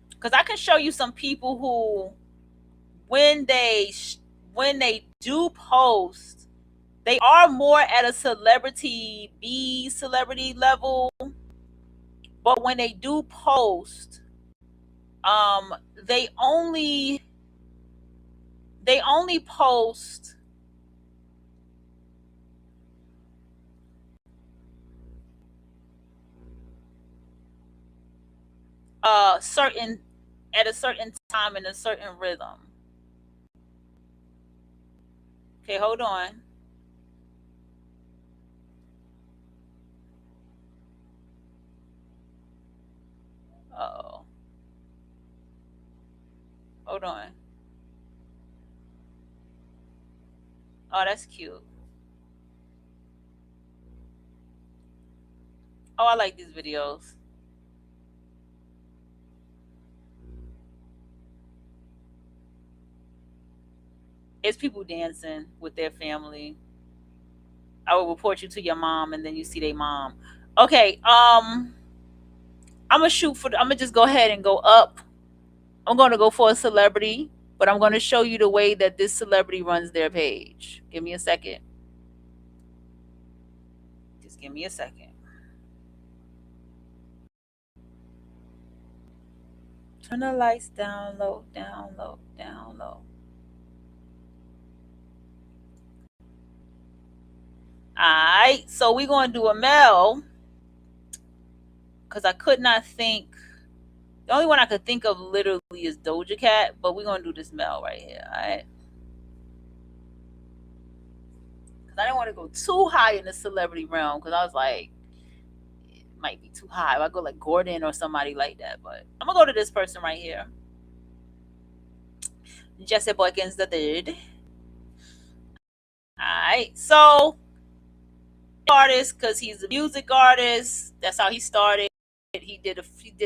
Because I can show you some people who, when they do post, they are more at a celebrity level. But when they do post, they only post at a certain time in a certain rhythm. Okay, hold on. Uh-oh. Hold on. Oh, that's cute. Oh, I like these videos. It's people dancing with their family. I will report you to your mom, and then you see their mom. Okay, I'm gonna just go ahead and go up. I'm gonna go for a celebrity, but I'm gonna show you the way that this celebrity runs their page. Give me a second. Just give me a second. Turn the lights down low, down low, down low. Alright, so we're gonna do a Mel, because I could not think. The only one I could think of literally is Doja Cat, but we're gonna do this Mel right here, alright? Because I didn't want to go too high in the celebrity realm, because I was like, it might be too high. If I go like Gordon or somebody like that, but I'm gonna go to this person right here. Jesse Boykins the third. Alright, so artist, because he's a music artist. That's how he started. He did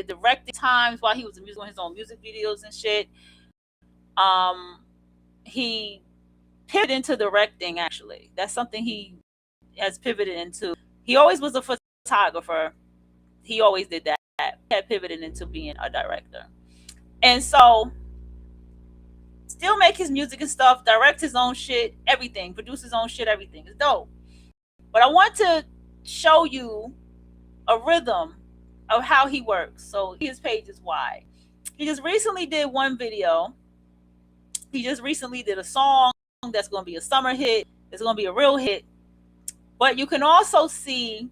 directing times while he was on his own music videos and shit. He pivoted into directing, actually. That's something he has pivoted into. He always was a photographer. He always did that. He had pivoted into being a director. And so still make his music and stuff, direct his own shit, everything, produce his own shit, everything. It's dope. But I want to show you a rhythm of how he works. So his page is wide. He just recently did one video. He just recently did a song that's going to be a summer hit. It's going to be a real hit. But you can also see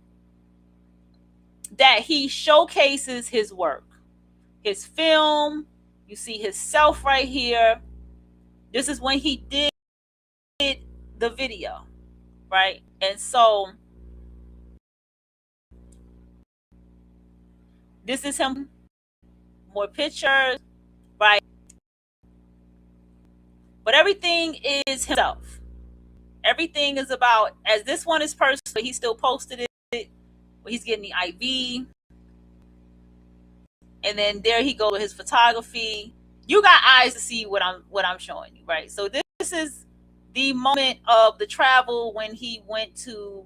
that he showcases his work, his film. You see himself right here. This is when he did the video, right? And so this is him, more pictures, right? But everything is himself. Everything is about, as this one is personal, but he still posted it. He's getting the IV. And then there he goes with his photography. You got eyes to see what I'm showing you, right? So this is the moment of the travel when he went to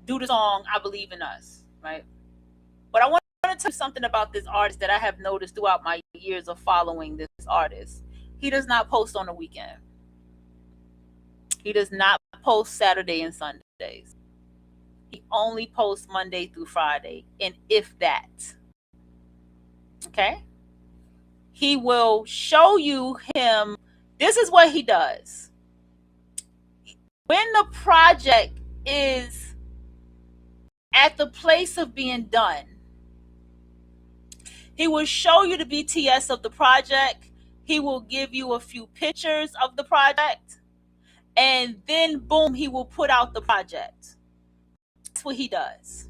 do the song I Believe in Us, right? But I want to tell you something about this artist that I have noticed throughout my years of following this artist. He does not post on the weekend. He does not post Saturday and Sundays. He only posts Monday through Friday, and if that. Okay? He will show you him. This is what he does. When the project is at the place of being done, he will show you the BTS of the project. He will give you a few pictures of the project. And then, boom, he will put out the project. That's what he does.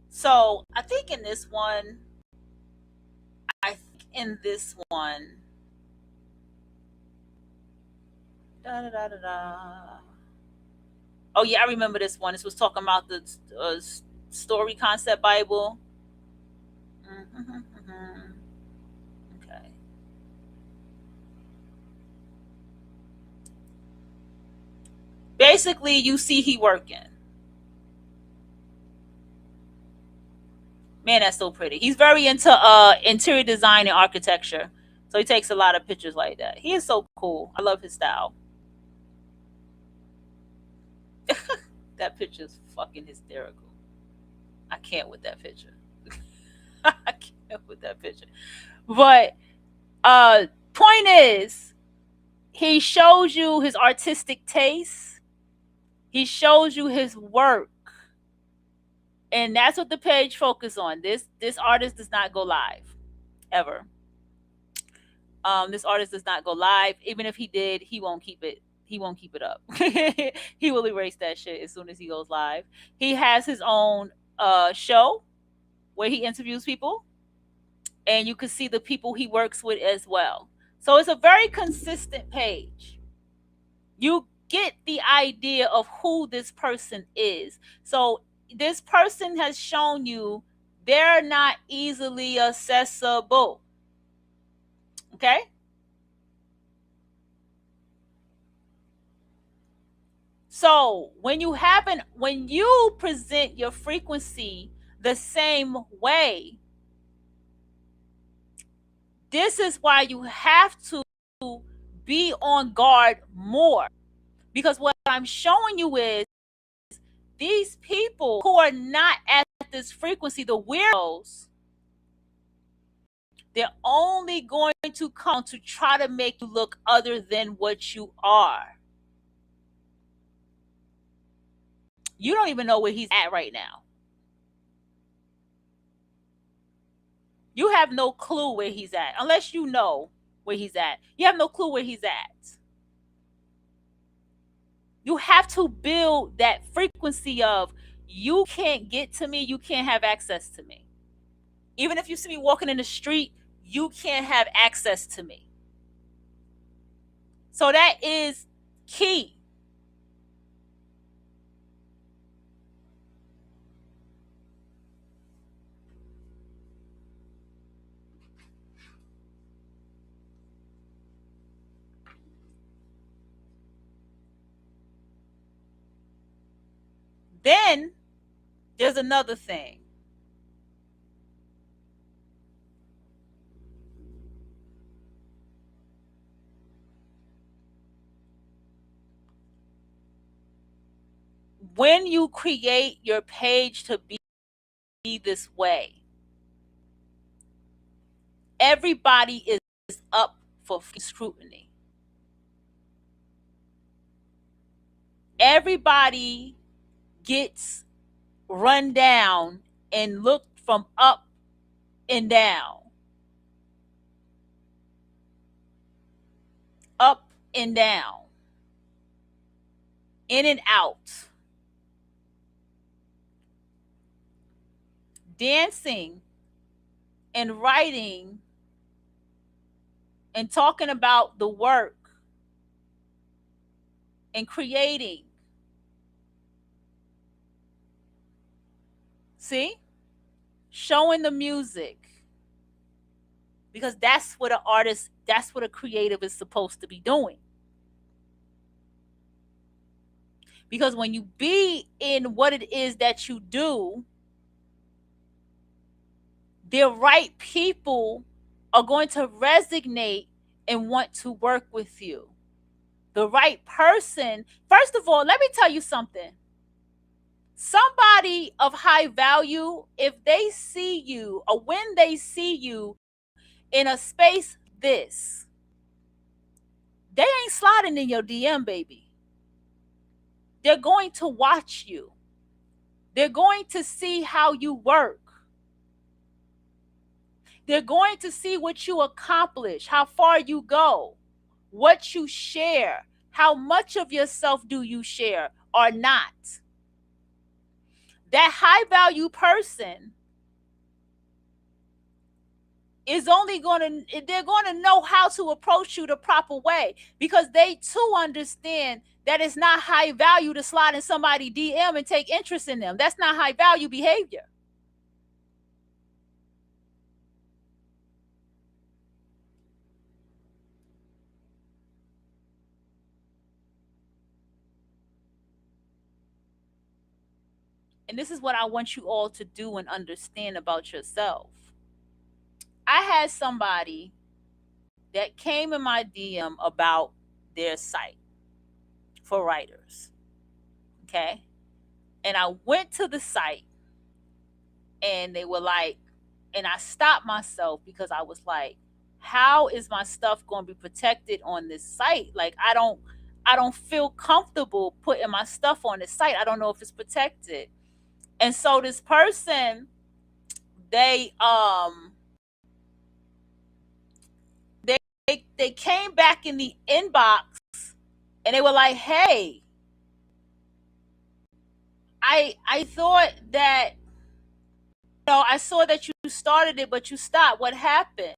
So I think in this one, da, da, da, da, da. Oh yeah, I remember this one. This was talking about the story concept Bible. Okay. Basically, you see he working. Man, that's so pretty. He's very into interior design and architecture. So he takes a lot of pictures like that. He is so cool. I love his style. That picture is fucking hysterical. I can't with that picture. I can't with that picture. But point is, he shows you his artistic taste. He shows you his work. And that's what the page focuses on. This artist does not go live. Ever. This artist does not go live. Even if he did, he won't keep it. He won't keep it up. He will erase that shit as soon as he goes live. He has his own show where he interviews people, and you can see the people he works with as well. So it's a very consistent page. You get the idea of who this person is. So this person has shown you they're not easily accessible. Okay? So when you present your frequency the same way, this is why you have to be on guard more. Because what I'm showing you is these people who are not at this frequency, the weirdos, they're only going to come to try to make you look other than what you are. You don't even know where he's at right now. You have no clue where he's at. Unless you know where he's at. You have no clue where he's at. You have to build that frequency of, you can't get to me, you can't have access to me. Even if you see me walking in the street, you can't have access to me. So that is key. Then there's another thing. When you create your page to be this way, everybody is up for scrutiny. Everybody gets run down and looked from up and down. Up and down. In and out. Dancing and writing and talking about the work and creating. See? Showing the music. Because that's what an artist, that's what a creative is supposed to be doing. Because when you be in what it is that you do, the right people are going to resonate and want to work with you. The right person. First of all, let me tell you something. somebody of high value, if they see you or when they see you in a space this, they ain't sliding in your DM, baby. They're going to watch you. They're going to see how you work. They're going to see what you accomplish, how far you go, what you share, how much of yourself do you share or not. That high value person is only they're going to know how to approach you the proper way, because they too understand that it's not high value to slide in somebody DM and take interest in them. That's not high value behavior. And this is what I want you all to do and understand about yourself. I had somebody that came in my DM about their site for writers. Okay. And I went to the site and they were like, and I stopped myself because I was like, how is my stuff going to be protected on this site? Like, I don't feel comfortable putting my stuff on this site. I don't know if it's protected. And so this person, they came back in the inbox and they were like, hey, I thought that, I saw that you started it, but you stopped. What happened?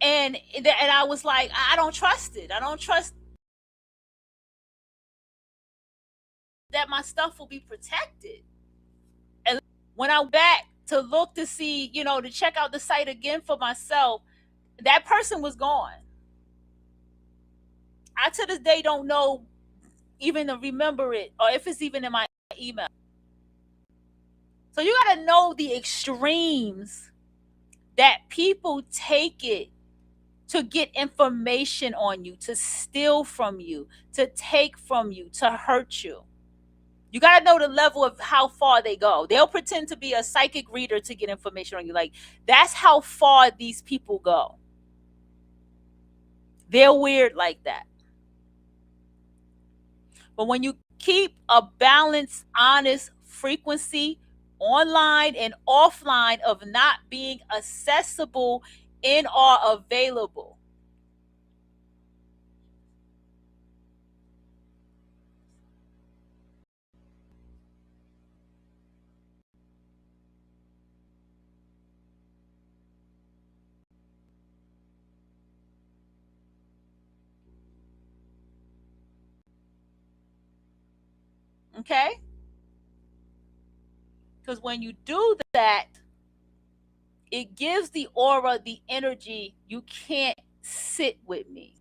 And I was like, I don't trust it. I don't trust that my stuff will be protected. And when I went back to look to see, to check out the site again for myself, that person was gone. I to this day don't know even to remember it or if it's even in my email. So you got to know the extremes that people take it to get information on you, to steal from you, to take from you, to hurt you. You got to know the level of how far they go. They'll pretend to be a psychic reader to get information on you. Like, that's how far these people go. They're weird like that. But when you keep a balanced, honest frequency online and offline of not being accessible in or available, okay? Because when you do that, it gives the aura, the energy, you can't sit with me.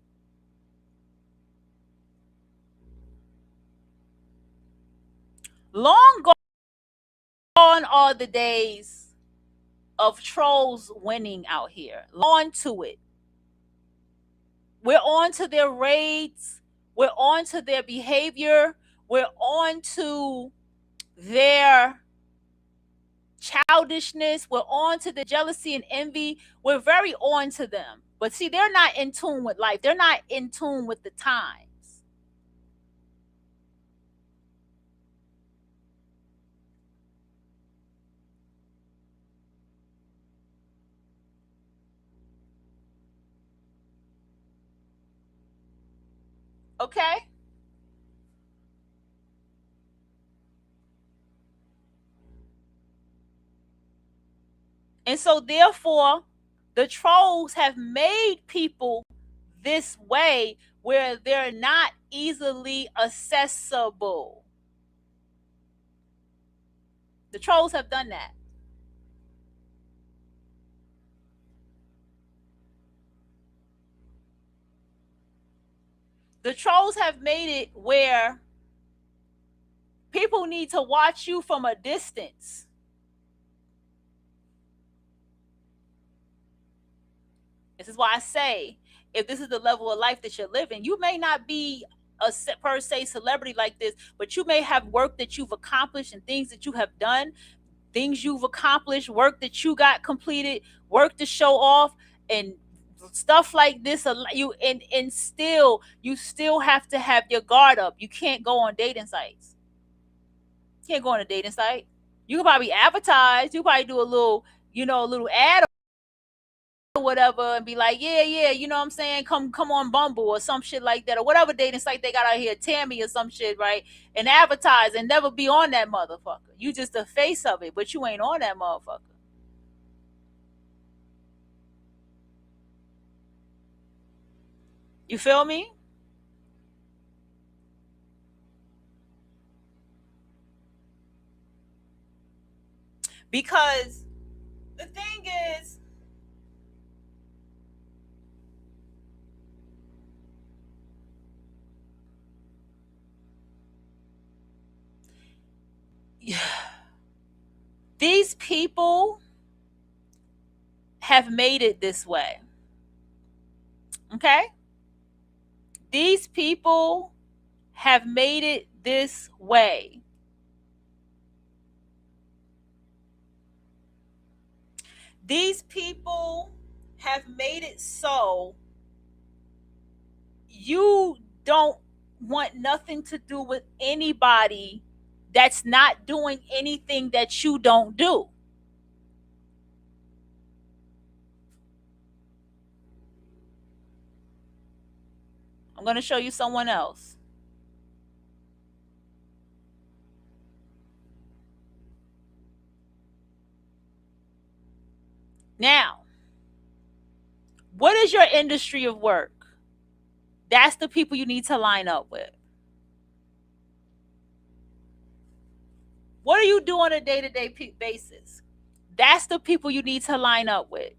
Long gone are the days of trolls winning out here. On to it. We're on to their raids. We're on to their behavior. We're on to their childishness. We're on to the jealousy and envy. We're very on to them. But see, they're not in tune with life. They're not in tune with the times. Okay? And so therefore, the trolls have made people this way where they're not easily accessible. The trolls have done that. The trolls have made it where people need to watch you from a distance. This is why I say, if this is the level of life that you're living, you may not be a per se celebrity like this, but you may have work that you've accomplished and things that you have done, things you've accomplished, work that you got completed, work to show off, and stuff like this. And still, you still have to have your guard up. You can't go on dating sites. You can't go on a dating site. You can probably advertise. You probably do a little, a little ad or whatever, and be like, yeah, you know what I'm saying? Come on Bumble or some shit like that, or whatever dating site they got out here, Tammy or some shit, right? And advertise and never be on that motherfucker. You just the face of it, but you ain't on that motherfucker. You feel me? Because the thing is, these people have made it this way. Okay? These people have made it this way. These people have made it so you don't want nothing to do with anybody that's not doing anything that you don't do. I'm going to show you someone else. Now, what is your industry of work? That's the people you need to line up with. What do you do on a day-to-day basis? That's the people you need to line up with.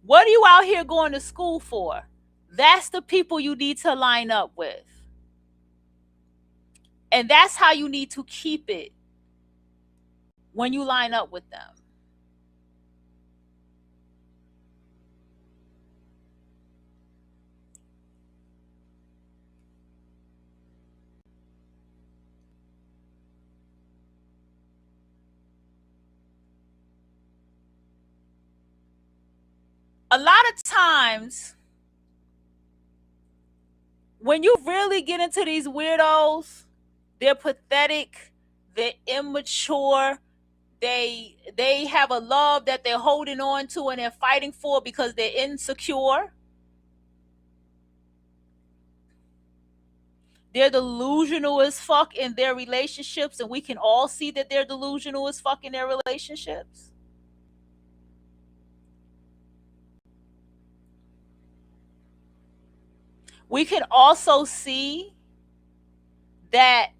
What are you out here going to school for? That's the people you need to line up with. And that's how you need to keep it when you line up with them. A lot of times, when you really get into these weirdos, they're pathetic, they're immature, they have a love that they're holding on to and they're fighting for because they're insecure. They're delusional as fuck in their relationships, and we can all see that they're delusional as fuck in their relationships. We can also see that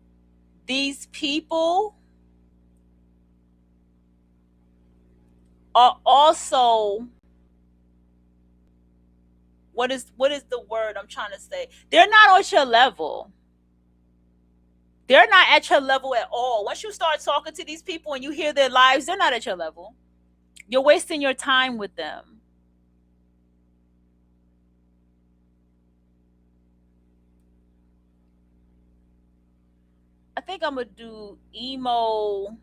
these people are also, what is the word I'm trying to say? They're not at your level. They're not at your level at all. Once you start talking to these people and you hear their lives, they're not at your level. You're wasting your time with them. I think I'm gonna do emo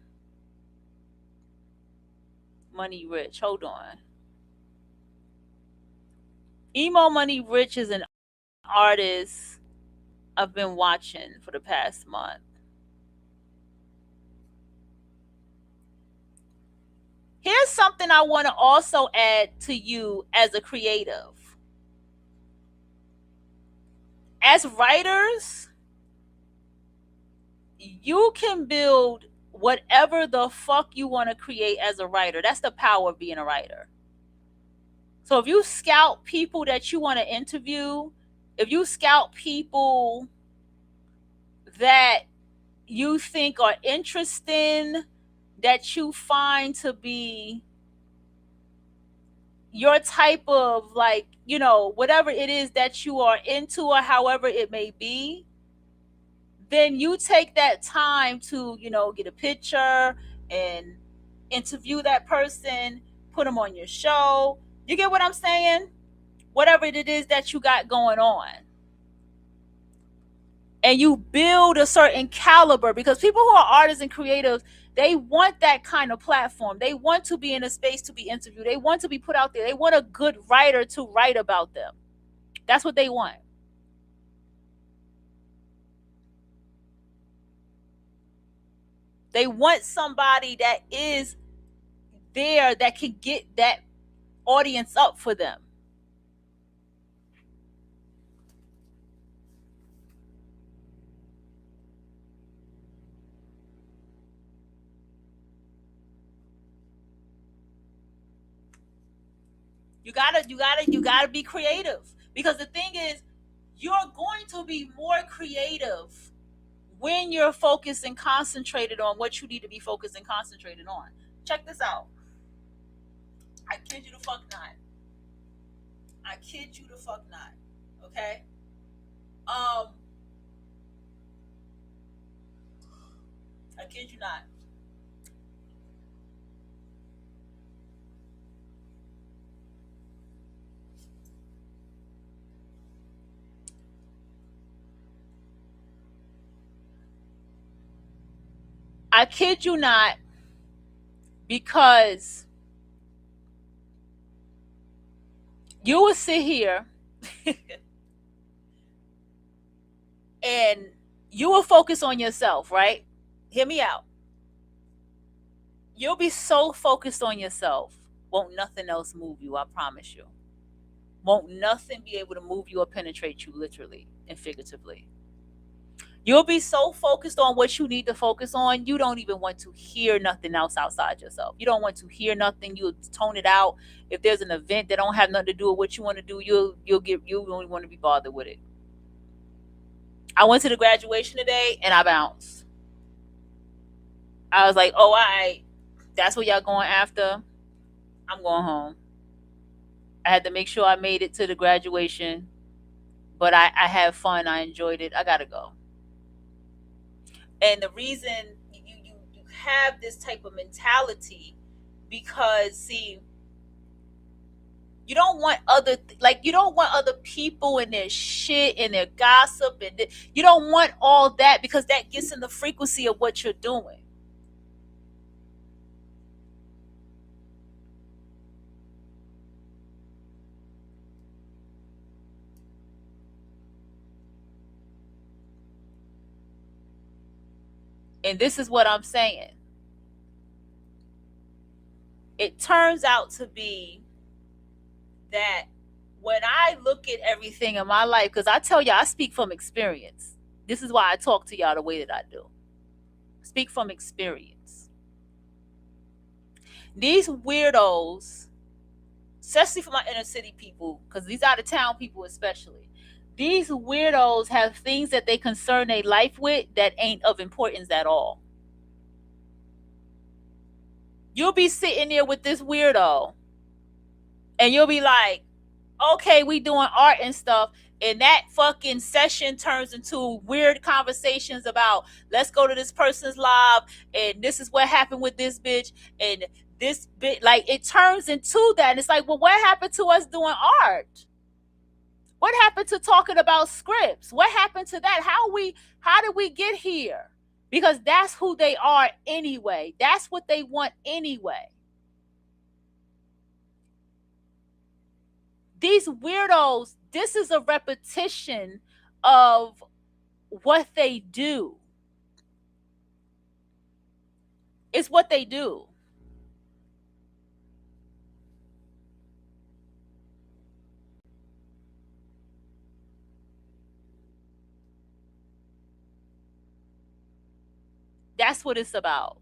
money rich. Hold on. Emo Money Rich is an artist I've been watching for the past month. Here's something I want to also add to you as a creative. As writers, you can build whatever the fuck you want to create as a writer. That's the power of being a writer. So if you scout people that you want to interview, if you scout people that you think are interesting, that you find to be your type of, like, whatever it is that you are into or however it may be, then you take that time to, get a picture and interview that person, put them on your show. You get what I'm saying? Whatever it is that you got going on. and you build a certain caliber, because people who are artists and creatives, they want that kind of platform. They want to be in a space to be interviewed. They want to be put out there. They want a good writer to write about them. That's what they want. They want somebody that is there that can get that audience up for them. You gotta be creative, because the thing is, you're going to be more creative when you're focused and concentrated on what you need to be focused and concentrated on. Check this out. I kid you the fuck not. I kid you the fuck not. Okay? I kid you not. I kid you not, because you will sit here and you will focus on yourself, right? Hear me out. You'll be so focused on yourself, won't nothing else move you, I promise you. Won't nothing be able to move you or penetrate you, literally and figuratively. You'll be so focused on what you need to focus on, you don't even want to hear nothing else outside yourself. You don't want to hear nothing. You'll tone it out. If there's an event that don't have nothing to do with what you want to do, you don't want to be bothered with it. I went to the graduation today and I bounced. I was like, oh, all right, that's what y'all going after. I'm going home. I had to make sure I made it to the graduation, but I had fun. I enjoyed it. I gotta go. And the reason you have this type of mentality, because see, you don't want other people and their shit and their gossip, and you don't want all that, because that gets in the frequency of what you're doing. And this is what I'm saying. It turns out to be that when I look at everything in my life, because I tell you, I speak from experience. This is why I talk to y'all the way that I do. Speak from experience. These weirdos, especially for my inner city people, because these out of town people especially, these weirdos have things that they concern their life with that ain't of importance at all. You'll be sitting there with this weirdo and you'll be like, okay, we doing art and stuff. And that fucking session turns into weird conversations about, let's go to this person's live, and this is what happened with this bitch, and this bit, like, it turns into that. And it's like, well, what happened to us doing art? What happened to talking about scripts? What happened to that? How did we get here? Because that's who they are anyway. That's what they want anyway. These weirdos, this is a repetition of what they do. It's what they do. That's what it's about.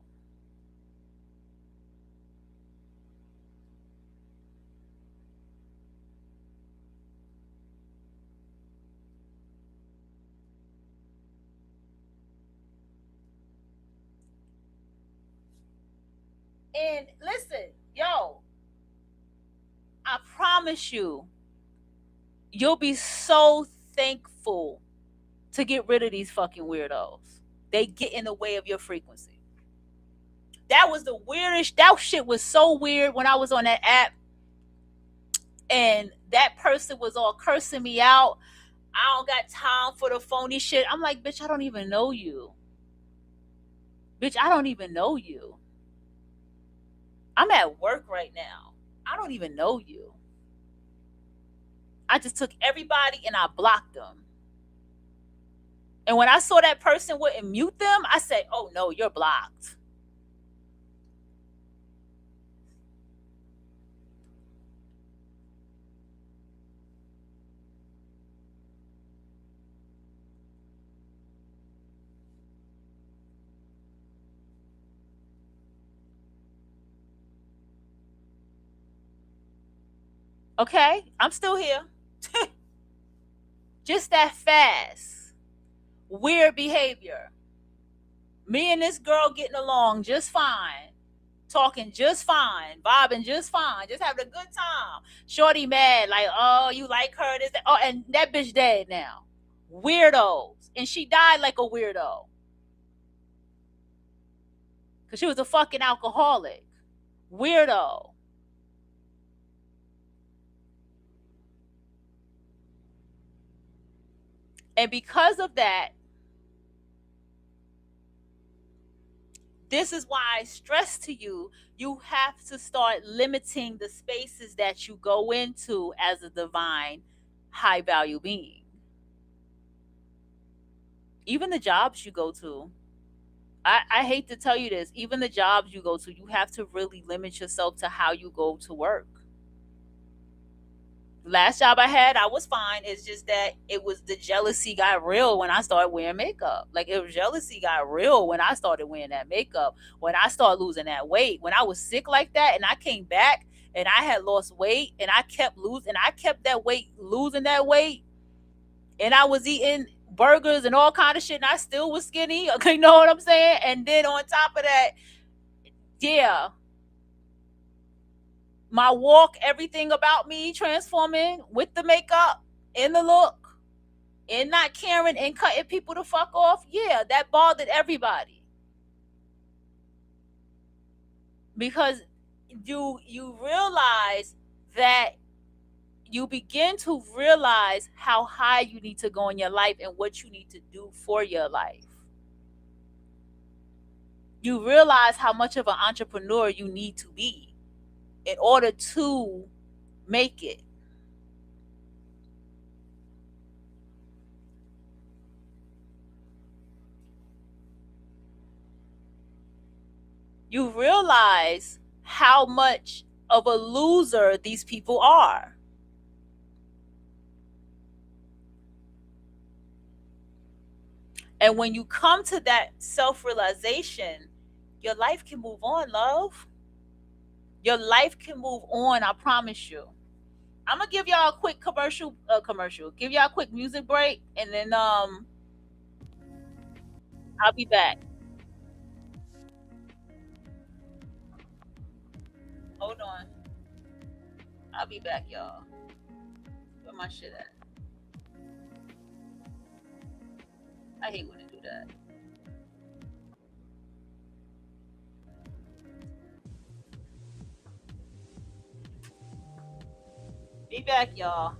And listen, yo, I promise you, you'll be so thankful to get rid of these fucking weirdos. They get in the way of your frequency. That was the weirdest. That shit was so weird when I was on that app and that person was all cursing me out. I don't got time for the phony shit. I'm like, bitch, I don't even know you. Bitch, I don't even know you. I'm at work right now. I don't even know you. I just took everybody and I blocked them. And when I saw that person wouldn't mute them, I said, oh no, you're blocked. Okay, I'm still here. Just that fast. Weird behavior. Me and this girl getting along just fine. Talking just fine. Vibing just fine. Just having a good time. Shorty mad. Like, oh, you like her. This, that. Oh, and that bitch dead now. Weirdos. And she died like a weirdo. Because she was a fucking alcoholic. Weirdo. And because of that, this is why I stress to you, you have to start limiting the spaces that you go into as a divine, high value being. Even the jobs you go to, I hate to tell you this, even the jobs you go to, you have to really limit yourself to how you go to work. Last job I had, I was fine. It's just that it was the jealousy got real when I started wearing makeup. Like, it was jealousy got real when I started wearing that makeup. When I started losing that weight. When I was sick like that and I came back and I had lost weight and I kept that weight, losing that weight. And I was eating burgers and all kind of shit and I still was skinny. Okay, you know what I'm saying? And then on top of that, yeah, my walk, everything about me transforming with the makeup and the look and not caring and cutting people the fuck off. Yeah, that bothered everybody. Because you realize that you begin to realize how high you need to go in your life and what you need to do for your life. You realize how much of an entrepreneur you need to be in order to make it. You realize how much of a loser these people are. And when you come to that self-realization, your life can move on, love. Your life can move on, I promise you. I'm gonna give y'all a quick commercial. Give y'all a quick music break, and then I'll be back. Hold on. I'll be back, y'all. Where my shit at? I hate when they do that. Be back, y'all.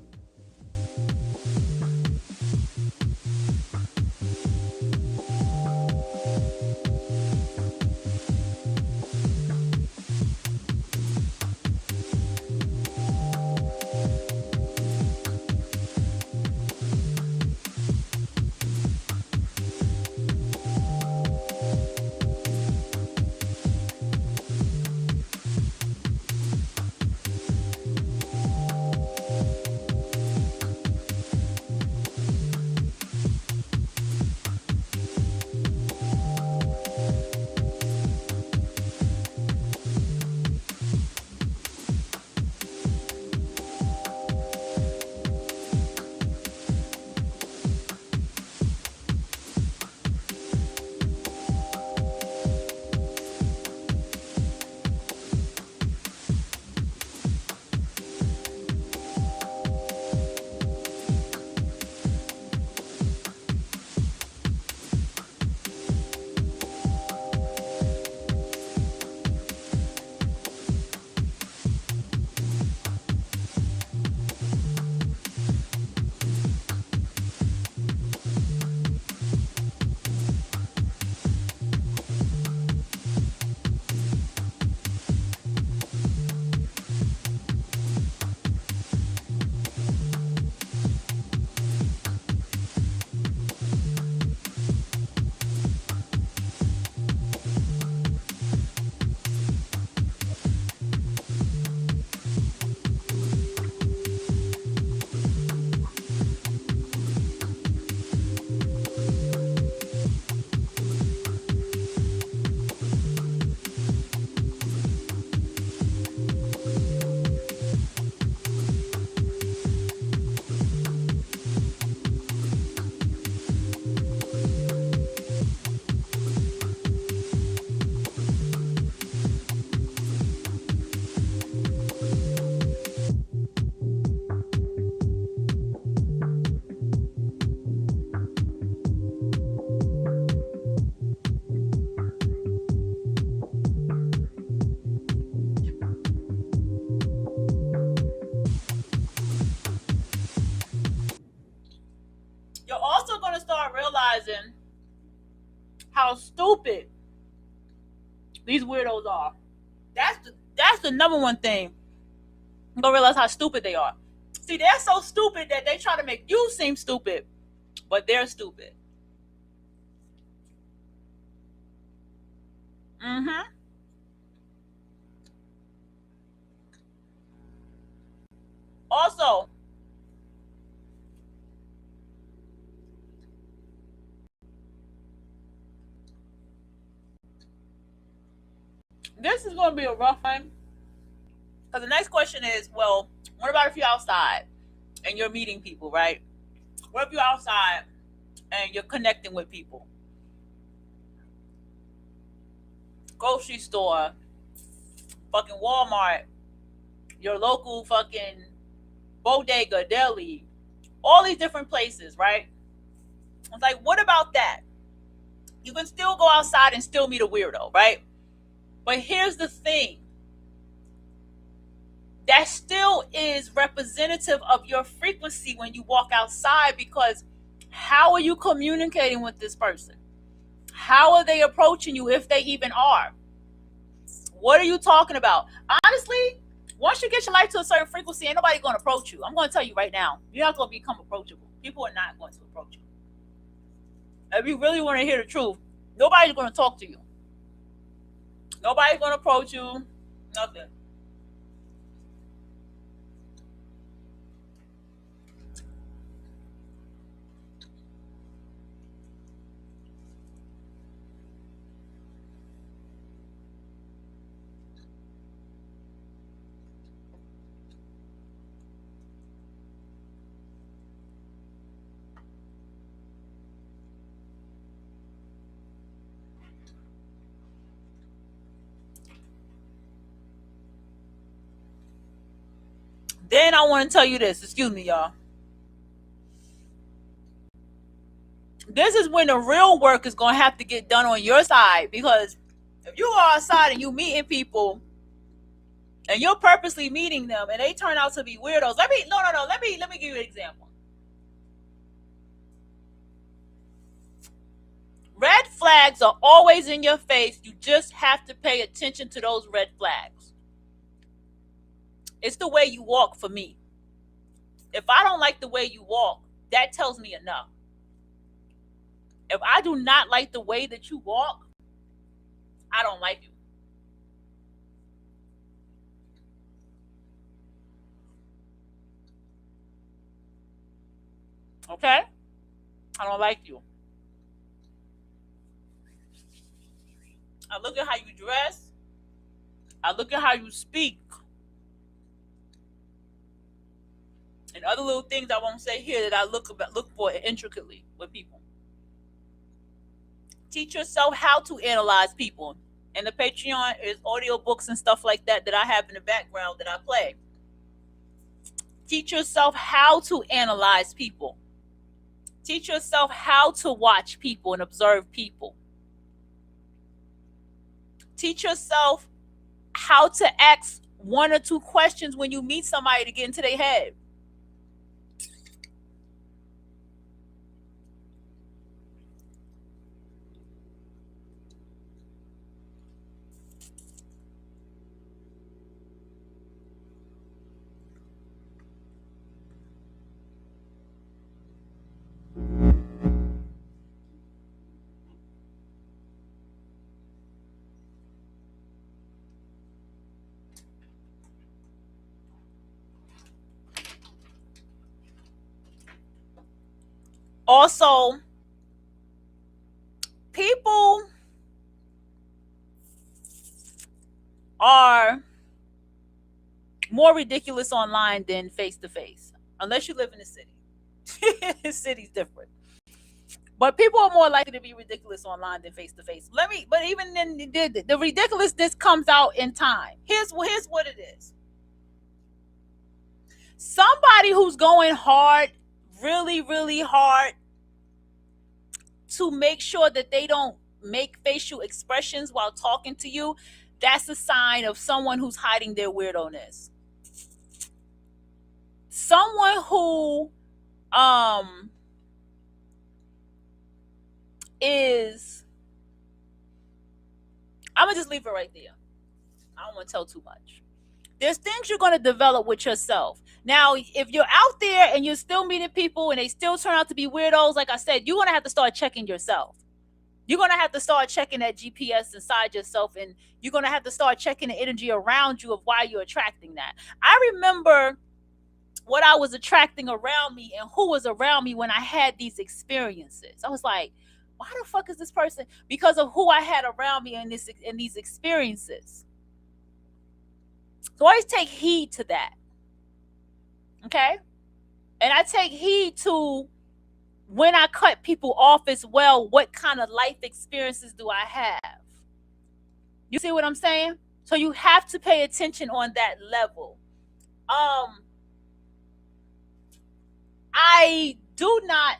how stupid these weirdos are. That's the number one thing. You're gonna realize how stupid they are. See, they're so stupid that they try to make you seem stupid, but they're stupid. Mm-hmm. Also, this is gonna be a rough one. Because the next question is, well, what about if you're outside and you're meeting people, right? What if you're outside and you're connecting with people? Grocery store, fucking Walmart, your local fucking bodega, deli, all these different places, right? It's like, what about that? You can still go outside and still meet a weirdo, right? But here's the thing. That still is representative of your frequency when you walk outside, because how are you communicating with this person? How are they approaching you, if they even are? What are you talking about? Honestly, once you get your life to a certain frequency, ain't nobody going to approach you. I'm going to tell you right now, you're not going to become approachable. People are not going to approach you. If you really want to hear the truth, nobody's going to talk to you. Nobody's going to approach you. Nothing. Then I want to tell you this. Excuse me, y'all. This is when the real work is going to have to get done on your side, because if you are outside and you meeting people and you're purposely meeting them and they turn out to be weirdos, let me give you an example. Red flags are always in your face. You just have to pay attention to those red flags. It's the way you walk for me. If I don't like the way you walk, that tells me enough. If I do not like the way that you walk, I don't like you. Okay? I don't like you. I look at how you dress. I look at how you speak. And other little things I won't say here that I look for intricately with people. Teach yourself how to analyze people. And the Patreon is audiobooks and stuff like that I have in the background that I play. Teach yourself how to analyze people. Teach yourself how to watch people and observe people. Teach yourself how to ask one or two questions when you meet somebody to get into their head. Also, people are more ridiculous online than face to face, unless you live in the city. The city's different. But people are more likely to be ridiculous online than face to face. But even then, the ridiculousness comes out in time. Here's what it is. Somebody who's going hard, really, really hard, to make sure that they don't make facial expressions while talking to you, that's a sign of someone who's hiding their weirdo-ness. Someone who is I'm gonna just leave it right there. I don't want to tell too much. There's things you're going to develop with yourself. Now, if you're out there and you're still meeting people and they still turn out to be weirdos, like I said, you're going to have to start checking yourself. You're going to have to start checking that GPS inside yourself, and you're going to have to start checking the energy around you of why you're attracting that. I remember what I was attracting around me and who was around me when I had these experiences. I was like, why the fuck is this person? Because of who I had around me in these experiences. So always take heed to that. Okay? And I take heed to when I cut people off as well, what kind of life experiences do I have? You see what I'm saying? So you have to pay attention on that level. I do not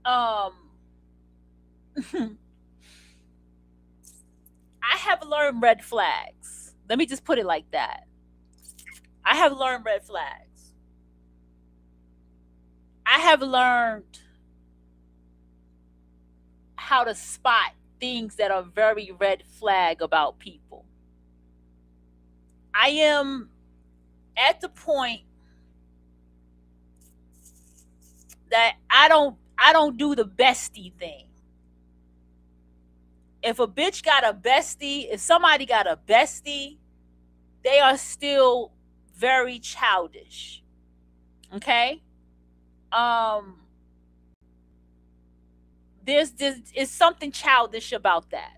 I have learned red flags. Let me just put it like that. I have learned red flags. I have learned how to spot things that are very red flag about people. I am at the point that I don't do the bestie thing. If a bitch got a bestie, if somebody got a bestie, they are still very childish. Okay? There's something childish about that.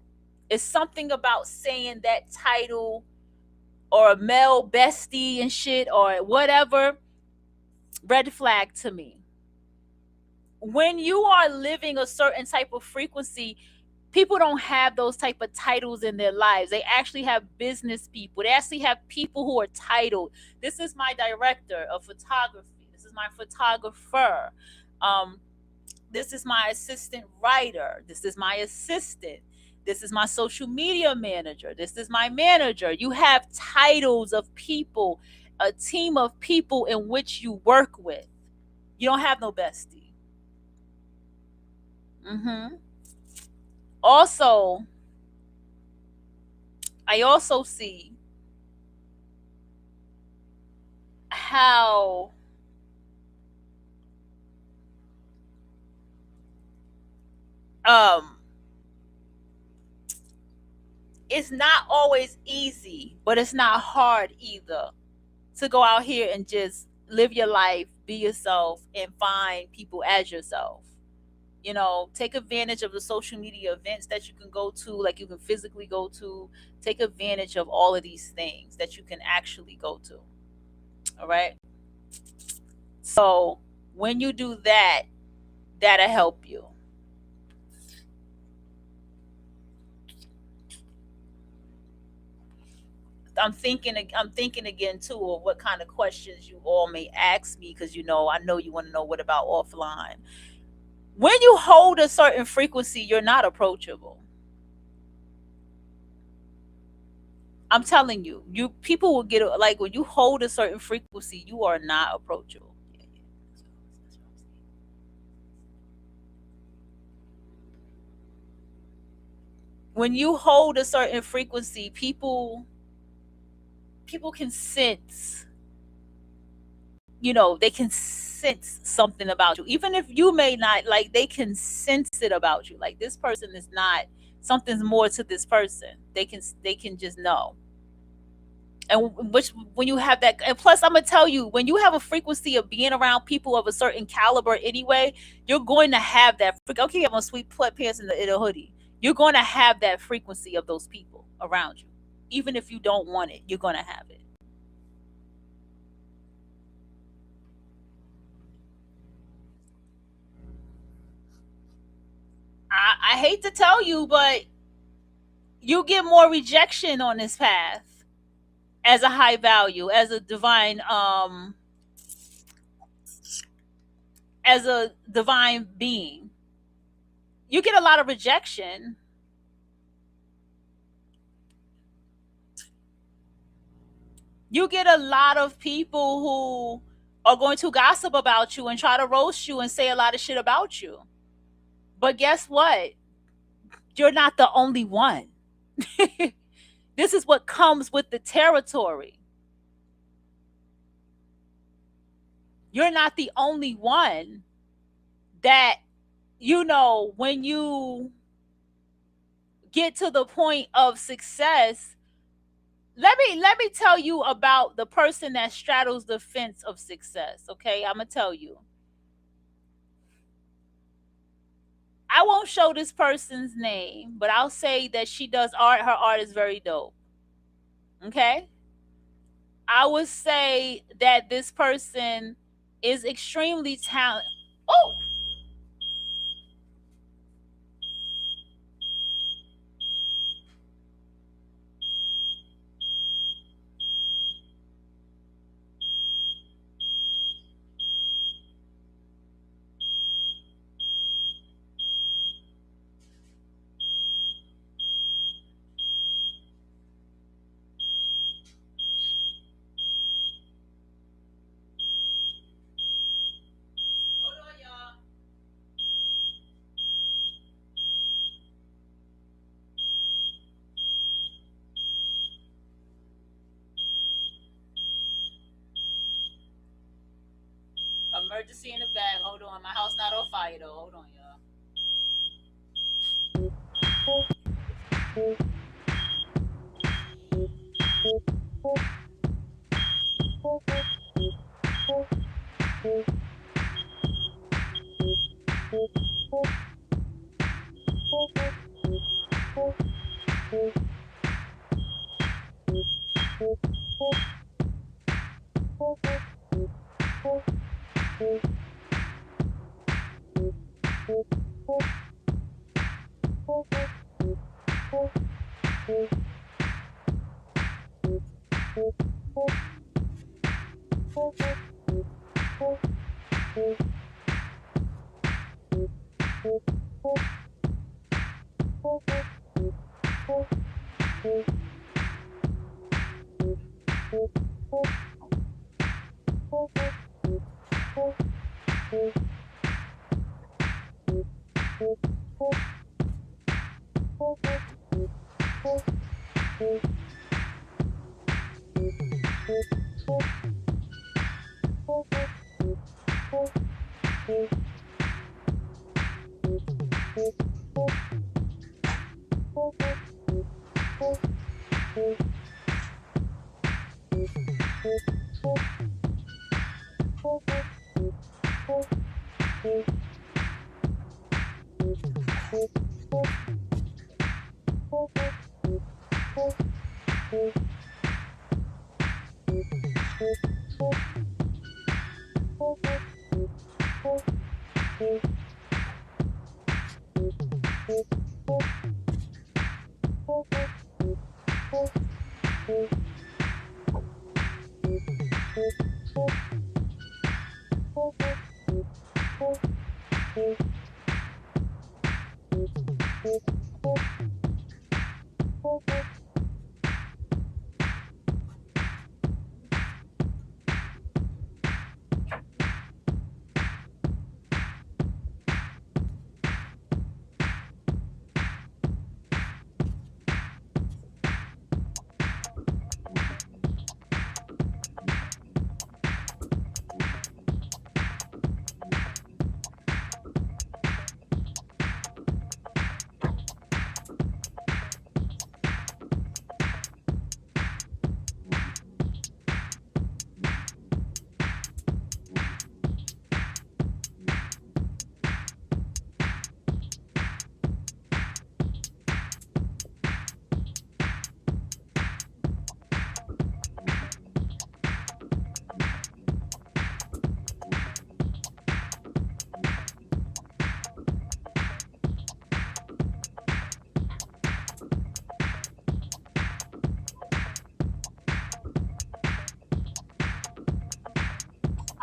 It's something about saying that title or a male bestie and shit or whatever. Red flag to me. When you are living a certain type of frequency, people don't have those type of titles in their lives. They actually have business people. They actually have people who are titled. This is my director of photography. This is my photographer. This is my assistant writer. This is my assistant. This is my social media manager. This is my manager. You have titles of people, a team of people in which you work with. You don't have no bestie. Also, I also see how it's not always easy, but it's not hard either to go out here and just live your life, be yourself, and find people as yourself. You know, take advantage of the social media events that you can go to, like you can physically go to. Take advantage of all of these things that you can actually go to. All right. So when you do that, that'll help you. I'm thinking again too of what kind of questions you all may ask me, because I know you want to know what about offline. When you hold a certain frequency, you're not approachable. I'm telling you, people will get like when you hold a certain frequency, you are not approachable. When you hold a certain frequency, people can sense, they can sense something about you. Even if you may not, like, they can sense it about you. Like, this person is not, something's more to this person. They can just know. And when you have that, and plus I'm gonna tell you, when you have a frequency of being around people of a certain caliber anyway, you're going to have that. Okay, I'm on sweet sweatpants in a hoodie. You're going to have that frequency of those people around you. Even if you don't want it, you're going to have it. I hate to tell you, but you get more rejection on this path as a high value, as a divine being. You get a lot of rejection. You get a lot of people who are going to gossip about you and try to roast you and say a lot of shit about you. But guess what? You're not the only one. This is what comes with the territory. You're not the only one that, when you get to the point of success. Let me tell you about the person that straddles the fence of success. Okay, I'm gonna tell you. I won't show this person's name, but I'll say that she does art. Her art is very dope. Okay, I would say that this person is extremely talented. Oh, hold on, y'all. Emergency in the bag. Hold on. My house not on fire though. Hold on, y'all.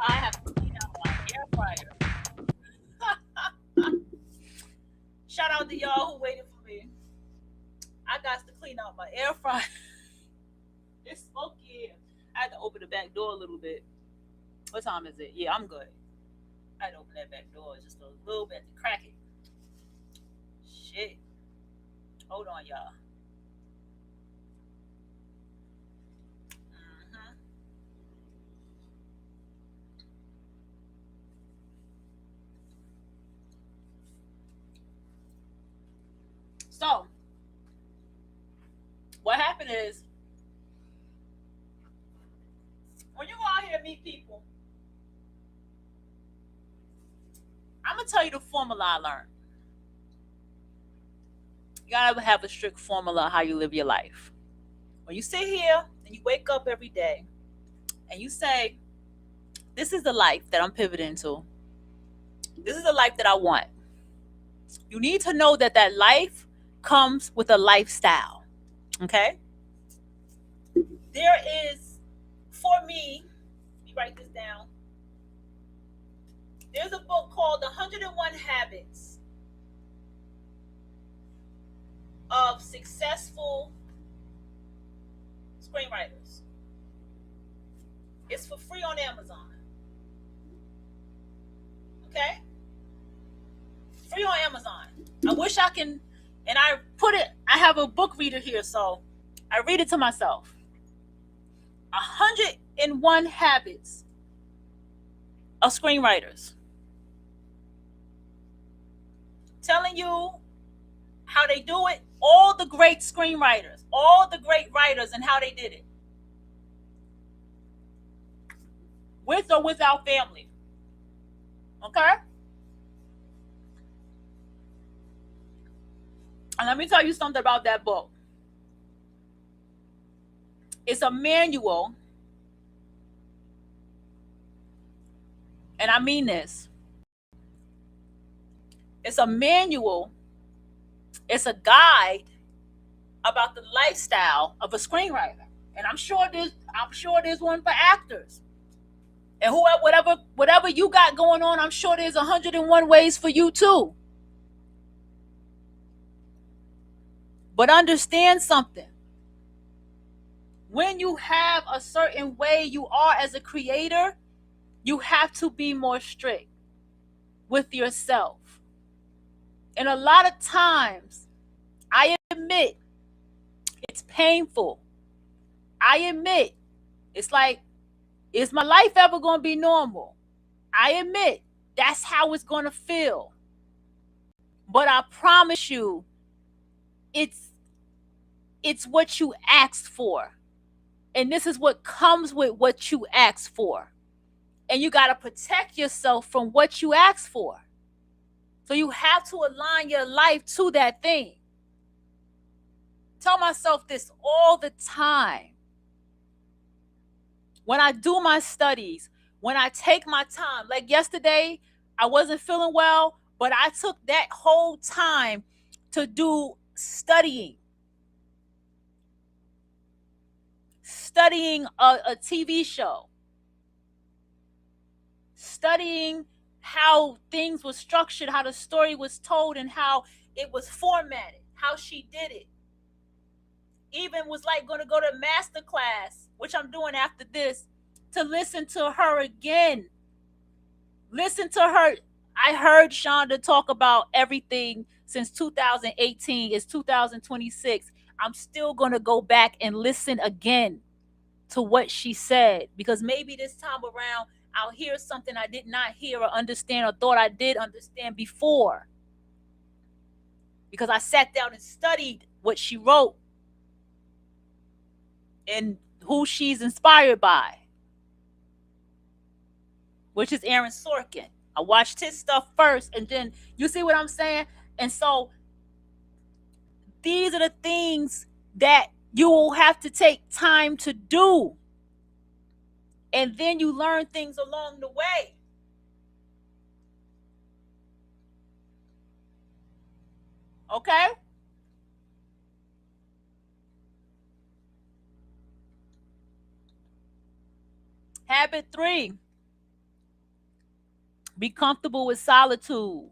I have to clean out my air fryer. Shout out to y'all who waited for me. I got to clean out my air fryer. It's smoky. I had to open the back door a little bit. What time is it? Yeah, I'm good. I had to open that back door just a little bit to crack it. Shit. Hold on, y'all. So, what happened is, when you go out here and meet people, I'm going to tell you the formula I learned. You got to have a strict formula how you live your life. When you sit here and you wake up every day and you say, this is the life that I'm pivoting to. This is the life that I want. You need to know that that life comes with a lifestyle. Okay? There is, for me, let me write this down. There's a book called The 101 Habits of Successful Screenwriters. It's for free on Amazon. Okay? Free on Amazon. I wish I can, and I have a book reader here, so I read it to myself. 101 Habits of Screenwriters. Telling you how they do it, all the great screenwriters, all the great writers, and how they did it. With or without family. Okay? And let me tell you something about that book. It's a manual, and I mean this. It's a manual, it's a guide about the lifestyle of a screenwriter. And I'm sure there's one for actors. And whatever you got going on, I'm sure there's 101 ways for you too. But understand something. When you have a certain way you are as a creator, you have to be more strict with yourself. And a lot of times, I admit, it's painful. I admit, it's like, is my life ever going to be normal? I admit, that's how it's going to feel. But I promise you, it's what you asked for. And this is what comes with what you asked for. And you got to protect yourself from what you asked for. So you have to align your life to that thing. Tell myself this all the time. When I do my studies, when I take my time, like yesterday, I wasn't feeling well, but I took that whole time to do studying a TV show, studying how things were structured, how the story was told, and how it was formatted, how she did it. Even was like going to go to master class, which I'm doing after this, to listen to her again. Listen to her. I heard Shonda talk about everything since 2018. It's 2026. I'm still going to go back and listen again to what she said, because maybe this time around I'll hear something I did not hear or understand or thought I did understand before, because I sat down and studied what she wrote and who she's inspired by, which is Aaron Sorkin. I watched his stuff first, and then, you see what I'm saying? And so these are the things that you will have to take time to do. And then you learn things along the way. Okay? Habit 3. Be comfortable with solitude.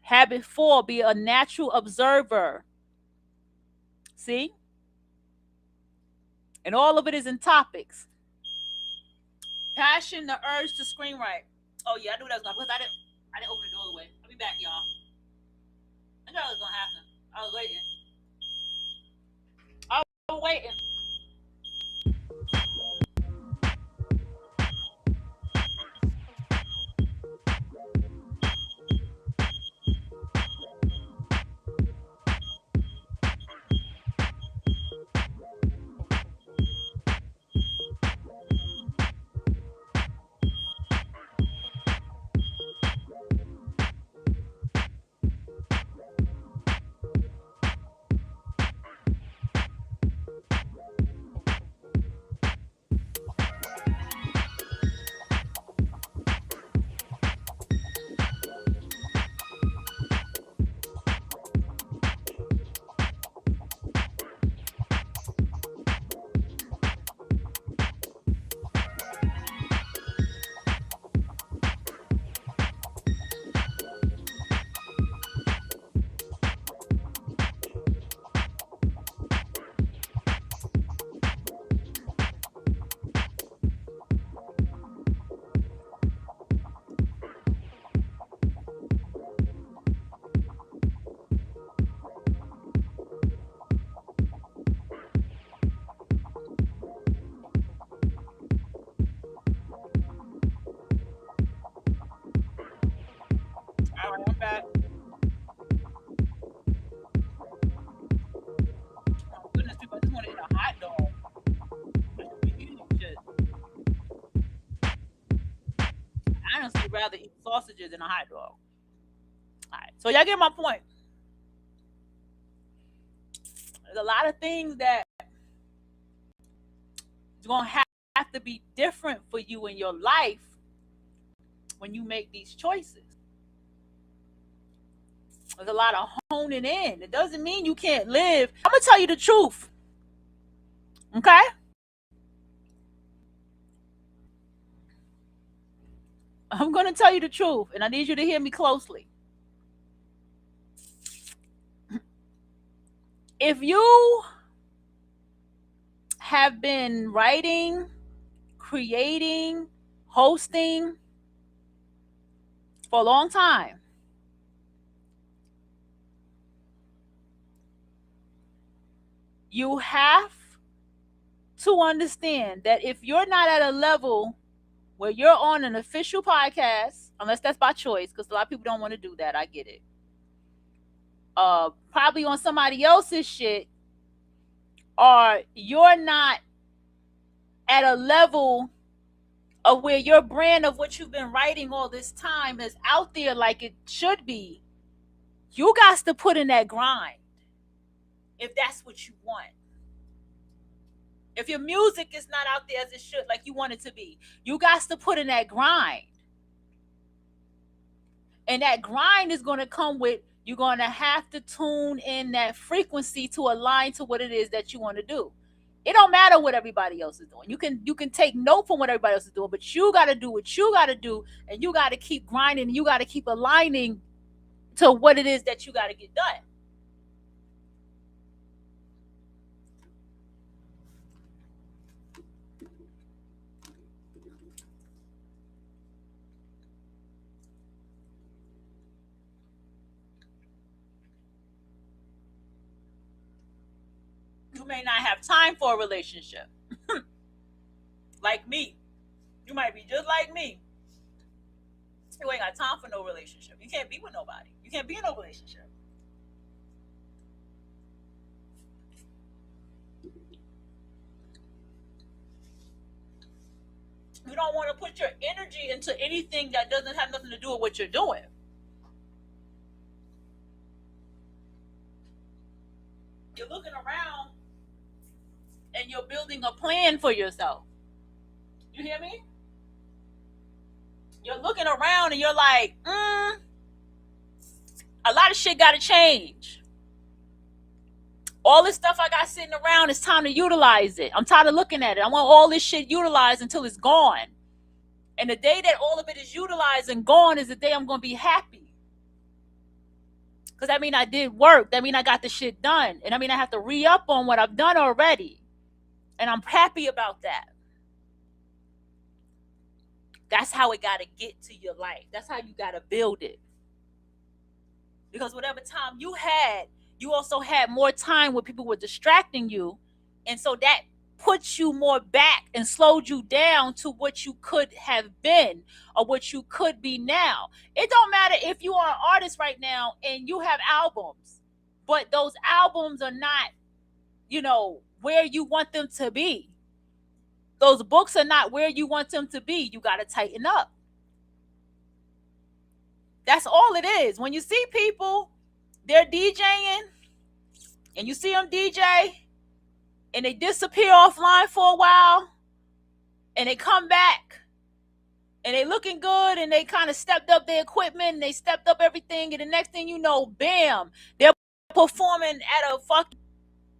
Habit 4. Be a natural observer. See? And all of it is in topics. Passion, the urge to screenwrite. Oh yeah, I knew that was gonna, because I didn't open the doorway. I'll be back, y'all. I knew that was gonna happen. I was waiting. I was waiting. rather eat sausages than a hot dog. All right, so y'all get my point. There's a lot of things that is gonna have to be different for you in your life when you make these choices. There's a lot of honing in. It doesn't mean you can't live. I'm gonna tell you the truth. Okay? I'm gonna tell you the truth, and I need you to hear me closely. If you have been writing, creating, hosting for a long time, you have to understand that if you're not at a level where you're on an official podcast, unless that's by choice, because a lot of people don't want to do that, I get it. Probably on somebody else's shit, or you're not at a level of where your brand of what you've been writing all this time is out there like it should be, you got to put in that grind if that's what you want. If your music is not out there as it should, like you want it to be, you got to put in that grind. And that grind is going to come with, you're going to have to tune in that frequency to align to what it is that you want to do. It don't matter what everybody else is doing. You can take note from what everybody else is doing, but you got to do what you got to do, and you got to keep grinding, and you got to keep aligning to what it is that you got to get done. You may not have time for a relationship. Like me. You might be just like me. You ain't got time for no relationship. You can't be with nobody. You can't be in no relationship. You don't want to put your energy into anything that doesn't have nothing to do with what you're doing. You're looking around and you're building a plan for yourself. You hear me? You're looking around and you're like, a lot of shit got to change. All this stuff I got sitting around, it's time to utilize it. I'm tired of looking at it. I want all this shit utilized until it's gone. And the day that all of it is utilized and gone is the day I'm going to be happy. Because that means I did work. That means I got the shit done. And I mean I have to re-up on what I've done already. And I'm happy about that. That's how it got to get to your life. That's how you got to build it. Because whatever time you had, you also had more time where people were distracting you. And so that puts you more back and slowed you down to what you could have been or what you could be now. It don't matter if you are an artist right now and you have albums, but those albums are not, where you want them to be. Those books are not where you want them to be. You got to tighten up. That's all it is. When you see people, they're DJing, and you see them DJ, and they disappear offline for a while, and they come back, and they looking good, and they kind of stepped up their equipment, and they stepped up everything, and the next thing you know, bam, they're performing at a fucking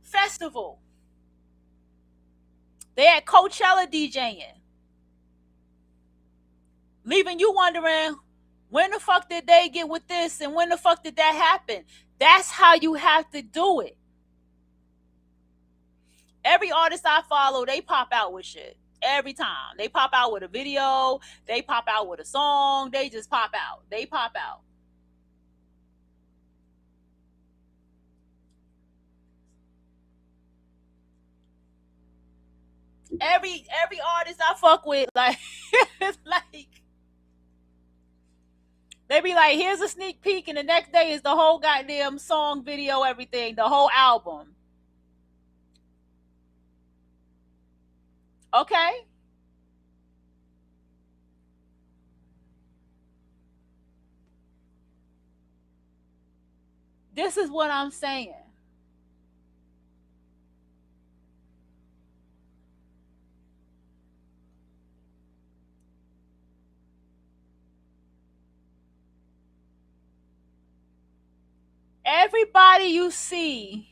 festival. They at Coachella DJing, leaving you wondering, when the fuck did they get with this, and when the fuck did that happen? That's how you have to do it. Every artist I follow, they pop out with shit. Every time. They pop out with a video. They pop out with a song. They just pop out. They pop out. Every artist I fuck with, like, it's like, they be like, here's a sneak peek, and the next day is the whole goddamn song, video, everything, the whole album. Okay? This is what I'm saying. Everybody you see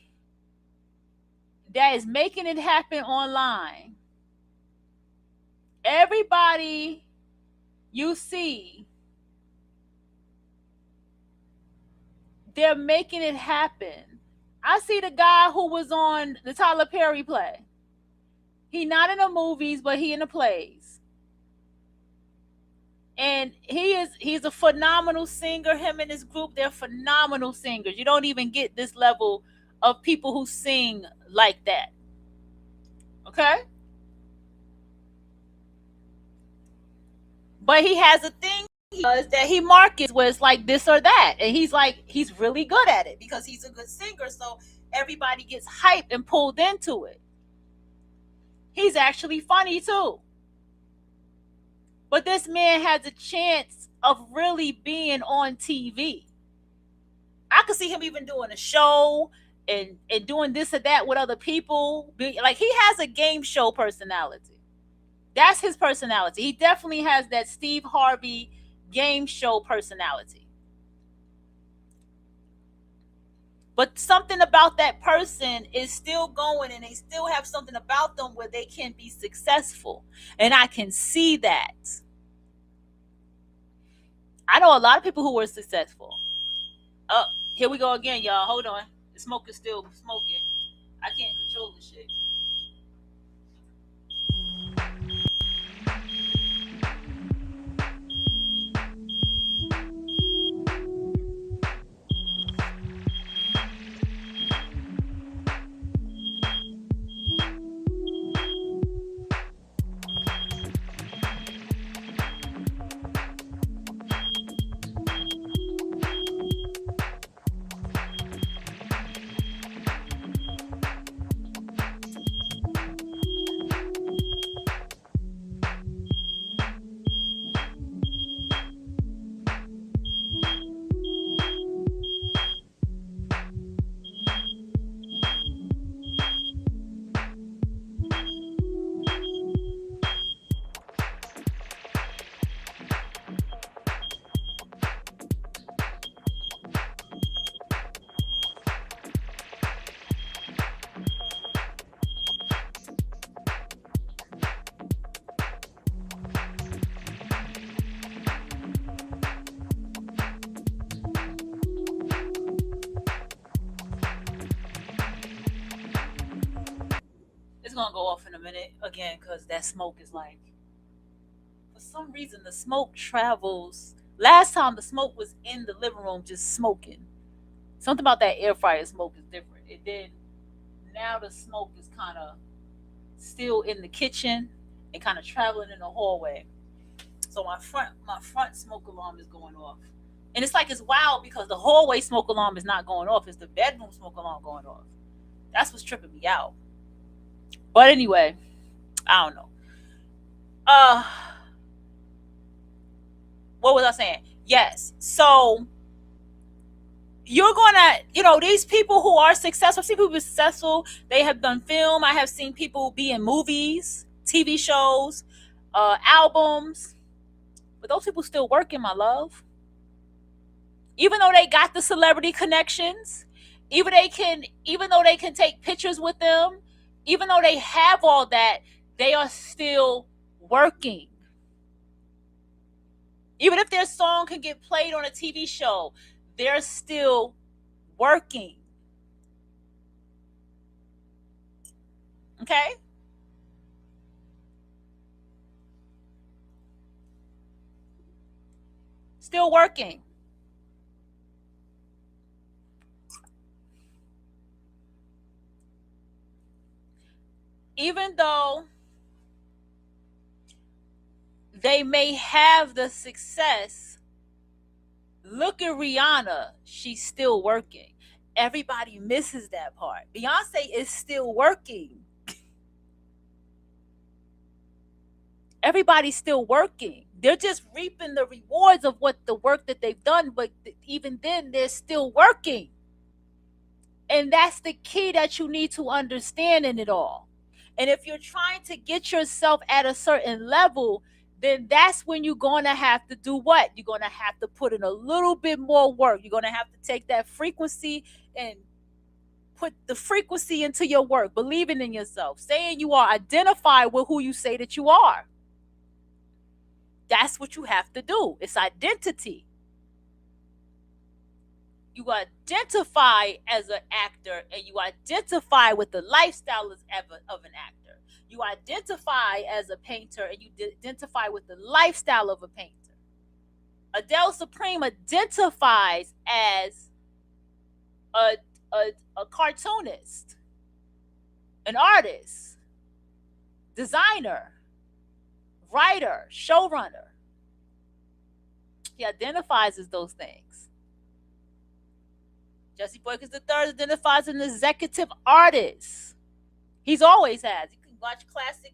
that is making it happen online, everybody you see, they're making it happen. I see the guy who was on the Tyler Perry play. He not in the movies, but he in the plays. And he's a phenomenal singer. Him and his group, they're phenomenal singers. You don't even get this level of people who sing like that. Okay? But he has a thing he does that he markets where it's like this or that. And he's really good at it because he's a good singer. So everybody gets hyped and pulled into it. He's actually funny too. But this man has a chance of really being on TV. I could see him even doing a show and doing this or that with other people. Like, he has a game show personality. That's his personality. He definitely has that Steve Harvey game show personality. But something about that person is still going, and they still have something about them where they can be successful. And I can see that. I know a lot of people who were successful. Oh, here we go again, y'all. Hold on. The smoke is still smoking. I can't control this shit. It's gonna go off in a minute again because that smoke is like, for some reason the smoke travels. Last time the smoke was in the living room just smoking. Something about that air fryer smoke is different. It did. Now the smoke is kind of still in the kitchen and kind of traveling in the hallway. So my front smoke alarm is going off. And it's like, it's wild because the hallway smoke alarm is not going off. It's the bedroom smoke alarm going off. That's what's tripping me out. But anyway, I don't know. What was I saying? Yes. So you're gonna, these people who are successful, see people who are successful, they have done film. I have seen people be in movies, TV shows, albums. But those people still working, my love. Even though they got the celebrity connections, even though they can take pictures with them, even though they have all that, they are still working. Even if their song can get played on a TV show, they're still working. Okay? Still working. Even though they may have the success, look at Rihanna. She's still working. Everybody misses that part. Beyonce is still working. Everybody's still working. They're just reaping the rewards of what the work that they've done, but even then, they're still working. And that's the key that you need to understand in it all. And if you're trying to get yourself at a certain level, then that's when you're going to have to do what? You're going to have to put in a little bit more work. You're going to have to take that frequency and put the frequency into your work, believing in yourself, saying you are, identify with who you say that you are. That's what you have to do. It's identity. You identify as an actor, and you identify with the lifestyle of an actor. You identify as a painter, and you identify with the lifestyle of a painter. Adele Supreme identifies as a cartoonist, an artist, designer, writer, showrunner. He identifies as those things. Jesse Boykins III identifies as an executive artist. He's always has. You can watch classic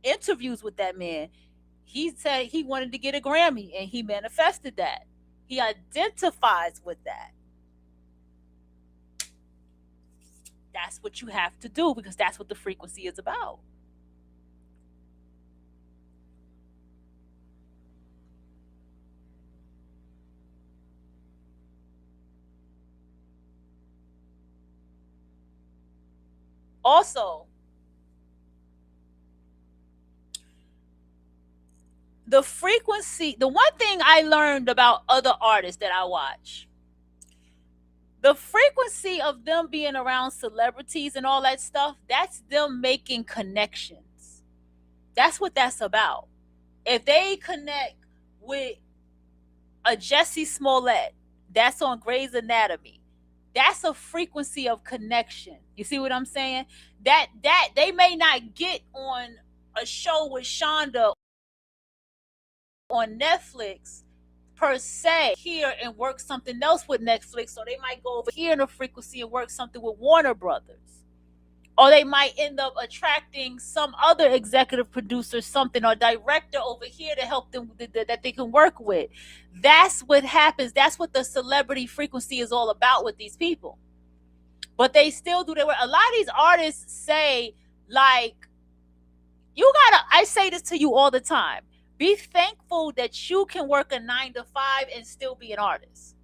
interviews with that man. He said he wanted to get a Grammy, and he manifested that. He identifies with that. That's what you have to do, because that's what the frequency is about. Also, the frequency, the one thing I learned about other artists that I watch, the frequency of them being around celebrities and all that stuff, that's them making connections. That's what that's about. If they connect with a Jesse Smollett, that's on Grey's Anatomy, that's a frequency of connection. You see what I'm saying? That they may not get on a show with Shonda on Netflix per se here and work something else with Netflix, so they might go over here in a frequency and work something with Warner Brothers, or they might end up attracting some other executive producer, something, or director over here to help them that they can work with. That's what happens. That's what the celebrity frequency is all about with these people. But they still do their work. A lot of these artists say, like, I say this to you all the time. Be thankful that you can work a 9 to 5 and still be an artist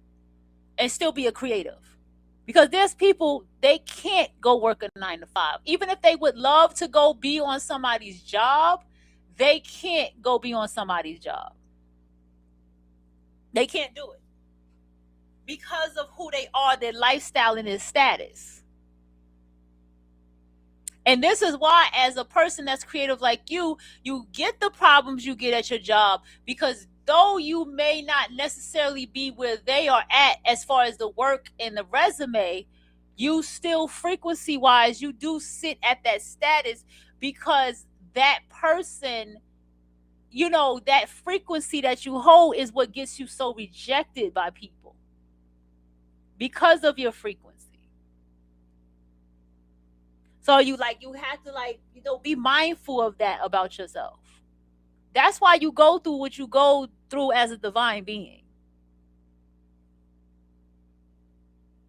and still be a creative. Because there's people, they can't go work a 9 to 5. Even if they would love to go be on somebody's job, they can't go be on somebody's job. They can't do it because of who they are, their lifestyle, and their status. And this is why, as a person that's creative like you get the problems you get at your job, because though you may not necessarily be where they are at as far as the work and the resume, you still, frequency wise, you do sit at that status, because that person, you know, that frequency that you hold is what gets you so rejected by people, because of your frequency. So you have to be mindful of that about yourself. That's why you go through what you go through as a divine being.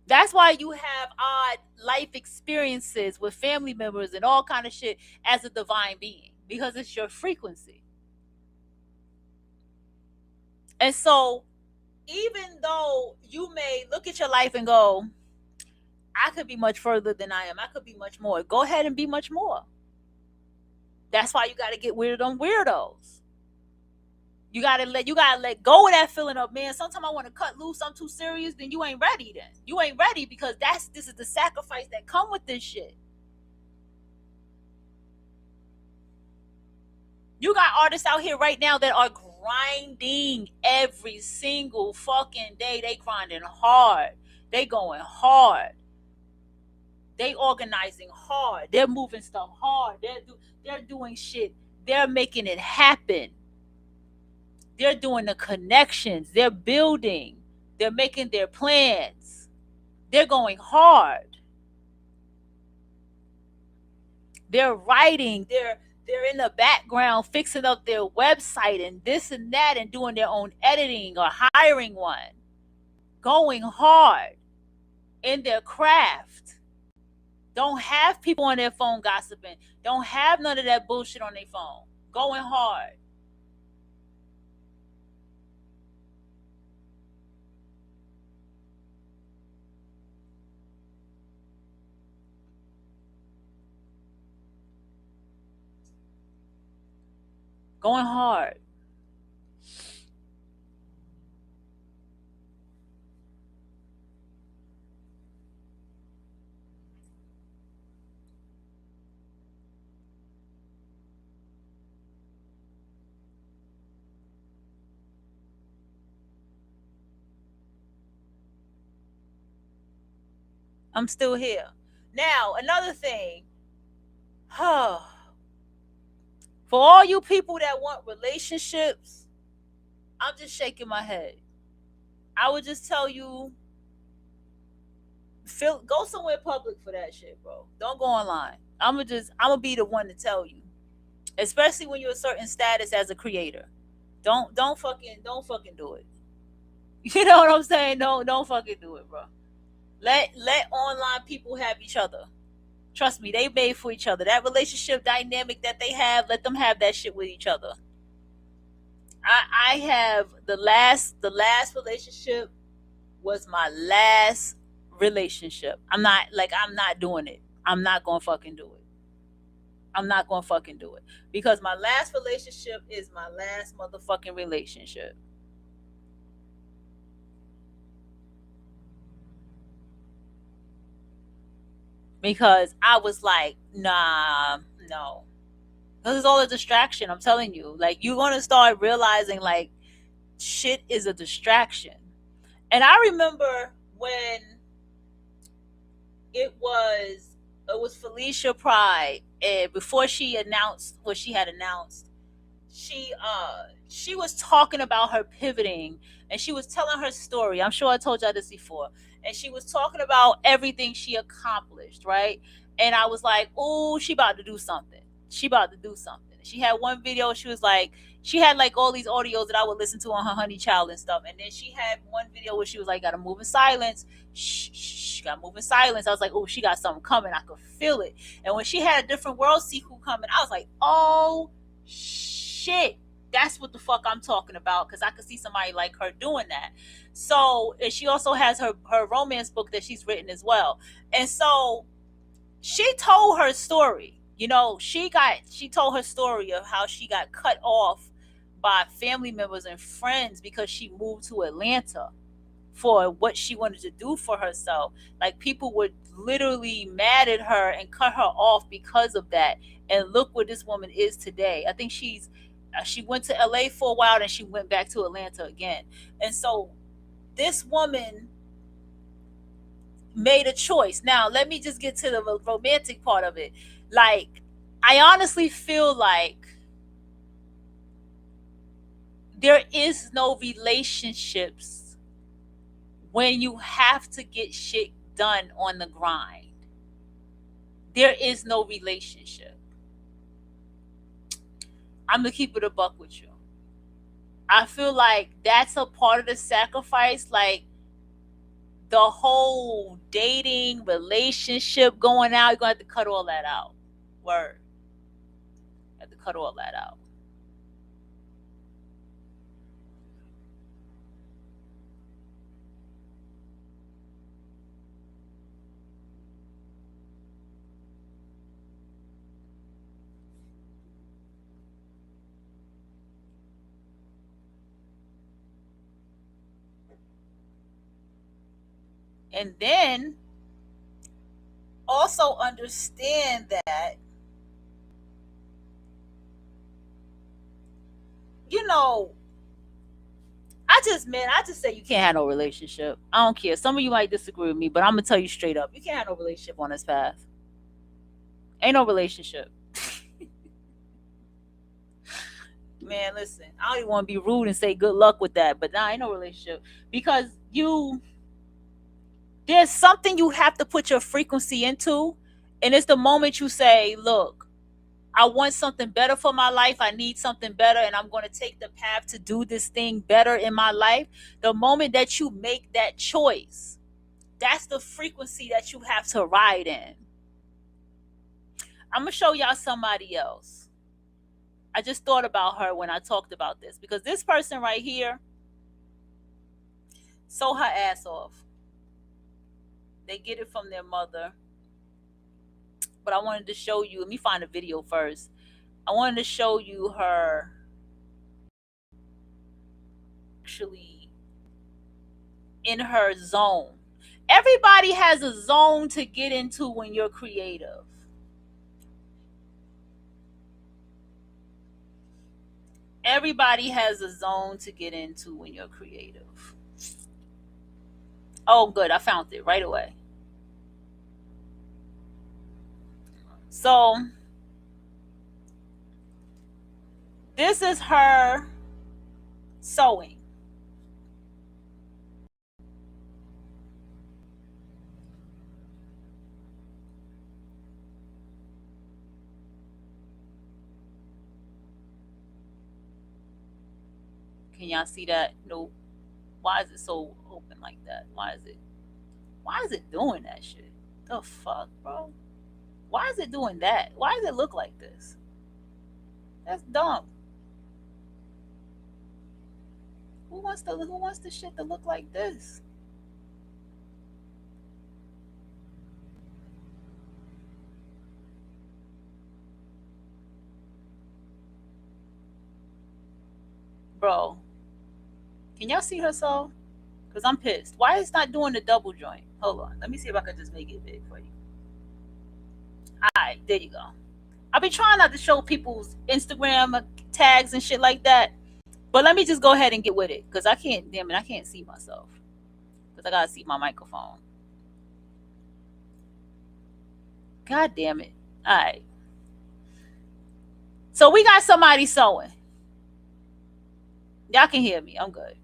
That's why you have odd life experiences with family members and all kind of shit as a divine being, because it's your frequency. And so even though you may look at your life and go, I could be much further than I am, I could be much more, go ahead and be much more. That's why you got to get rid of them weirdos. You gotta let go of that feeling of, man, sometimes I want to cut loose, I'm too serious. Then you ain't ready. Then you ain't ready, because this is the sacrifice that come with this shit. You got artists out here right now that are grinding every single fucking day. They grinding hard. They going hard. They organizing hard. They're moving stuff hard. They're doing shit. They're making it happen. They're doing the connections. They're building. They're making their plans. They're going hard. They're writing. They're in the background fixing up their website and this and that, and doing their own editing or hiring one. Going hard. in their craft. Don't have people on their phone gossiping. Don't have none of that bullshit on their phone. Going hard. Going hard. I'm still here. Now, another thing. For all you people that want relationships, I'm just shaking my head. I would just tell you, go somewhere public for that shit, bro. Don't go online. I'm gonna be the one to tell you, especially when you're a certain status as a creator. Don't fucking do it. You know what I'm saying? Don't fucking do it, bro. Let online people have each other. Trust me, they made for each other. That relationship dynamic that they have, let them have that shit with each other. I have the last relationship was my last relationship. I'm not doing it. I'm not gonna fucking do it. I'm not gonna fucking do it. Because my last relationship is my last motherfucking relationship. Because I was like, nah, no. This is all a distraction, I'm telling you. Like, you're gonna start realizing like shit is a distraction. And I remember when it was Felicia Pride, and before she announced what she had announced, she was talking about her pivoting, and she was telling her story. I'm sure I told y'all this before. And she was talking about everything she accomplished, right? And I was like, oh, she about to do something. She about to do something. She had one video, she was like, she had like all these audios that I would listen to on her Honey Child and stuff. And then she had one video where she was like, gotta move in silence. Shh, gotta move in silence. I was like, oh, she got something coming. I could feel it. And when she had a different world sequel coming, I was like, oh, shit. That's what the fuck I'm talking about, because I could see somebody like her doing that. So, and she also has her romance book that she's written as well. And so she told her story. You know, she told her story of how she got cut off by family members and friends because she moved to Atlanta for what she wanted to do for herself. Like, people were literally mad at her and cut her off because of that. And look where this woman is today. I think she went to LA for a while and she went back to Atlanta again. And so this woman made a choice. Now, let me just get to the romantic part of it. Like, I honestly feel like there is no relationships when you have to get shit done on the grind. There is no relationship. I'm gonna keep it a buck with you. I feel like that's a part of the sacrifice. Like, the whole dating, relationship, going out, you're gonna have to cut all that out. Word. You have to cut all that out. And then also understand that, you know, I just say you can't have no relationship. I don't care. Some of you might disagree with me, but I'm gonna tell you straight up, you can't have no relationship on this path. Ain't no relationship. Man, listen, I don't even want to be rude and say good luck with that, but nah, ain't no relationship. Because there's something you have to put your frequency into, and it's the moment you say, look, I want something better for my life. I need something better, and I'm going to take the path to do this thing better in my life. The moment that you make that choice, That's the frequency that you have to ride in. I'm going to show y'all somebody else. I just thought about her when I talked about this, because this person right here sold her ass off. They get it from their mother. But I wanted to show you, let me find a video first. I wanted to show you her actually in her zone. Everybody has a zone to get into when you're creative. Everybody has a zone to get into when you're creative. Oh, good. I found it right away. So, this is her sewing. Can y'all see that? Nope. Why is it so open like that? Why is it doing that shit? The fuck, bro? Why is it doing that? Why does it look like this? That's dumb. Who wants the shit to look like this? Bro, can y'all see her sew? Because I'm pissed. Why is it not doing the double joint? Hold on. Let me see if I can just make it big for you. Alright, there you go. I've been trying not to show people's Instagram tags and shit like that. But let me just go ahead and get with it. Because I can't see myself. Because I gotta see my microphone. God damn it. Alright. So we got somebody sewing. Y'all can hear me. I'm good.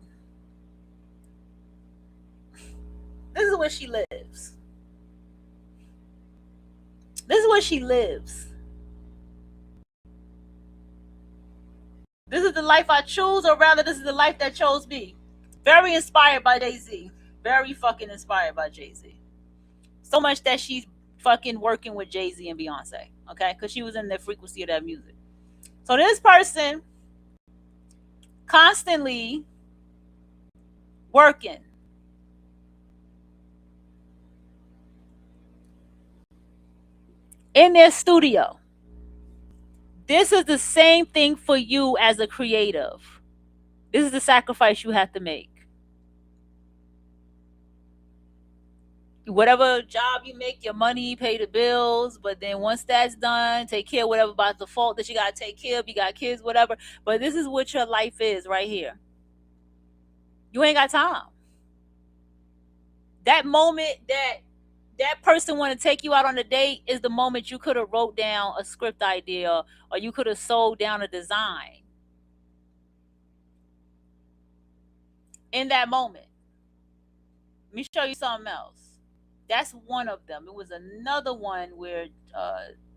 This is where she lives. This is where she lives. This is the life I choose, or rather, this is the life that chose me. Very inspired by Jay-Z. Very fucking inspired by Jay-Z. So much that she's fucking working with Jay-Z and Beyonce. Okay? Because she was in the frequency of that music. So this person constantly working. In their studio. This is the same thing for you as a creative. This is the sacrifice you have to make. Whatever job you make, your money, pay the bills, but then once that's done, take care of whatever about the fault that you got to take care of. You got kids, whatever. But this is what your life is right here. You ain't got time. That moment that person want to take you out on a date is the moment you could have wrote down a script idea, or you could have sold down a design. In that moment. Let me show you something else. That's one of them. It was another one where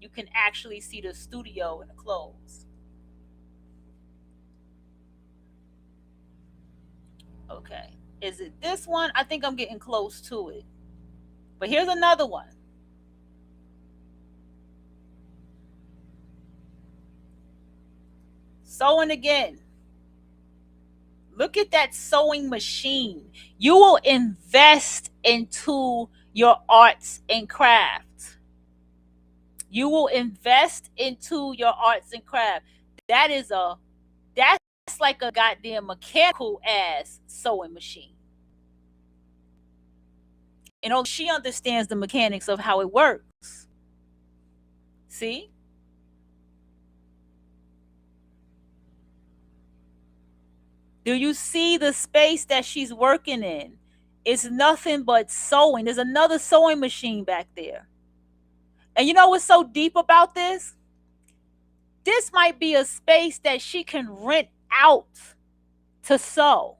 you can actually see the studio and the clothes. Okay. Is it this one? I think I'm getting close to it. But here's another one. Sewing again. Look at that sewing machine. You will invest into your arts and crafts. You will invest into your arts and craft. That's like a goddamn mechanical ass sewing machine. And she understands the mechanics of how it works. See? Do you see the space that she's working in? It's nothing but sewing. There's another sewing machine back there. And you know what's so deep about this? This might be a space that she can rent out to sew.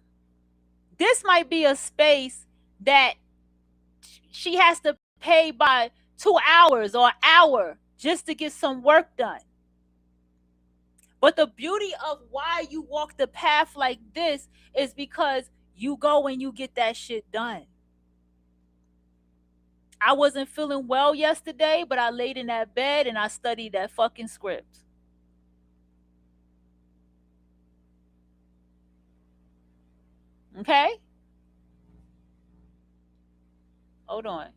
This might be a space that she has to pay by 2 hours or an hour just to get some work done. But the beauty of why you walk the path like this is because you go and you get that shit done. I wasn't feeling well yesterday, but I laid in that bed and I studied that fucking script. Okay? Hold on.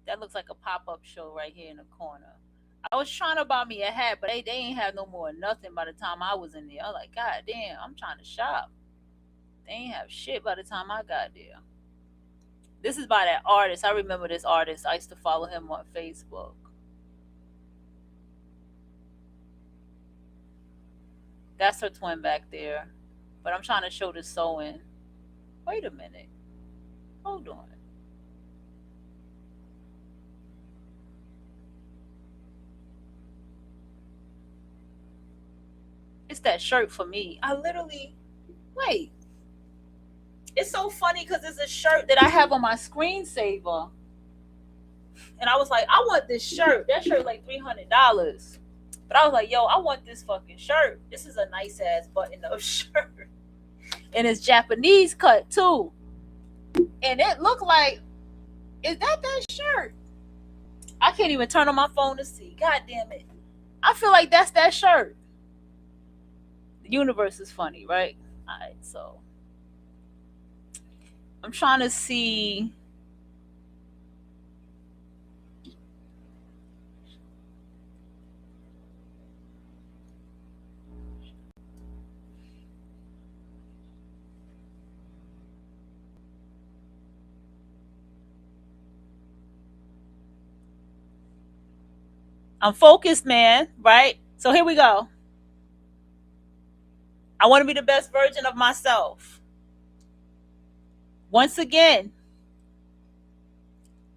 That looks like a pop-up show right here in the corner. I was trying to buy me a hat, but they ain't have no more nothing by the time I was in there. I was like, God damn, I'm trying to shop. They ain't have shit by the time I got there. This is by that artist. I remember this artist. I used to follow him on Facebook. That's her twin back there. But I'm trying to show the sewing. Wait a minute. Hold on. It's that shirt for me. I literally, wait. It's so funny because it's a shirt that I have on my screensaver. And I was like, I want this shirt. That shirt like $300. But I was like, yo, I want this fucking shirt. This is a nice ass button up shirt. And it's Japanese cut too. And it looked like, is that shirt? I can't even turn on my phone to see. God damn it. I feel like that's that shirt. The universe is funny, right? Alright, so I'm trying to see. I'm focused, man, right? So here we go. I want to be the best version of myself. Once again,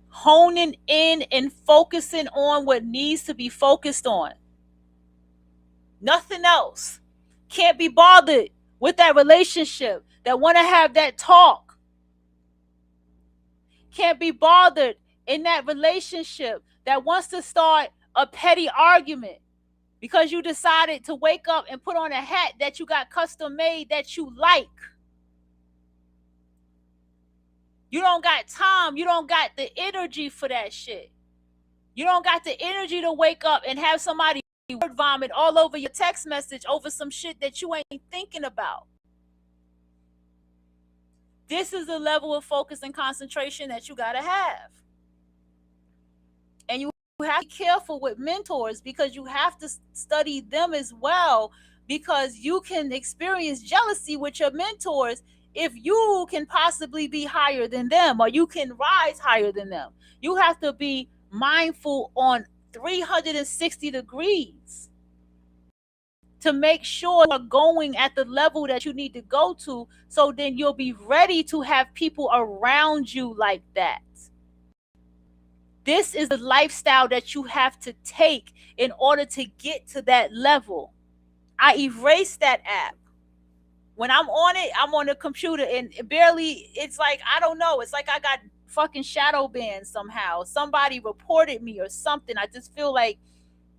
honing in and focusing on what needs to be focused on. Nothing else. Can't be bothered with that relationship, that want to have that talk. Can't be bothered in that relationship that wants to start a petty argument because you decided to wake up and put on a hat that you got custom made that you like. You don't got time. You don't got the energy for that shit. You don't got the energy to wake up and have somebody word vomit all over your text message over some shit that you ain't thinking about. This is the level of focus and concentration that you gotta have. And you have to be careful with mentors because you have to study them as well, because you can experience jealousy with your mentors if you can possibly be higher than them or you can rise higher than them. You have to be mindful on 360 degrees to make sure you're going at the level that you need to go to, so then you'll be ready to have people around you like that. This is the lifestyle that you have to take in order to get to that level. I erased that app. When I'm on it, I'm on the computer and barely, it's like, I don't know. It's like I got fucking shadow banned somehow. Somebody reported me or something. I just feel like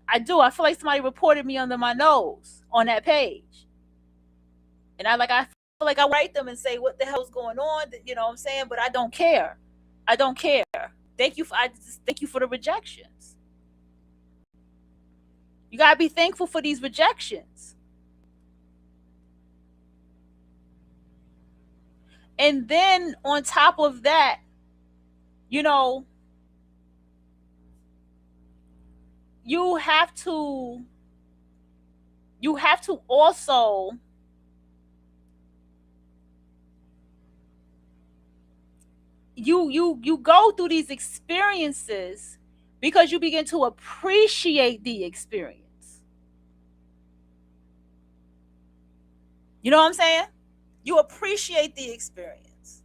I feel like somebody reported me under my nose on that page. And I feel like I write them and say, what the hell's going on? You know what I'm saying? But I don't care. I don't care. Thank you for the rejections. You gotta be thankful for these rejections. And then on top of that, you know, you have to also you go through these experiences because you begin to appreciate the experience. You know what I'm saying? You appreciate the experience.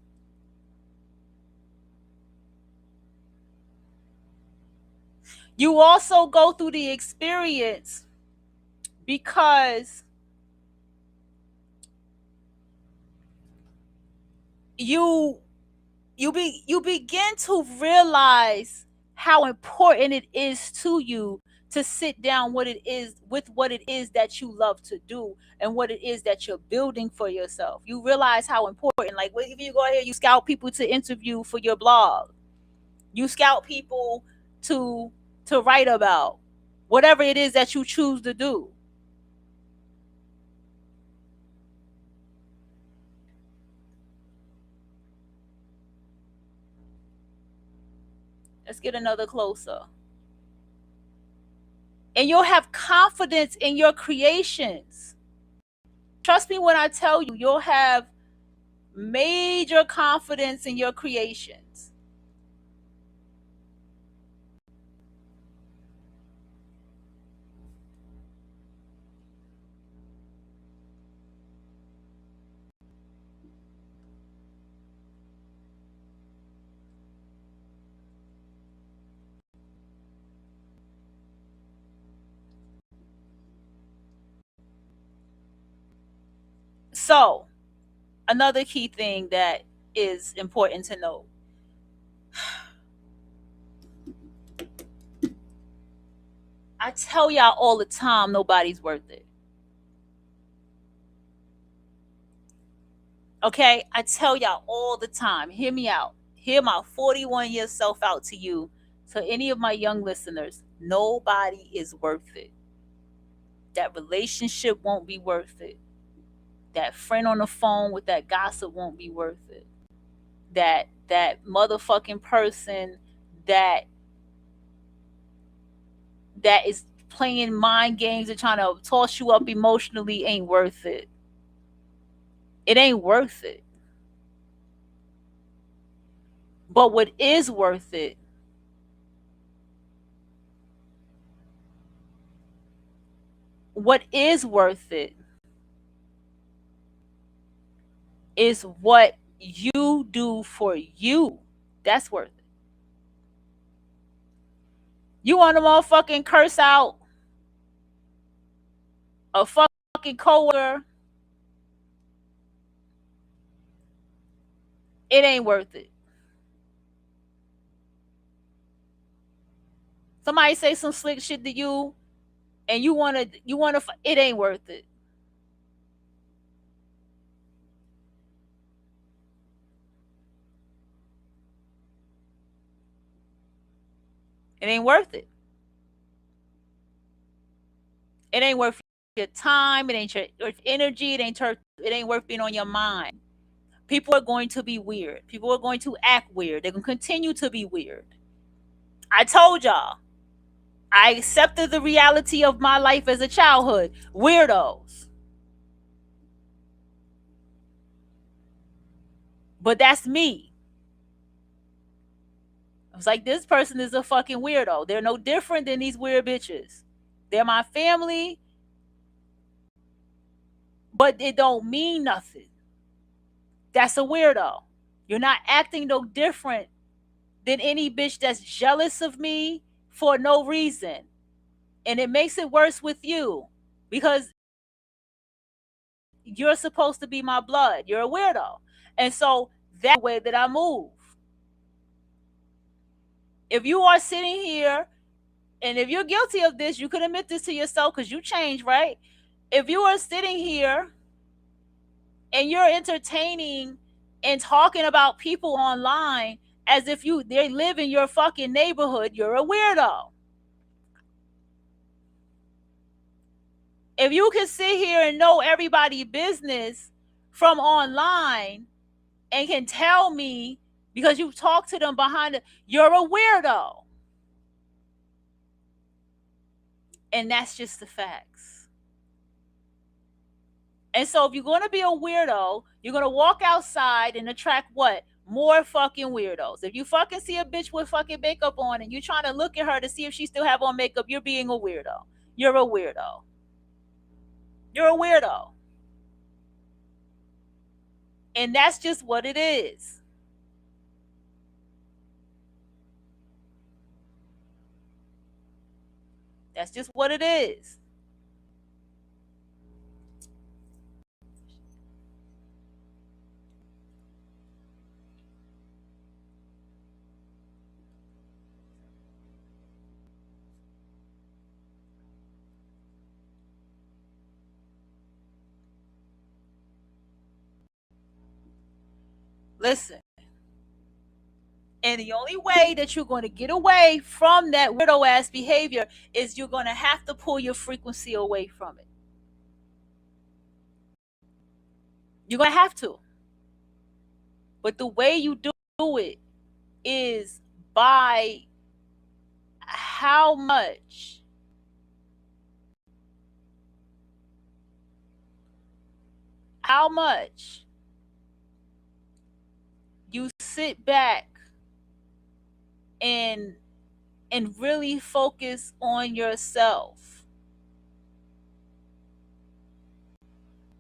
You also go through the experience because you begin to realize how important it is to you to sit down what it is with what it is that you love to do and what it is that you're building for yourself. You realize how important, like if you go ahead, you scout people to interview for your blog, you scout people to write about, whatever it is that you choose to do. Let's get another closer. And you'll have confidence in your creations. Trust me when I tell you, you'll have major confidence in your creations. So, another key thing that is important to know. I tell y'all all the time, nobody's worth it. Okay? I tell y'all all the time. Hear me out. Hear my 41-year self out to you. To any of my young listeners, nobody is worth it. That relationship won't be worth it. That friend on the phone with that gossip won't be worth it. That motherfucking person that is playing mind games and trying to toss you up emotionally ain't worth it. It ain't worth it. But what is worth it is what you do for you. That's worth it. You want to motherfucking curse out a fucking coworker? It ain't worth it. Somebody say some slick shit to you, and you wanna, it ain't worth it. It ain't worth it. It ain't worth your time. It ain't your energy. It ain't worth being on your mind. People are going to be weird. People are going to act weird. They're going to continue to be weird. I told y'all. I accepted the reality of my life as a childhood. Weirdos. But that's me. I was like, this person is a fucking weirdo. They're no different than these weird bitches. They're my family, but it don't mean nothing. That's a weirdo. You're not acting no different than any bitch that's jealous of me for no reason. And it makes it worse with you because you're supposed to be my blood. You're a weirdo. And so that's the way that I move. If you are sitting here, and if you're guilty of this, you can admit this to yourself because you changed, right? If you are sitting here and you're entertaining and talking about people online as if they live in your fucking neighborhood, you're a weirdo. If you can sit here and know everybody's business from online and can tell me because you talk to them behind it, you're a weirdo. And that's just the facts. And so if you're going to be a weirdo, you're going to walk outside and attract what? More fucking weirdos. If you fucking see a bitch with fucking makeup on and you're trying to look at her to see if she still have on makeup, you're being a weirdo. You're a weirdo. You're a weirdo. And that's just what it is. That's just what it is. Listen. And the only way that you're going to get away from that weirdo ass behavior is you're going to have to pull your frequency away from it. You're going to have to. But the way you do it is by how much you sit back and really focus on yourself.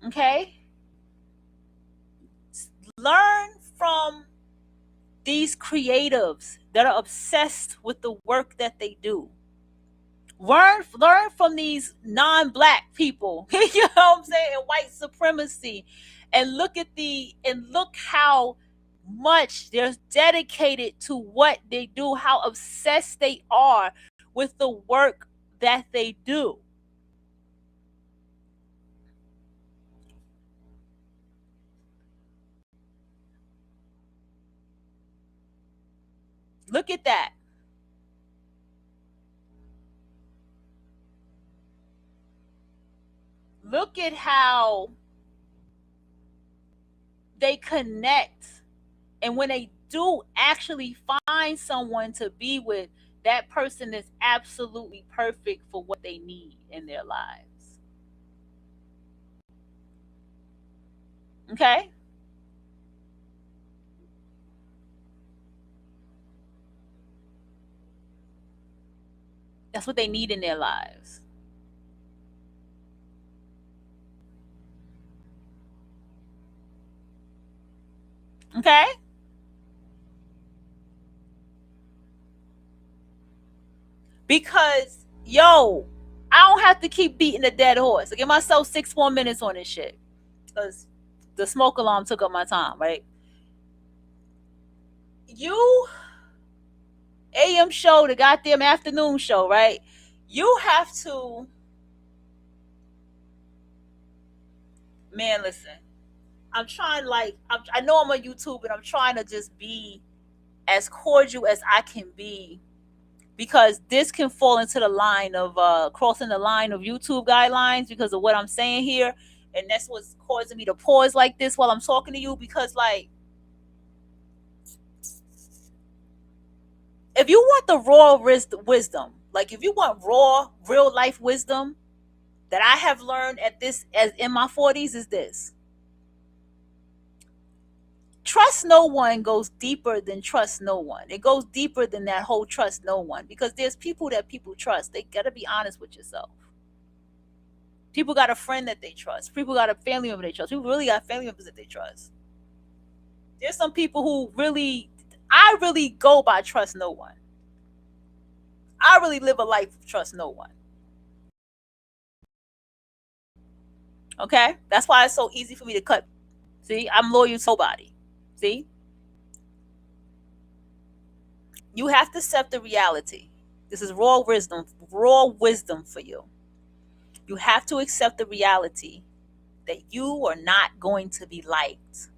Okay? Learn from these creatives that are obsessed with the work that they do. Learn from these non-black people, you know what I'm saying, and white supremacy, and look how much they're dedicated to what they do, how obsessed they are with the work that they do. Look at that. Look at how they connect. And when they do actually find someone to be with, that person is absolutely perfect for what they need in their lives. Okay? That's what they need in their lives. Okay? Because, yo, I don't have to keep beating a dead horse. I give myself 6 more minutes on this shit. Because the smoke alarm took up my time, right? You, A.M Show, the goddamn afternoon show, right? You have to, man, listen. I'm trying, I know I'm on YouTube and I'm trying to just be as cordial as I can be, because this can fall into the line of crossing the line of YouTube guidelines because of what I'm saying here. And that's what's causing me to pause like this while I'm talking to you, because, like, if you want the raw wisdom, like if you want raw, real life wisdom that I have learned as in my 40s, is this. Trust no one goes deeper than trust no one. It goes deeper than that whole trust no one, because there's people that people trust. They got to be honest with yourself. People got a friend that they trust. People got a family member they trust. People really got family members that they trust. There's some people who I really go by trust no one. I really live a life of trust no one. Okay? That's why it's so easy for me to cut. See, I'm loyal to nobody. See? You have to accept the reality. This is raw wisdom for you. You have to accept the reality that you are not going to be liked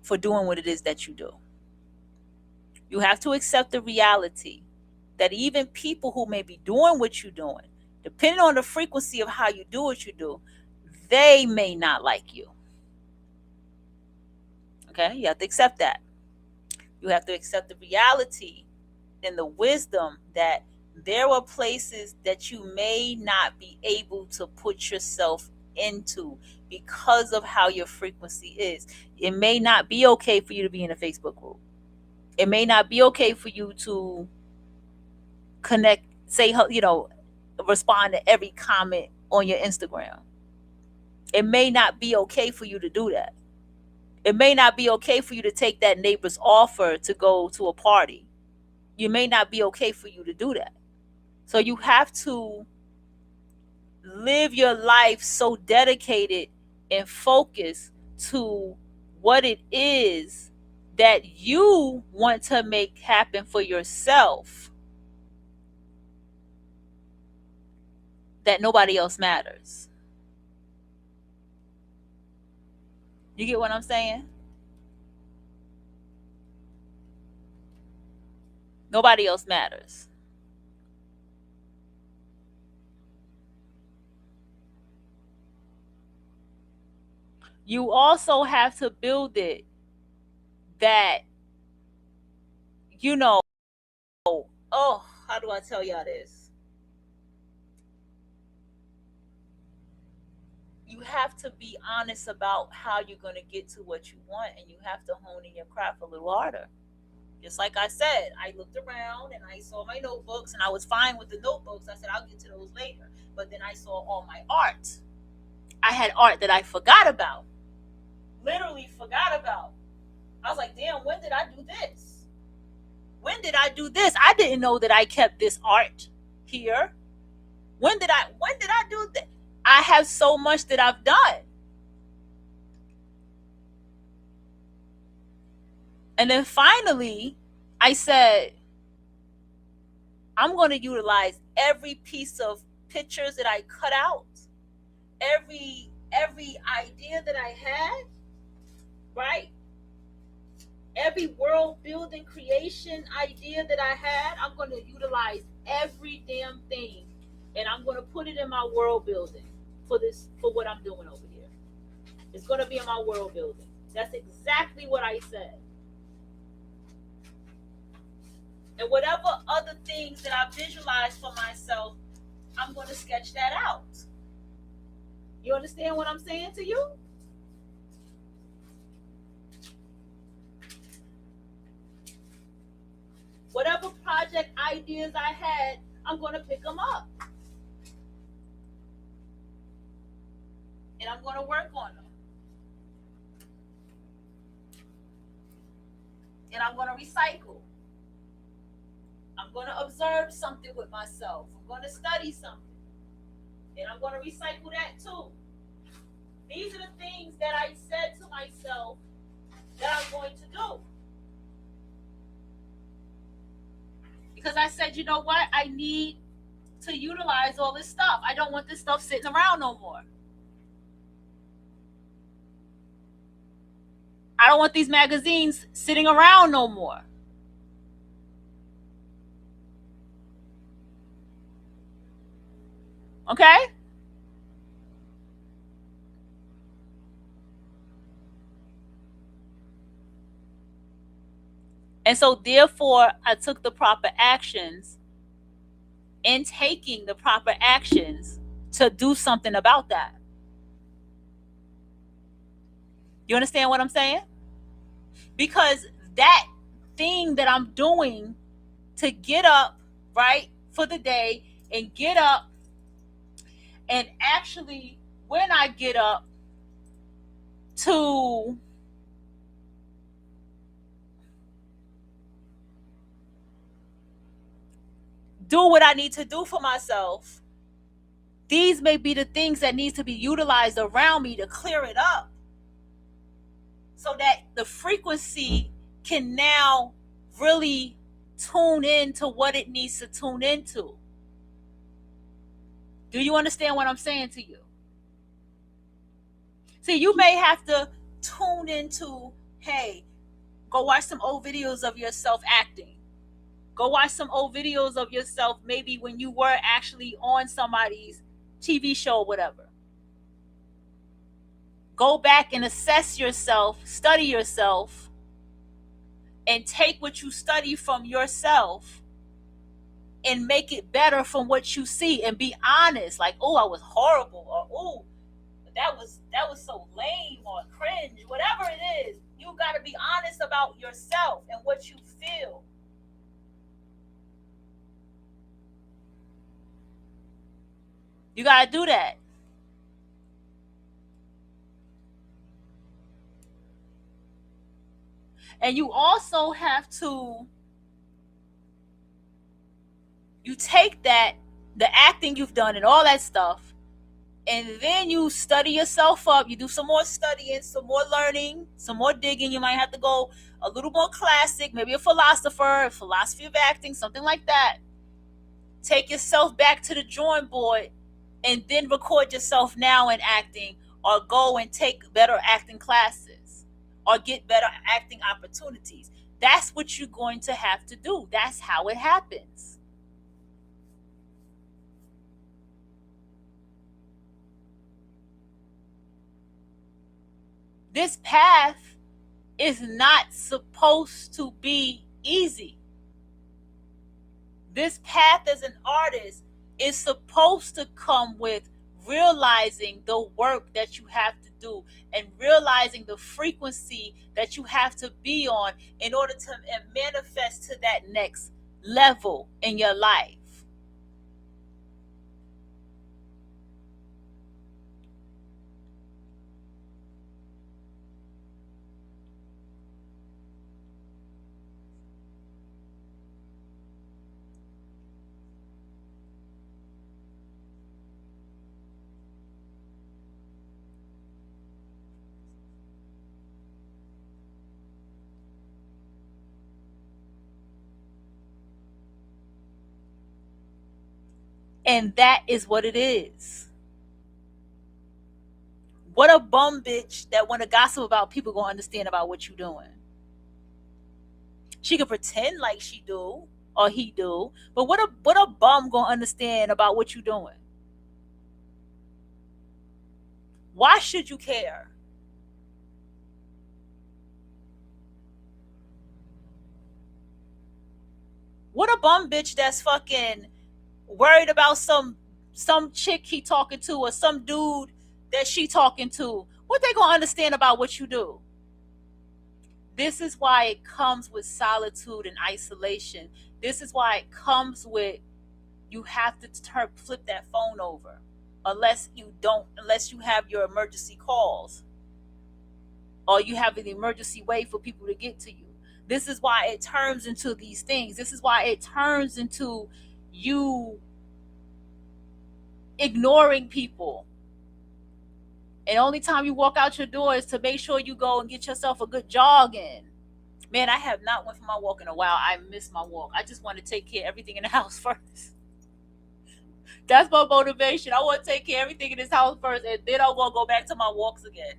for doing what it is that you do. You have to accept the reality that even people who may be doing what you're doing, depending on the frequency of how you do what you do, they may not like you. Okay? You have to accept that. You have to accept the reality and the wisdom that there are places that you may not be able to put yourself into because of how your frequency is. It may not be okay for you to be in a Facebook group. It may not be okay for you to connect, respond to every comment on your Instagram. It may not be okay for you to do that. It may not be okay for you to take that neighbor's offer to go to a party. You may not be okay for you to do that. So you have to live your life so dedicated and focused to what it is that you want to make happen for yourself, that nobody else matters. You get what I'm saying? Nobody else matters. You also have to build it that, you know, oh, how do I tell y'all this? You have to be honest about how you're going to get to what you want, and you have to hone in your craft a little harder. Just like I said, I looked around and I saw my notebooks, and I was fine with the notebooks. I said, I'll get to those later. But then I saw all my art. I had art that I forgot about. Literally forgot about. I was like, damn, when did I do this? When did I do this? I didn't know that I kept this art here. When did I do that? I have so much that I've done. And then finally, I said, I'm going to utilize every piece of pictures that I cut out, every idea that I had, right? Every world building creation idea that I had, I'm going to utilize every damn thing, and I'm going to put it in my world building for what I'm doing over here. It's going to be in my world building. That's exactly what I said. And whatever other things that I visualize for myself, I'm going to sketch that out. You understand what I'm saying to you? Whatever project ideas I had, I'm going to pick them up. And I'm going to work on them. And I'm going to recycle. I'm going to observe something with myself. I'm going to study something. And I'm going to recycle that too. These are the things that I said to myself that I'm going to do. Because I said, you know what? I need to utilize all this stuff. I don't want this stuff sitting around no more. I don't want these magazines sitting around no more. Okay? And so therefore, I took the proper actions. In taking the proper actions to do something about that. You understand what I'm saying? Because that thing that I'm doing to get up, right, for the day, and get up, and actually, when I get up, to do what I need to do for myself, these may be the things that needs to be utilized around me to clear it up, so that the frequency can now really tune into what it needs to tune into. Do you understand what I'm saying to you? See, you may have to tune into, hey, go watch some old videos of yourself acting. Go watch some old videos of yourself, maybe when you were actually on somebody's TV show or whatever. Go back and assess yourself, study yourself, and take what you study from yourself and make it better from what you see, and be honest. Like, oh, I was horrible, or oh, that was so lame or cringe, whatever it is. You got to be honest about yourself and what you feel. You got to do that. And you also have to, you take that, the acting you've done and all that stuff, and then you study yourself up. You do some more studying, some more learning, some more digging. You might have to go a little more classic, maybe a philosopher, a philosophy of acting, something like that. Take yourself back to the drawing board and then record yourself now in acting, or go and take better acting classes, or get better acting opportunities. That's what you're going to have to do. That's how it happens. This path is not supposed to be easy. This path as an artist is supposed to come with realizing the work that you have to do and realizing the frequency that you have to be on in order to manifest to that next level in your life. And that is what it is. What a bum bitch that want to gossip about people gonna understand about what you doing. She can pretend like she do or he do, but what a bum gonna understand about what you doing? Why should you care? What a bum bitch that's fucking worried about some chick he talking to or some dude that she talking to. What they gonna understand about what you do? This is why it comes with solitude and isolation. This is why it comes with, you have to flip that phone over unless you have your emergency calls or you have an emergency way for people to get to you. This is why it turns into these things. This is why it turns into you ignoring people. And the only time you walk out your door is to make sure you go and get yourself a good jog in. Man, I have not went for my walk in a while. I miss my walk. I just want to take care of everything in the house first. That's my motivation. I want to take care of everything in this house first, and then I want to go back to my walks again.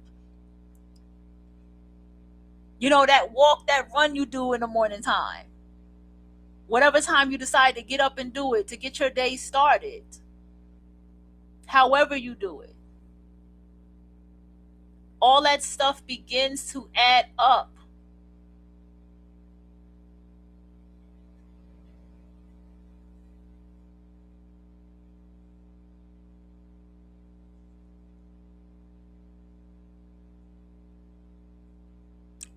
You know, that walk, that run you do in the morning time. Whatever time you decide to get up and do it, to get your day started. However you do it. All that stuff begins to add up.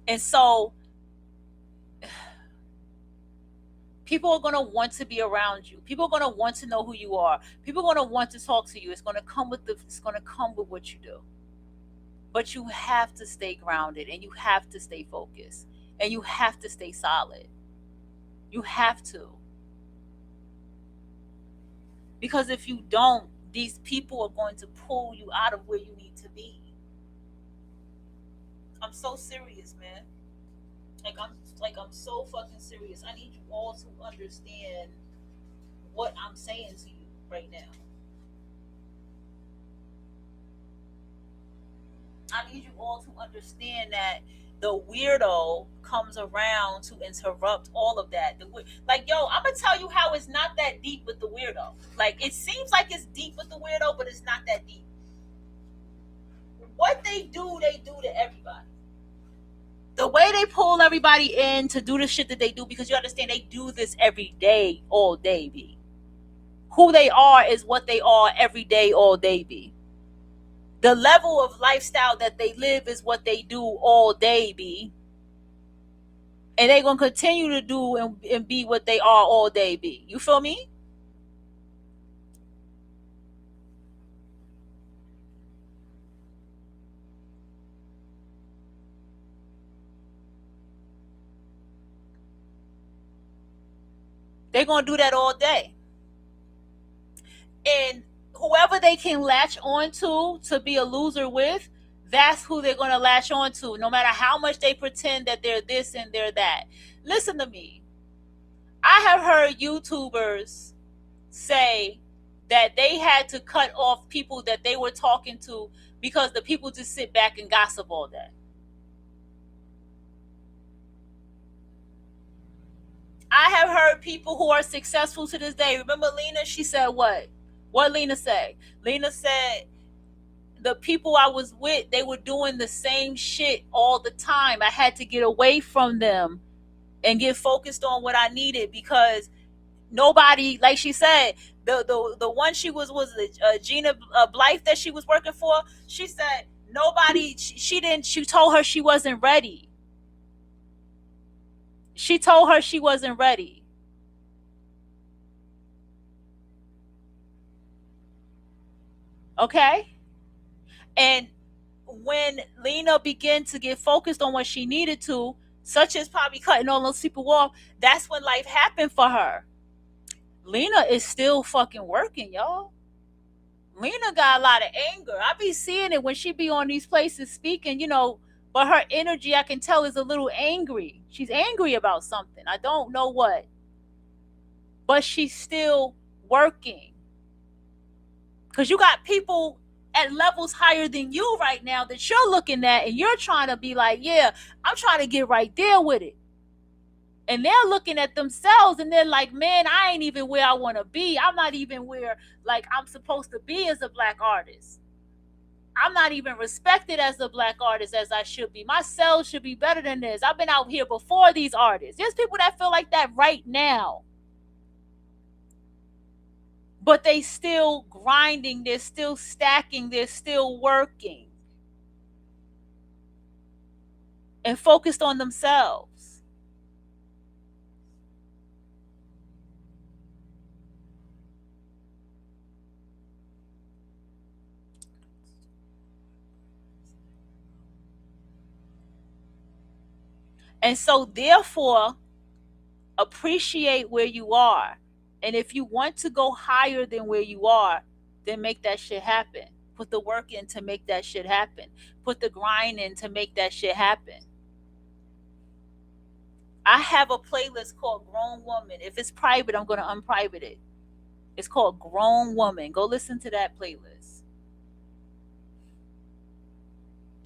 And so people are going to want to be around you. People are going to want to know who you are. People are going to want to talk to you. It's going to come with what you do. But you have to stay grounded and you have to stay focused and you have to stay solid. You have to. Because if you don't, these people are going to pull you out of where you need to be. I'm so serious, man. I'm so fucking serious. I need you all to understand what I'm saying to you right now. I need you all to understand that the weirdo comes around to interrupt all of that. Like, yo, I'm gonna tell you how it's not that deep with the weirdo. Like, it seems like it's deep with the weirdo, but it's not that deep. What they do to everybody. The way they pull everybody in to do the shit that they do, because you understand they do this every day, all day, B. Who they are is what they are every day, all day, B. The level of lifestyle that they live is what they do all day, B. And they're going to continue to do and be what they are all day, B. You feel me? They're going to do that all day. And whoever they can latch on to be a loser with, that's who they're going to latch on to, no matter how much they pretend that they're this and they're that. Listen to me. I have heard YouTubers say that they had to cut off people that they were talking to because the people just sit back and gossip all day. I have heard people who are successful to this day. Remember Lena? She said what? What Lena said? Lena said the people I was with, they were doing the same shit all the time. I had to get away from them and get focused on what I needed, because nobody, like she said, the one she was Gina Blythe that she was working for. She said nobody. She didn't. She told her she wasn't ready. She told her she wasn't ready. Okay, and when Lena began to get focused on what she needed to, such as probably cutting all those people off, that's when life happened for her. Lena is still fucking working, y'all. Lena got a lot of anger. I be seeing it when she be on these places speaking, but her energy, I can tell, is a little angry. She's angry about something. I don't know what. But she's still working. Because you got people at levels higher than you right now that you're looking at, and you're trying to be like, yeah, I'm trying to get right there with it. And they're looking at themselves and they're like, man, I ain't even where I want to be. I'm not even where like I'm supposed to be as a Black artist. I'm not even respected as a Black artist as I should be. My sales should be better than this. I've been out here before these artists. There's people that feel like that right now. But they still grinding, they're still stacking, they're still working. And focused on themselves. And so therefore, appreciate where you are. And if you want to go higher than where you are, then make that shit happen. Put the work in to make that shit happen. Put the grind in to make that shit happen. I have a playlist called Grown Woman. If it's private, I'm going to unprivate it. It's called Grown Woman. Go listen to that playlist.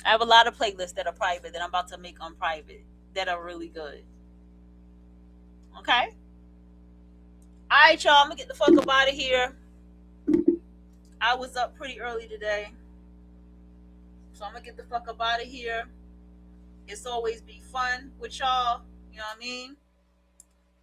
I have a lot of playlists that are private that I'm about to make unprivate that are really good. Okay? Alright, y'all. I'm going to get the fuck up out of here. I was up pretty early today. So I'm going to get the fuck up out of here. It's always be fun with y'all. You know what I mean?